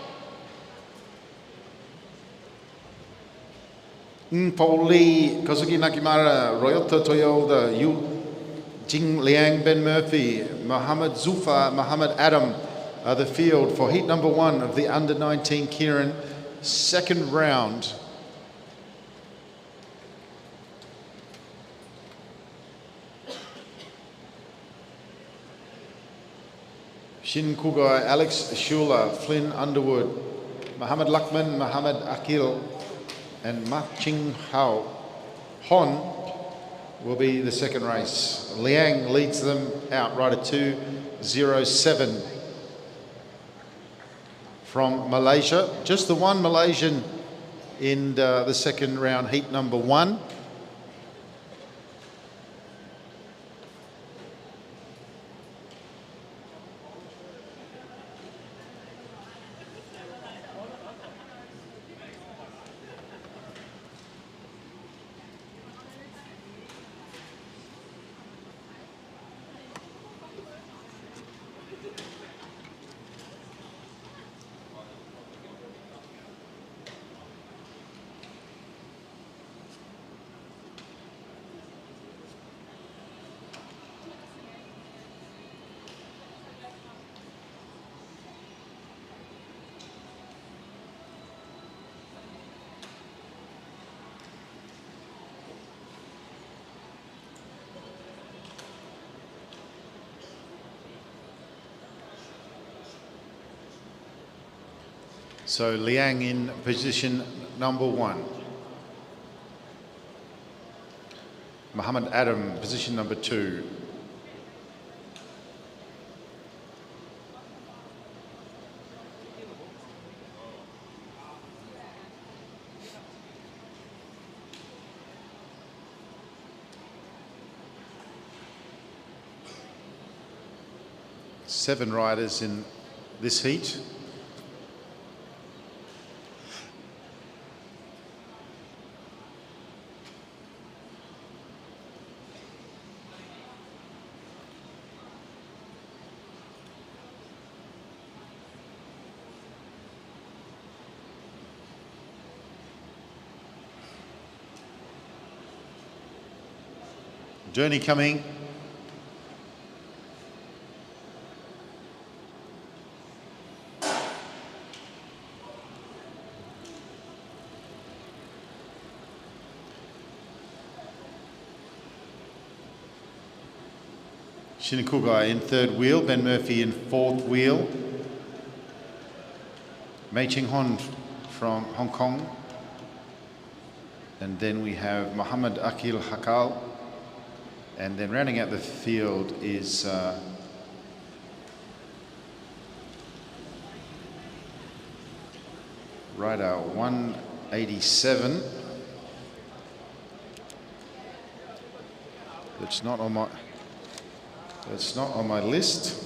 Pauli, Kosugi Nakimara, Royota Toyoda, Yu Jing Liang, Ben Murphy, Mohammed Zufa, Mohammed Adam are the field for heat number 1 of the under 19 Kieran second round. Shin Kugai, Alex Shula, Flynn Underwood, Mohammed Luckman, Mohammed Akil, and Ma Ching Hao. Hon will be the second race. Liang leads them out right at 2:07 from Malaysia. Just the one Malaysian in the second round, heat number 1. So Liang in position number 1. Mohammed Adam, position number 2. Seven riders in this heat. Journey coming. Shinikugai in third wheel, Ben Murphy in fourth wheel. Mei Ching Hon from Hong Kong. And then we have Mohammed Akil Hakal. And then rounding out the field is rider 187. That's not on my list.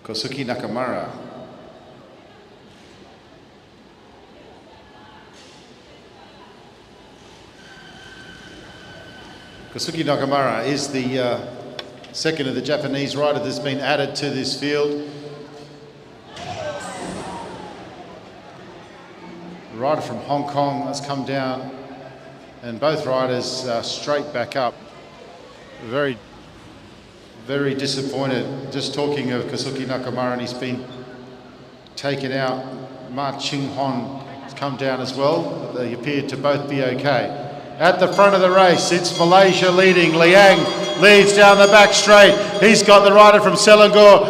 Kosuke Nakamura. Kosuke Nakamura is the second of the Japanese rider that's been added to this field. The rider from Hong Kong has come down, and both riders straight back up. Very disappointed. Just talking of Kosuke Nakamura, and he's been taken out. Ma Ching Hon has come down as well. They appear to both be okay. At the front of the race, it's Malaysia leading. Liang leads down the back straight. He's got the rider from Selangor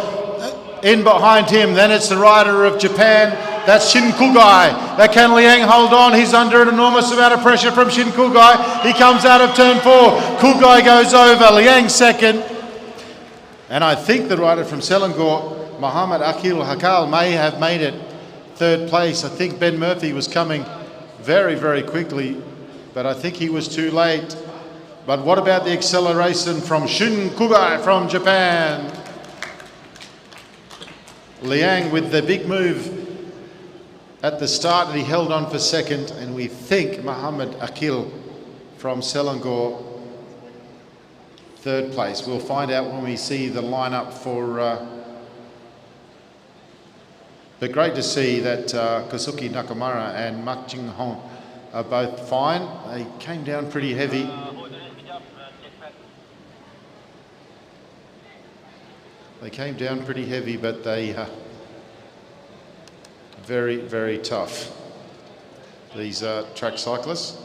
in behind him. Then it's the rider of Japan. That's Shin Kugai. Can Liang hold on? He's under an enormous amount of pressure from Shin Kugai. He comes out of turn 4. Kugai goes over. Liang second. And I think the rider from Selangor, Muhammad Akil Hakal, may have made it third place. I think Ben Murphy was coming very, very quickly, but I think he was too late. But what about the acceleration from Shin Kugai from Japan? Liang with the big move at the start, and he held on for second. And we think Muhammad Akil from Selangor, third place. We'll find out when we see the lineup for. But great to see that Kosuke Nakamura and Mak Jing Hong are both fine. They came down pretty heavy. They came down pretty heavy, but they very, very tough. These track cyclists.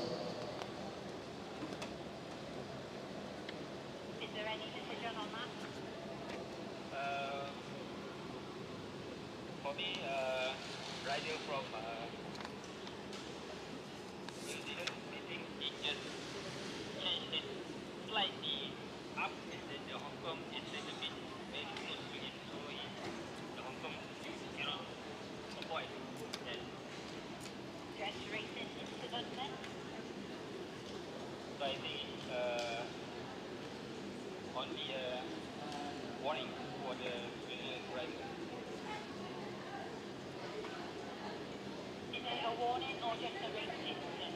Is there any decision on that? For me, rider from New Zealand, I think he just changed it slightly up, and then the Hong Kong is a little bit very close to him, so the Hong Kong cannot avoid. And just racing incident then? So I think only a warning for the rider. Is it a warning or just a race incident?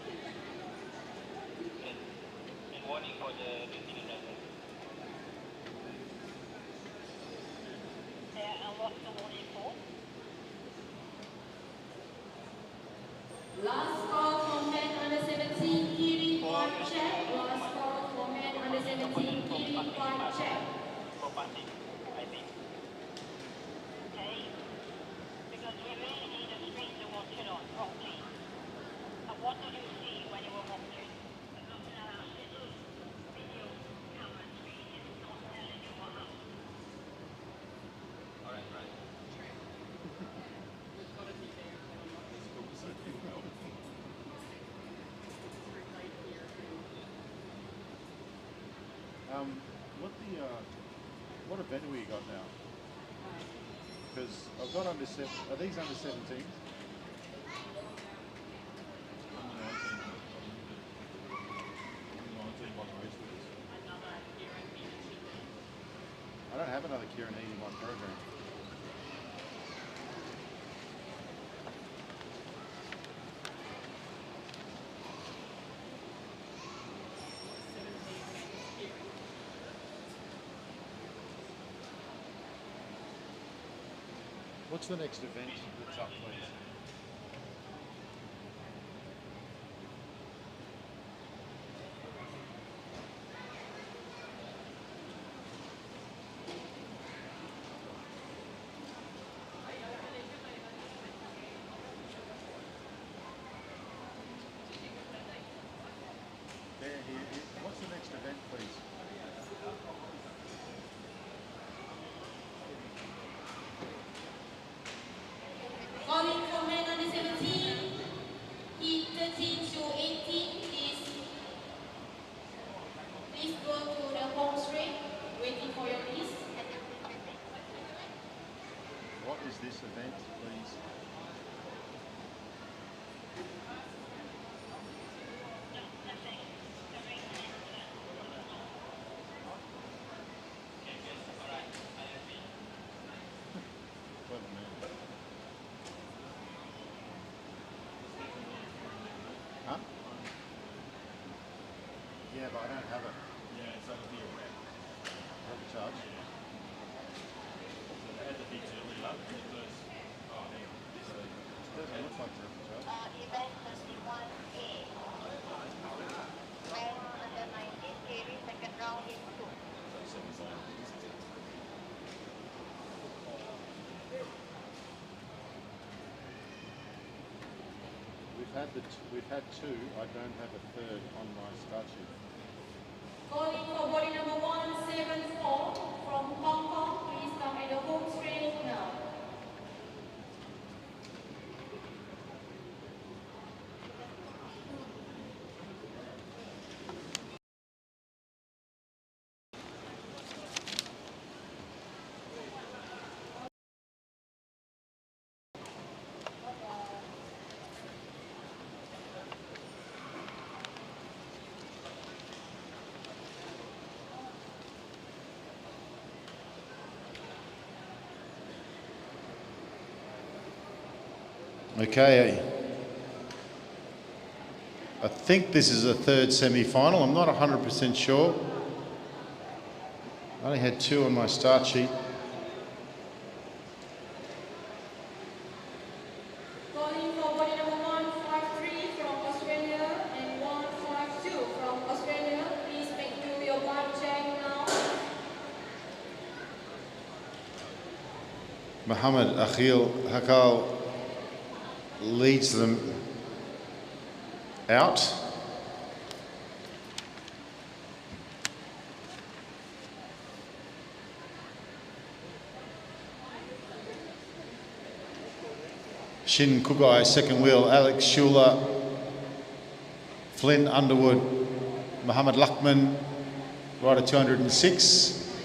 And warning for the New Zealand rider. And what's the warning for? Last call for men under 17, Kieran white check. Last call for men under 17, Kieran white check. For passing, I think. Okay. Because we really need a screen to watch it on properly. And what did you see when you were watching? Little video camera screen is not telling you what happened. Alright, right. What event have we got now? Because I've got under seven. Are these under 17? I don't have another Kieran in my program. What's the next event that's up, please? What's the next event, please? Calling for Please go to the home straight, waiting for your list. What is this event, please? Clever man. Huh? Yeah, but I don't have it. Yeah, it's over here. Repetage. It had the bits earlier, the first. Oh, hang on. It doesn't look like repetage. Event 31A. Male under 19, Kieran, second round in 2. We've had two. I don't have a third on my start sheet. Calling for body number 174 from Hong Kong. Please come at the home straight now. Okay. I think this is a third semi-final. I'm not 100% sure. I only had two on my start sheet. Calling for body number 153 from Australia and 152 from Australia. Please make do your one check now. Muhammad Akhil Hakal leads them out. Shin Kugai, second wheel, Alex Schuler, Flynn Underwood, Muhammad Luckman, rider 206,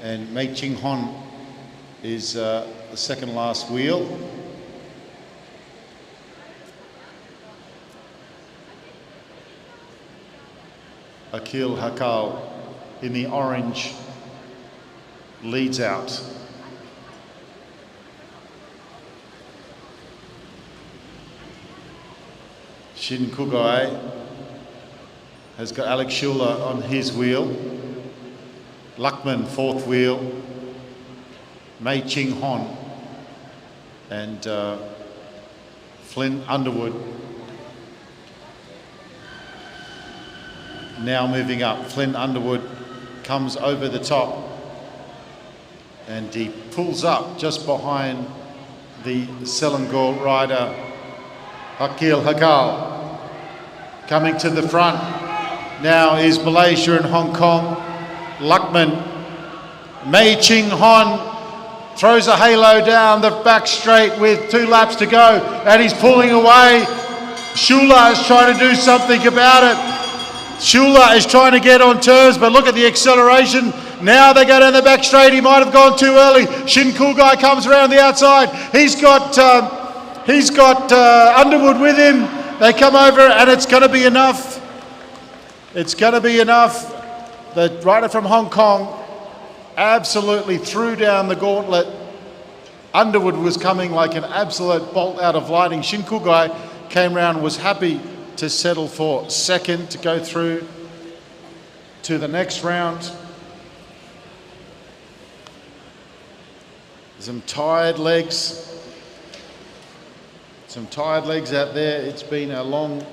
and Mei Ching Hon is the second last wheel. Akhil Hakal in the orange leads out. Shin Kugai has got Alex Schuler on his wheel. Luckman, fourth wheel. Mei Ching Hon and Flynn Underwood. Now moving up, Flynn Underwood comes over the top and he pulls up just behind the Selangor rider Akhil Hakal. Coming to the front now is Malaysia and Hong Kong. Luckman, Mei Ching Hon throws a halo down the back straight with 2 laps to go and he's pulling away. Schuler is trying to do something about it. Schuler is trying to get on terms, but look at the acceleration. Now they go down the back straight. He might have gone too early. Shin Kugai comes around the outside. He's got Underwood with him. They come over and it's going to be enough. It's going to be enough. The rider from Hong Kong absolutely threw down the gauntlet. Underwood was coming like an absolute bolt out of lightning. Shin Kugai came round, was happy to settle for second to go through to the next round. Some tired legs. Some tired legs out there. It's been a long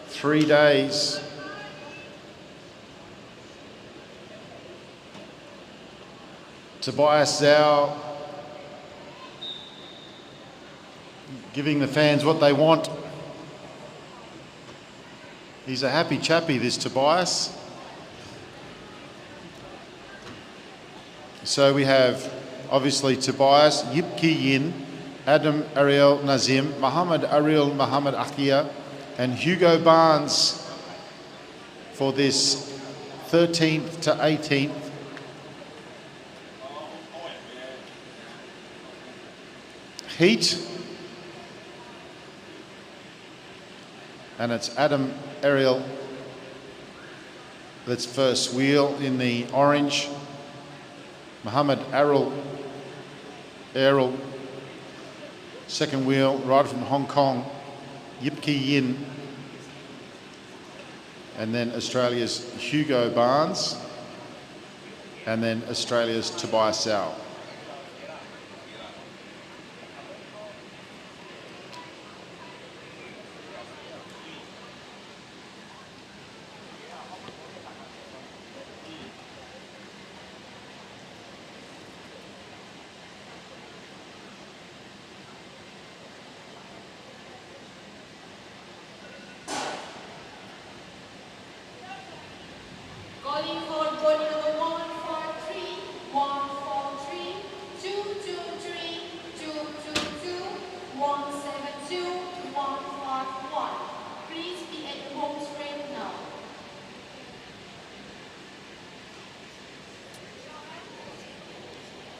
3 days. Tobias Zhao giving the fans what they want. He's a happy chappy, this Tobias. So we have obviously Tobias, Yip Ki Yin, Adam Ariel Nazim, Muhammad Ariel Muhammad Akhia, and Hugo Barnes for this 13th to 18th. Heat. And it's Adam Ariel that's first wheel in the orange. Muhammad Errol, second wheel, rider from Hong Kong, Yip Ki Yin. And then Australia's Hugo Barnes. And then Australia's Tobias Zhao. Calling for body number 143, 143, 223, 222, 172, 151. Please be at the home straight now.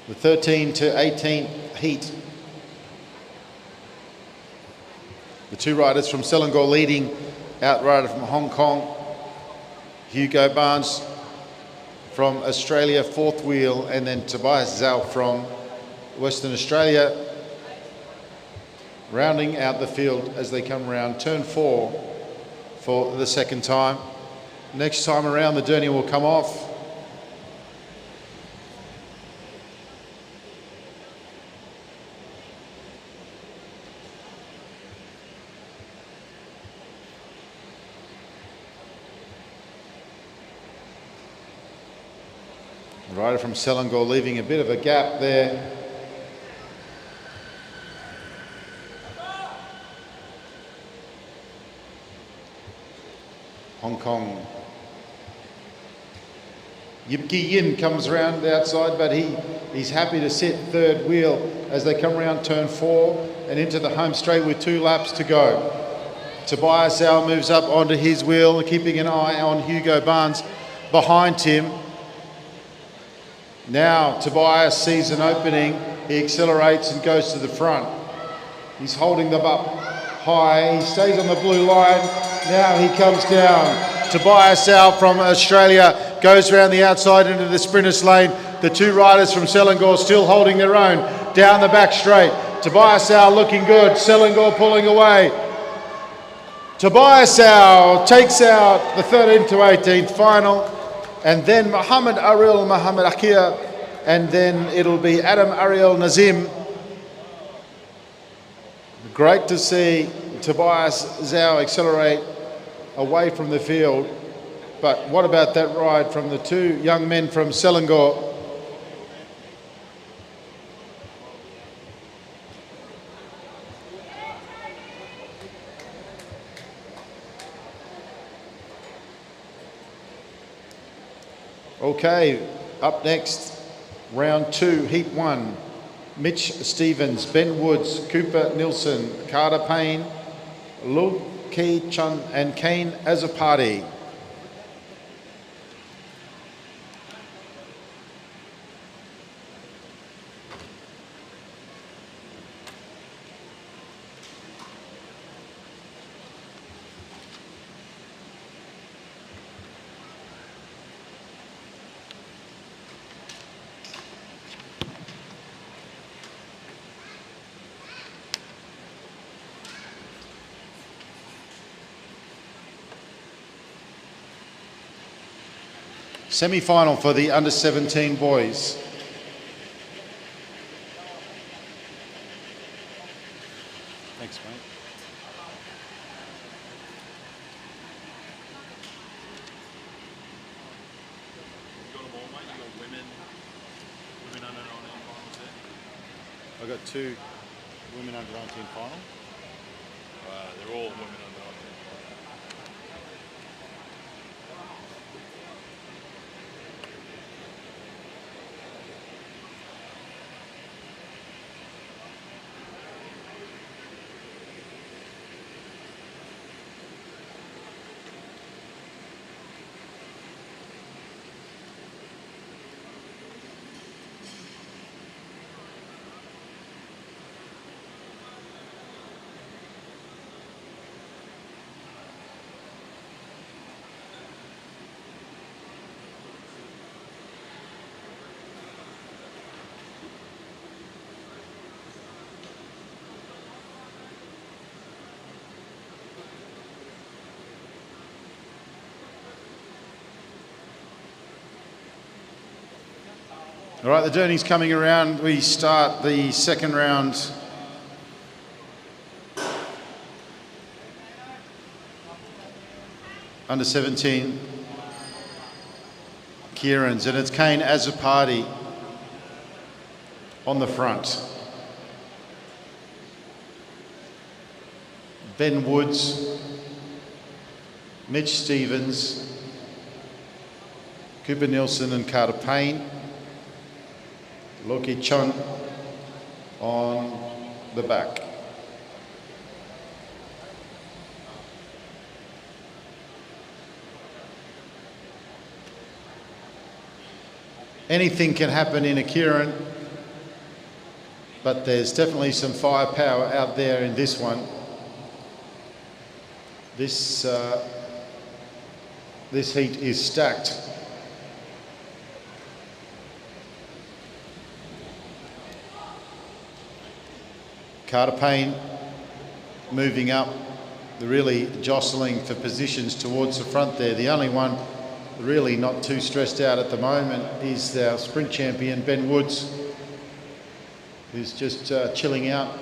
The 13 to 18 heat. The two riders from Selangor leading, outrider from Hong Kong, Hugo Barnes from Australia, fourth wheel, and then Tobias Zhao from Western Australia, rounding out the field as they come around turn 4 for the second time. Next time around, the derny will come off. The rider from Selangor leaving a bit of a gap there. Hong Kong. Yip Ki Yin comes around the outside, but he's happy to sit third wheel as they come around turn 4 and into the home straight with 2 laps to go. Tobias Zhao moves up onto his wheel, keeping an eye on Hugo Barnes behind him. Now Tobias sees an opening, he accelerates and goes to the front. He's holding them up high, he stays on the blue line, now he comes down. Tobias Zhao from Australia goes around the outside into the sprinters lane. The two riders from Selangor still holding their own down the back straight. Tobias Zhao looking good, Selangor pulling away. Tobias Zhao takes out the 13th to 18th final. And then Muhammad Ariel Muhammad Akir, and then it'll be Adam Ariel Nazim. Great to see Tobias Zhao accelerate away from the field. But what about that ride from the two young men from Selangor? Okay, up next, round 2, heat 1. Mitch Stevens, Ben Woods, Cooper Nilsson, Carter Payne, Lu Ki Chun and Kane Azapati. Semi-final for the under-17 boys. Thanks, mate. You got them all, mate. You got women under 19 finals there. I've got 2 women under 19 final. They're all women under 19. All right, the Derny's coming around. We start the second round. Under 17, Kieran's, and it's Kane Azapati on the front. Ben Woods, Mitch Stevens, Cooper Nielsen and Carter Payne. Loki Chun on the back. Anything can happen in a Kieran, but there's definitely some firepower out there in this one. This heat is stacked. Carter Payne moving up, they're really jostling for positions towards the front there. The only one really not too stressed out at the moment is our sprint champion, Ben Woods, who's just chilling out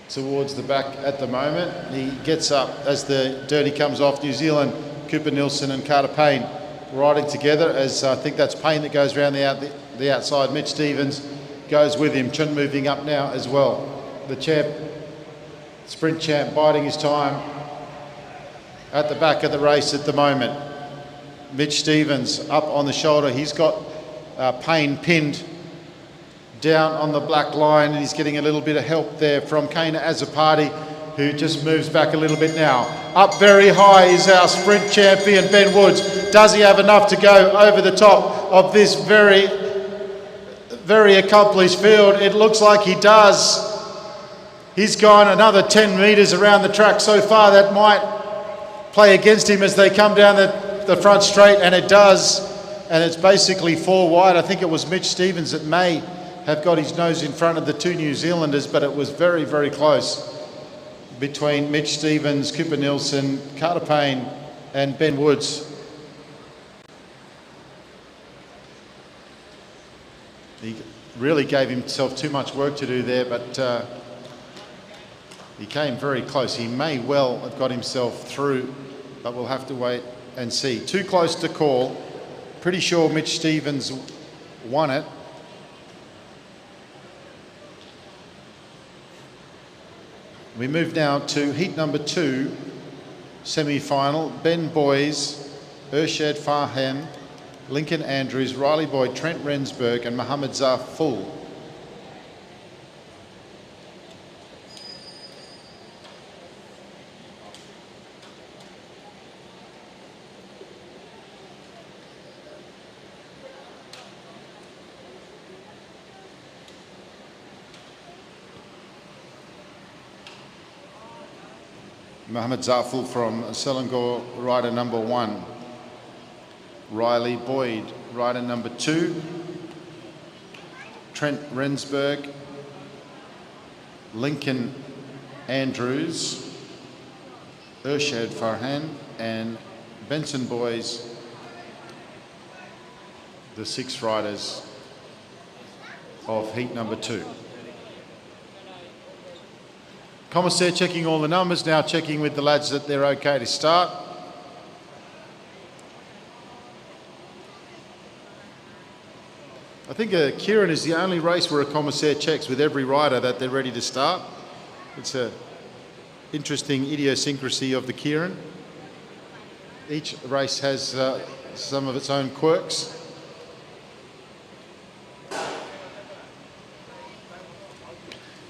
towards the back at the moment. He gets up as the dirty comes off. New Zealand, Cooper Nielsen and Carter Payne riding together, as I think that's Payne that goes around the outside. Mitch Stevens goes with him. Chun moving up now as well. The champ, sprint champ, biding his time at the back of the race at the moment. Mitch Stevens up on the shoulder. He's got Payne pinned down on the black line, and he's getting a little bit of help there from Kane Azapati, who just moves back a little bit now. Up very high is our sprint champion, Ben Woods. Does he have enough to go over the top of this very, very accomplished field? It looks like he does. He's gone another 10 metres around the track so far. That might play against him as they come down the front straight, and it does. And it's basically 4 wide. I think it was Mitch Stevens that may have got his nose in front of the 2 New Zealanders, but it was very, very close between Mitch Stevens, Cooper Nielsen, Carter Payne and Ben Woods. He really gave himself too much work to do there, but he came very close. He may well have got himself through, but we'll have to wait and see. Too close to call. Pretty sure Mitch Stevens won it. We move now to heat number 2, semi-final. Ben Boys, Urshed Farhan, Lincoln Andrews, Riley Boyd, Trent Rensburg and Mohammed Zaful. Mohammed Zaful from Selangor, rider number 1. Riley Boyd, rider number 2. Trent Rensburg, Lincoln Andrews, Urshed Farhan and Benson Boys, the 6 riders of heat number 2. Commissaire checking all the numbers, now checking with the lads that they're okay to start. I think Kieran is the only race where a commissaire checks with every rider that they're ready to start. It's an interesting idiosyncrasy of the Kieran. Each race has some of its own quirks.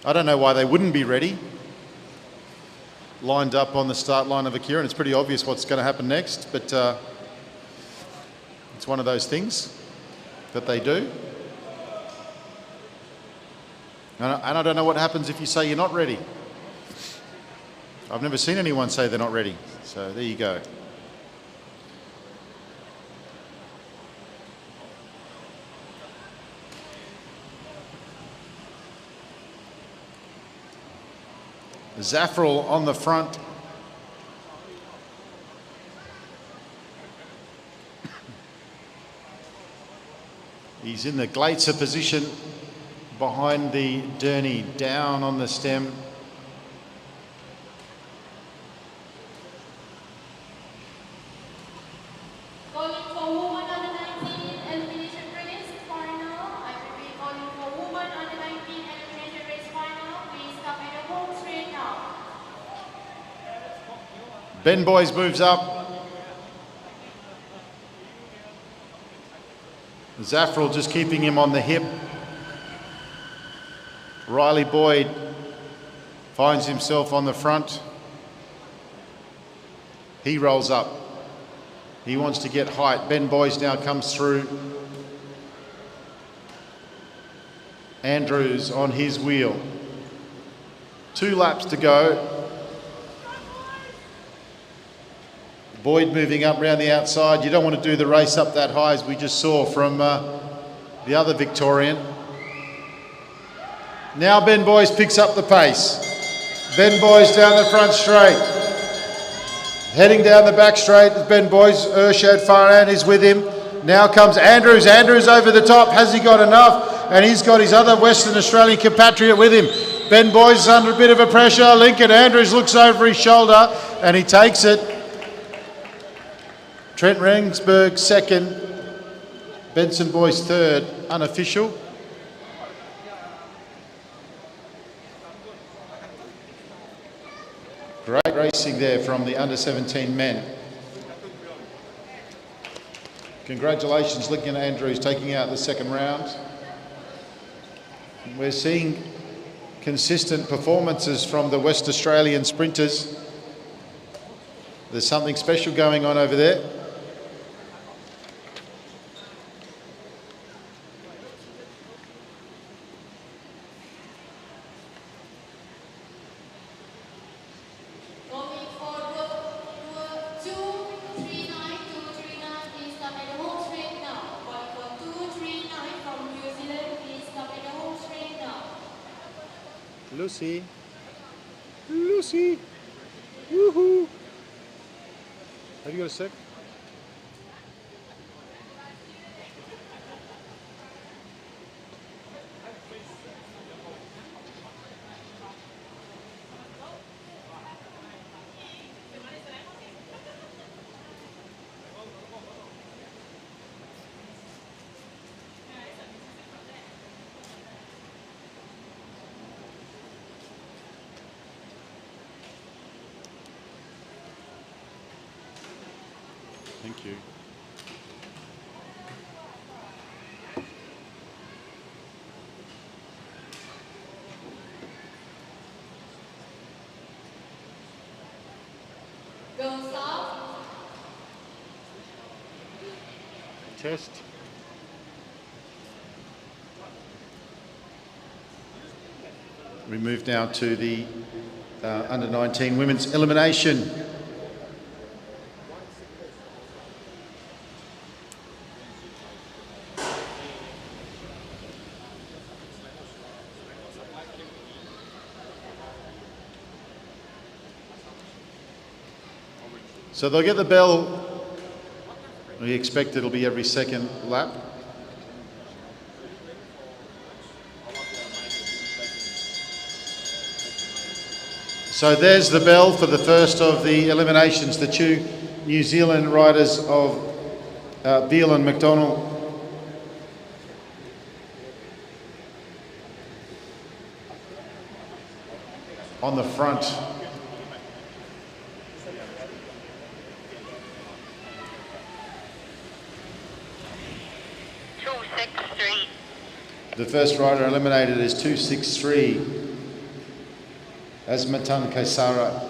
I don't know why they wouldn't be ready. Lined up on the start line of a Kieran. It's pretty obvious what's going to happen next, but it's one of those things that they do. And I don't know what happens if you say you're not ready. I've never seen anyone say they're not ready. So there you go. Zafrul on the front. He's in the Glazer position behind the Derny, down on the stem. Calling for woman under 19 elimination race final. I repeat, calling for woman under 19 elimination race final. Please come at the home straight now. Ben Boys moves up. Zafrel just keeping him on the hip. Riley Boyd finds himself on the front. He rolls up. He wants to get height. Ben Boys now comes through. Andrews on his wheel. 2 laps to go. Boyd moving up round the outside. You don't want to do the race up that high, as we just saw from the other Victorian. Now Ben Boys picks up the pace. Ben Boys down the front straight. Heading down the back straight, Ben Boys. Urshad Farhan is with him. Now comes Andrews. Andrews over the top. Has he got enough? And he's got his other Western Australian compatriot with him. Ben Boys is under a bit of a pressure. Lincoln Andrews looks over his shoulder and he takes it. Trent Rensburg second, Benson Boys third, unofficial. Great racing there from the under-17 men. Congratulations, Lincoln Andrews taking out the second round. We're seeing consistent performances from the West Australian sprinters. There's something special going on over there. Lucy. Lucy. Woohoo. Have you got a sec? Thank you. Go stop. Test. We move now to the under-19 women's elimination. So they'll get the bell. We expect it'll be every second lap. So there's the bell for the first of the eliminations. The 2 New Zealand riders of Beale and McDonald. On the front. The first rider eliminated is 263, Azmatan Kaisara.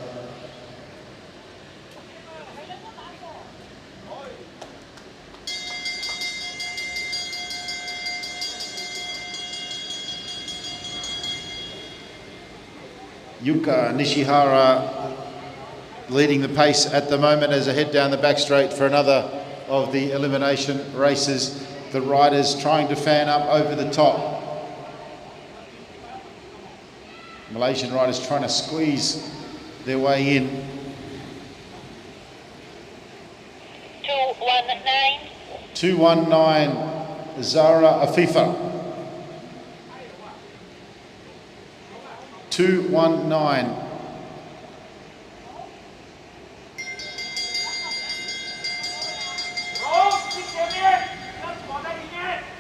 Yuka Nishihara leading the pace at the moment as I head down the back straight for another of the elimination races. The riders trying to fan up over the top. Malaysian riders trying to squeeze their way in. 219. 219. Zara Afifa. 219.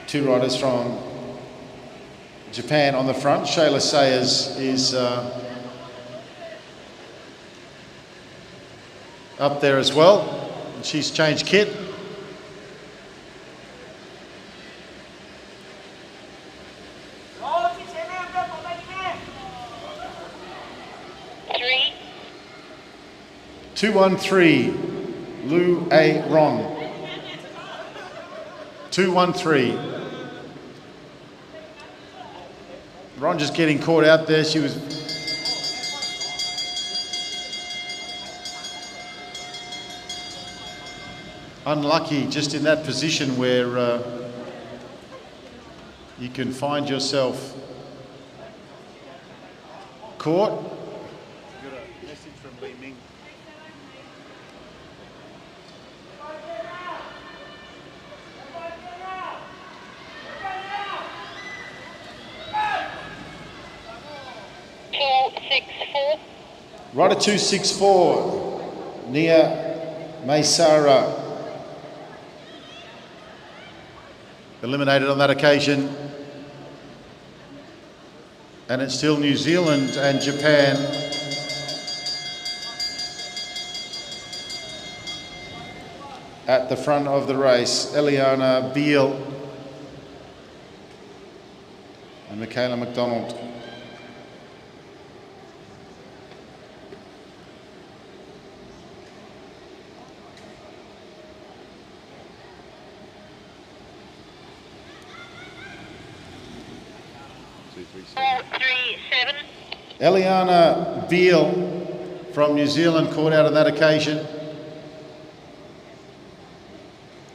Two riders from Japan on the front. Shayla Sayers is up there as well. She's changed kit. Three. 213, Lu A. Ron. 213. Ron just getting caught out there. She was unlucky just in that position where you can find yourself caught. Got a message from Li Ming. Rider 264, Nia Maysara. Eliminated on that occasion. And it's still New Zealand and Japan. At the front of the race, Eliana Beale and Michaela McDonald. Eliana Beale from New Zealand caught out on that occasion.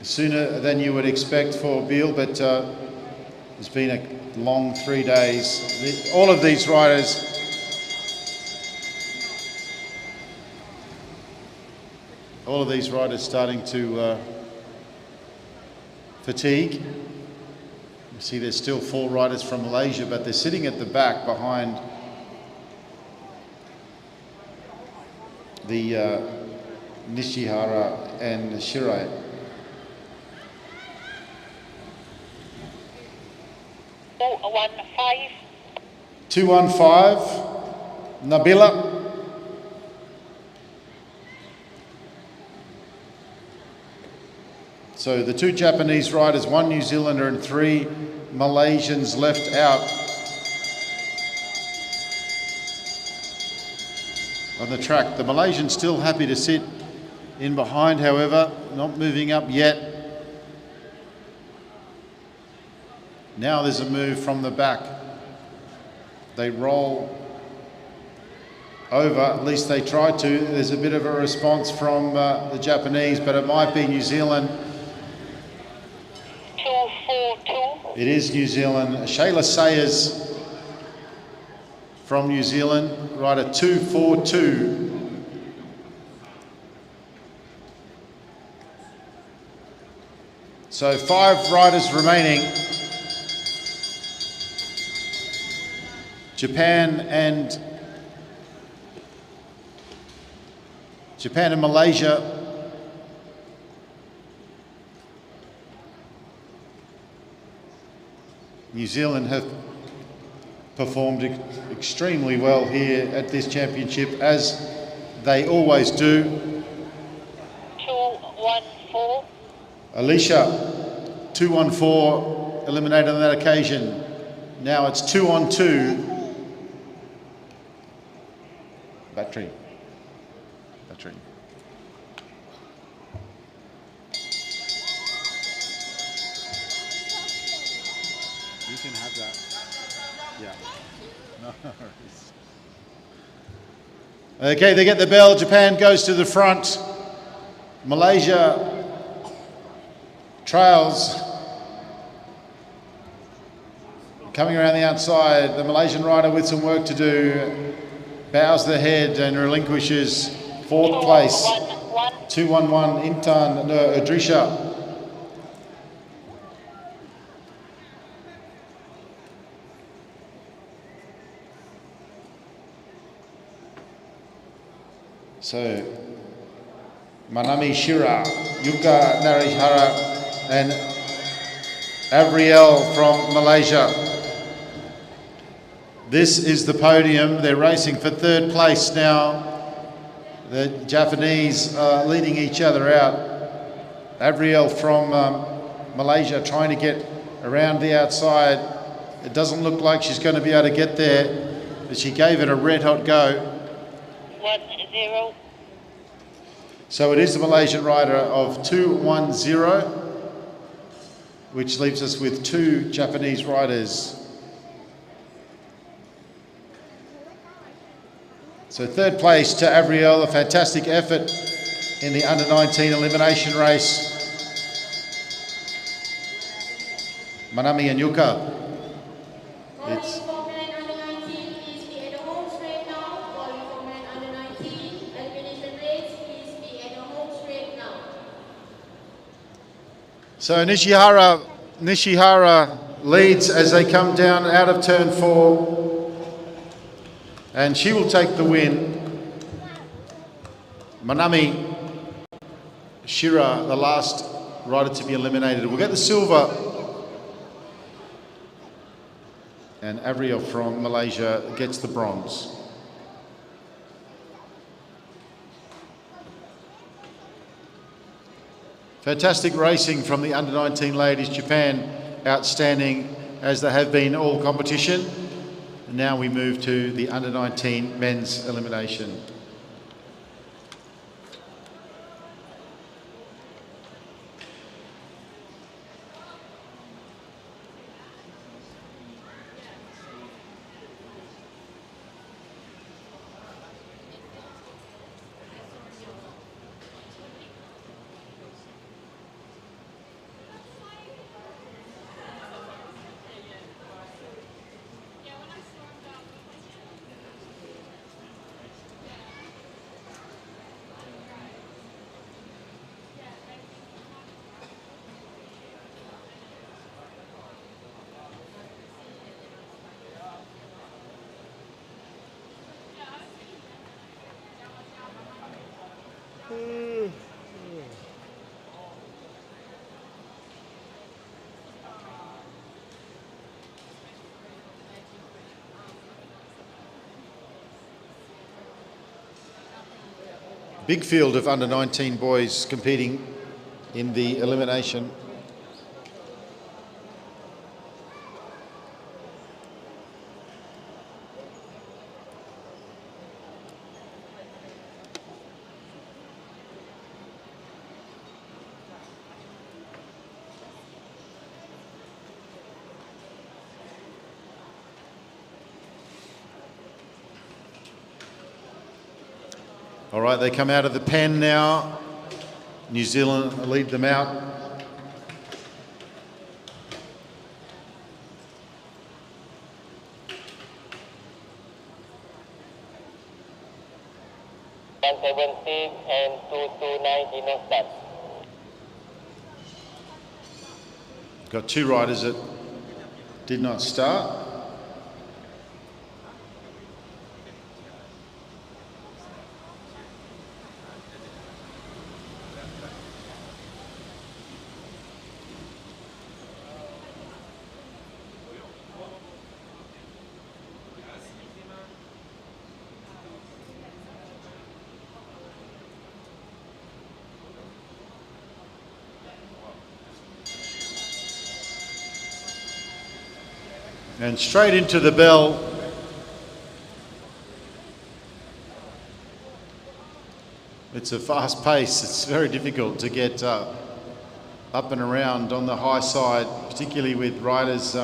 Sooner than you would expect for Beale, but it's been a long 3 days. All of these riders starting to fatigue. You see there's still 4 riders from Malaysia, but they're sitting at the back behind the Nishihara and Shirai. Oh, 215, Nabila. So the 2 Japanese riders, 1 New Zealander and 3 Malaysians left out on the track. The Malaysians still happy to sit in behind, however, not moving up yet. Now there's a move from the back. They roll over, at least they try to. There's a bit of a response from the Japanese, but it might be New Zealand. 242. It is New Zealand. Shayla Sayers from New Zealand, rider 242. So 5 riders remaining. Japan and Malaysia. New Zealand have performed extremely well here at this championship, as they always do. 214. Alicia, 214, eliminated on that occasion. Now it's 2 on 2. Battery. You can have that. Yeah. No worries. Okay, they get the bell. Japan goes to the front. Malaysia trails. Coming around the outside, the Malaysian rider with some work to do bows the head and relinquishes 4th place. 211, Intan Nur Adrisha. So, Manami Shira, Yuka Narihara, and Avriel from Malaysia. This is the podium. They're racing for third place now. The Japanese are leading each other out. Avriel from Malaysia trying to get around the outside. It doesn't look like she's going to be able to get there, but she gave it a red hot go. 1-0. So it is the Malaysian rider of 2-1-0, which leaves us with two Japanese riders. So third place to Avriel, a fantastic effort in the under-19 elimination race. Manami and Yuka. It's For men under 19, please be at the home straight now. Calling for men under 19, elimination race, please be at the home straight now. so Nishihara leads as they come down out of turn 4. And she will take the win. Manami Shira, the last rider to be eliminated, will get the silver. And Avriel from Malaysia gets the bronze. Fantastic racing from the under-19 ladies. Japan outstanding as they have been all competition. And now we move to the under-19 men's elimination. Big field of under-19 boys competing in the elimination. All right, they come out of the pen now. New Zealand lead them out. And 17 and 229 no start. Got two riders that did not start. And straight into the bell. It's a fast pace. It's very difficult to get up and around on the high side, particularly with riders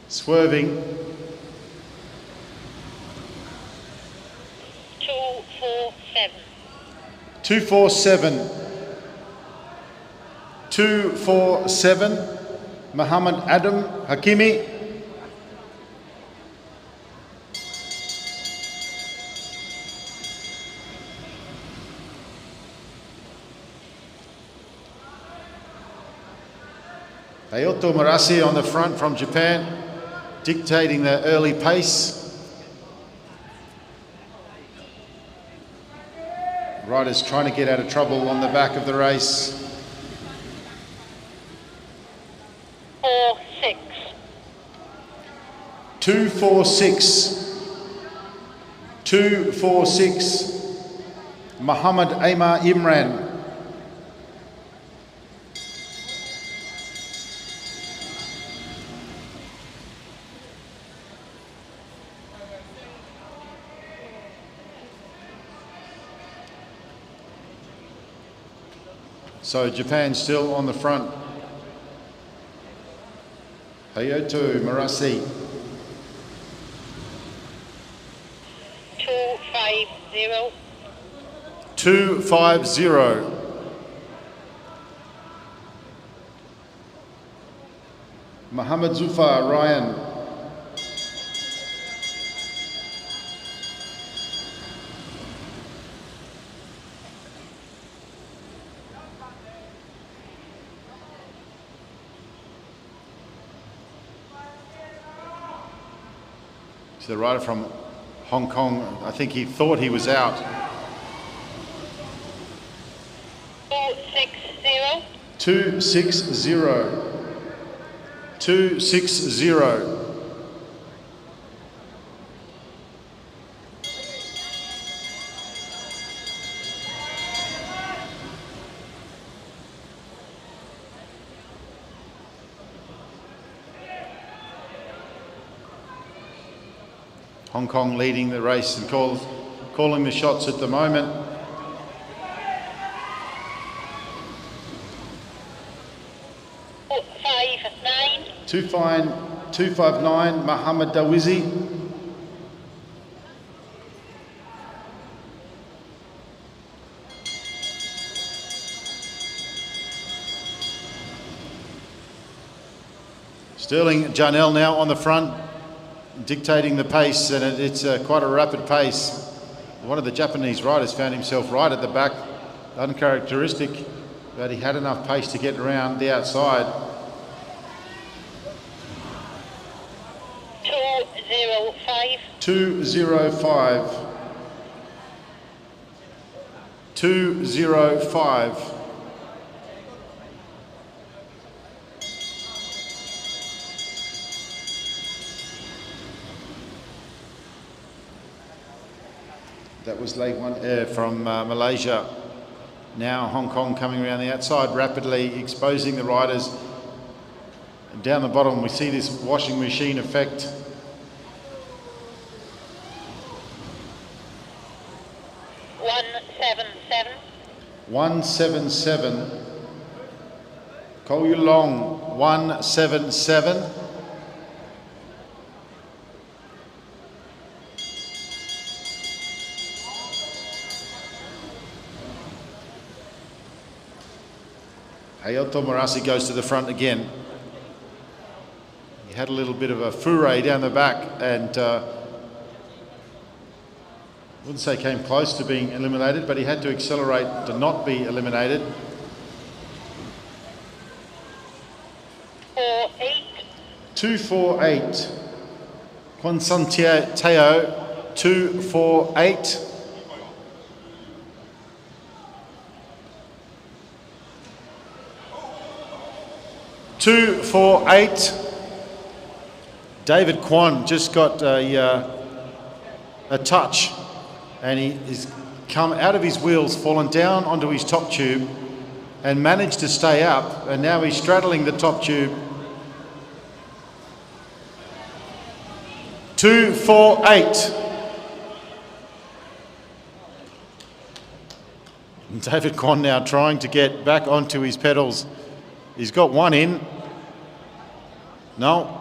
swerving. 247. 247. 247. Muhammad Adam Hakimi. Ayoto Marasi on the front from Japan, dictating the early pace. Riders trying to get out of trouble on the back of the race. 4-6. 2-4-6. 2-4-6. Muhammad Aymar Imran. So Japan still on the front. Hayato Marasi. 2-5-0. 2-5-0. Muhammad Zufar Ryan. So the rider from Hong Kong, I think he thought he was out. 2-6-0. 2-6-0. 2-6-0. Hong Kong leading the race and calling the shots at the moment. Two fine, 259, Muhammad Dawizi. Sterling Jarnell now on the front, dictating the pace, and it's quite a rapid pace. One of the Japanese riders found himself right at the back, uncharacteristic, but he had enough pace to get around the outside. 2-0-5. 2-0-5. 2-0-5. That was leg one from Malaysia. Now Hong Kong coming around the outside rapidly, exposing the riders. And down the bottom we see this washing machine effect. 1-7-7. 177. Ko Yulong 177. Hayato Marasi goes to the front again. He had a little bit of a foray down the back and I wouldn't say came close to being eliminated, but he had to accelerate to not be eliminated. 4-8. 248. Quansanteo 248. 248. David Kwan just got a touch and he's come out of his wheels, fallen down onto his top tube and managed to stay up, and now he's straddling the top tube. 248. David Kwan now trying to get back onto his pedals. He's got one in. No.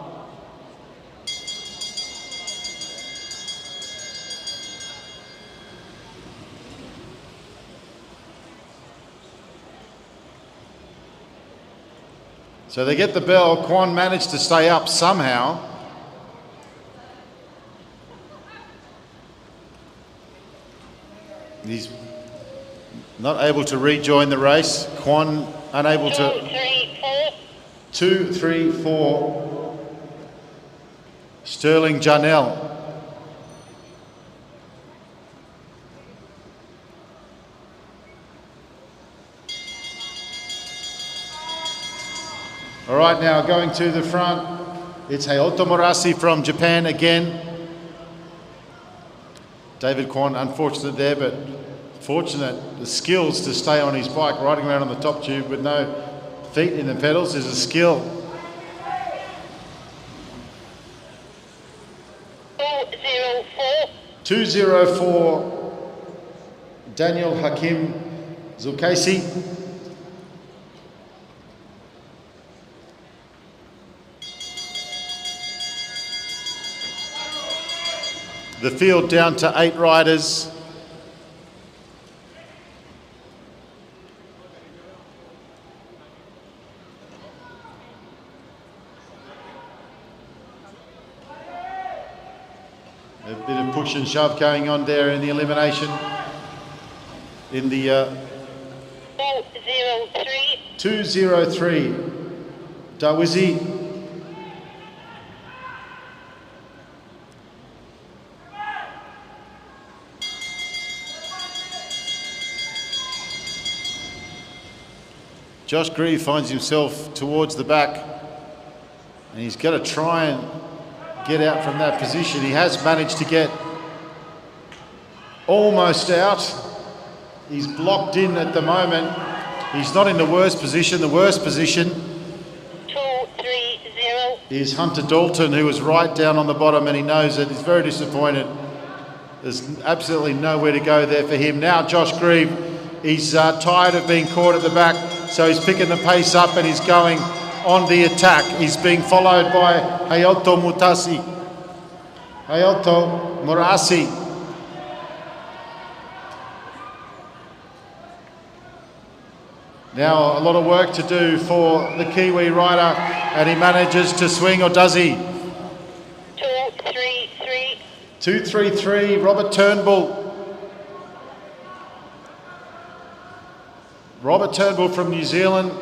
So they get the bell. Kwan managed to stay up somehow. He's not able to rejoin the race. Kwan unable to. 2, 3, 4. Sterling Jarnell. All right, now going to the front, it's Hayato Murasi from Japan again. David Kwon, unfortunate there, but fortunate. The skills to stay on his bike, riding around on the top tube with no feet in the pedals is a skill. 204, Daniel Hakim Zulkaisi. The field down to 8 riders. A bit of push and shove going on there in the elimination. In the 203, Dawizi. Josh Grieve finds himself towards the back, and he's got to try and get out from that position. He has managed to get almost out. He's blocked in at the moment. He's not in the worst position. The worst position 230 is Hunter Dalton, who was right down on the bottom, and he knows it. He's very disappointed. There's absolutely nowhere to go there for him. Now Josh Grieve, he's tired of being caught at the back, so he's picking the pace up and he's going on the attack. He's being followed by Hayato Murasi. Now a lot of work to do for the Kiwi rider, and he manages to swing, or does he? 233. 233, Robert Turnbull. Robert Turnbull from New Zealand.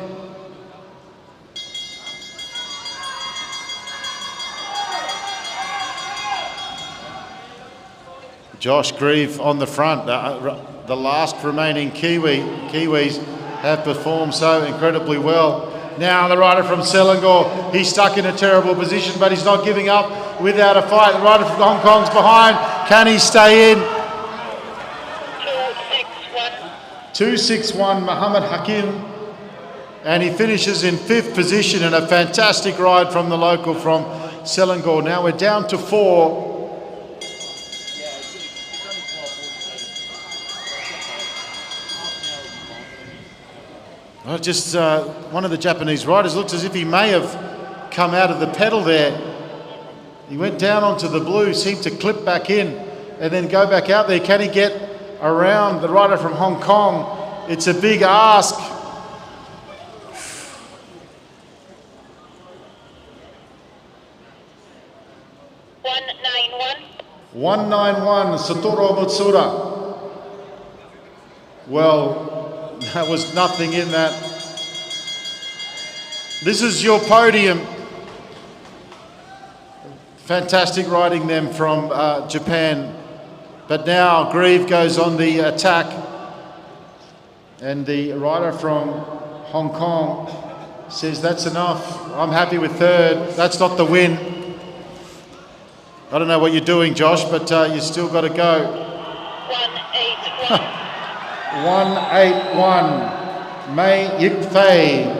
Josh Grieve on the front. The last remaining Kiwis have performed so incredibly well. Now the rider from Selangor, he's stuck in a terrible position, but he's not giving up without a fight. The rider from Hong Kong's behind. Can he stay in? 261, Muhammad Hakim, and he finishes in 5th position, and a fantastic ride from the local from Selangor. Now we're down to 4. Oh, just one of the Japanese riders looks as if he may have come out of the pedal there. He went down onto the blue, seemed to clip back in and then go back out there. Can he get around the rider from Hong Kong? It's a big ask. 191, Satoru Matsuda. Well, that was nothing in that. This is your podium. Fantastic riding them from Japan. But now Grieve goes on the attack, and the rider from Hong Kong says, that's enough. I'm happy with 3rd. That's not the win. I don't know what you're doing, Josh, but you still got to go. 181. 181, Mei Yik Fei.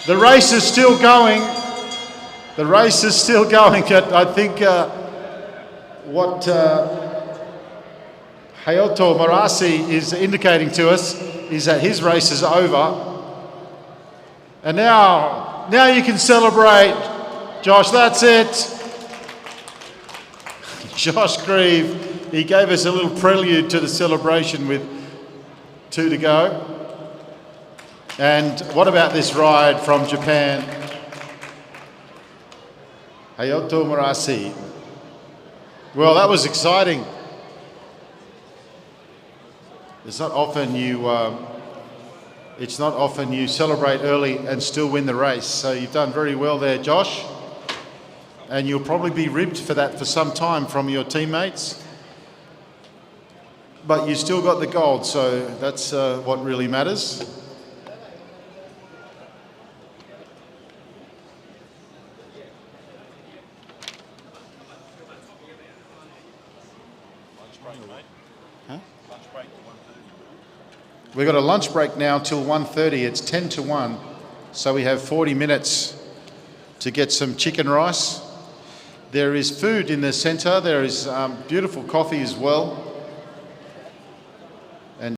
The race is still going. The race is still going. I think what Hayato Murasi is indicating to us is that his race is over. And now you can celebrate, Josh. That's it. Josh Grieve, he gave us a little prelude to the celebration with 2 to go. And what about this ride from Japan? Hayato Murasi. Well, that was exciting. It's not often you celebrate early and still win the race. So you've done very well there, Josh. And you'll probably be ribbed for that for some time from your teammates. But you still got the gold, so that's what really matters. Lunch break, mate. Huh? Lunch break to 1:30. We've got a lunch break now till 1:30. It's 10 to 1. So we have 40 minutes to get some chicken rice. There is food in the centre. There is beautiful coffee as well.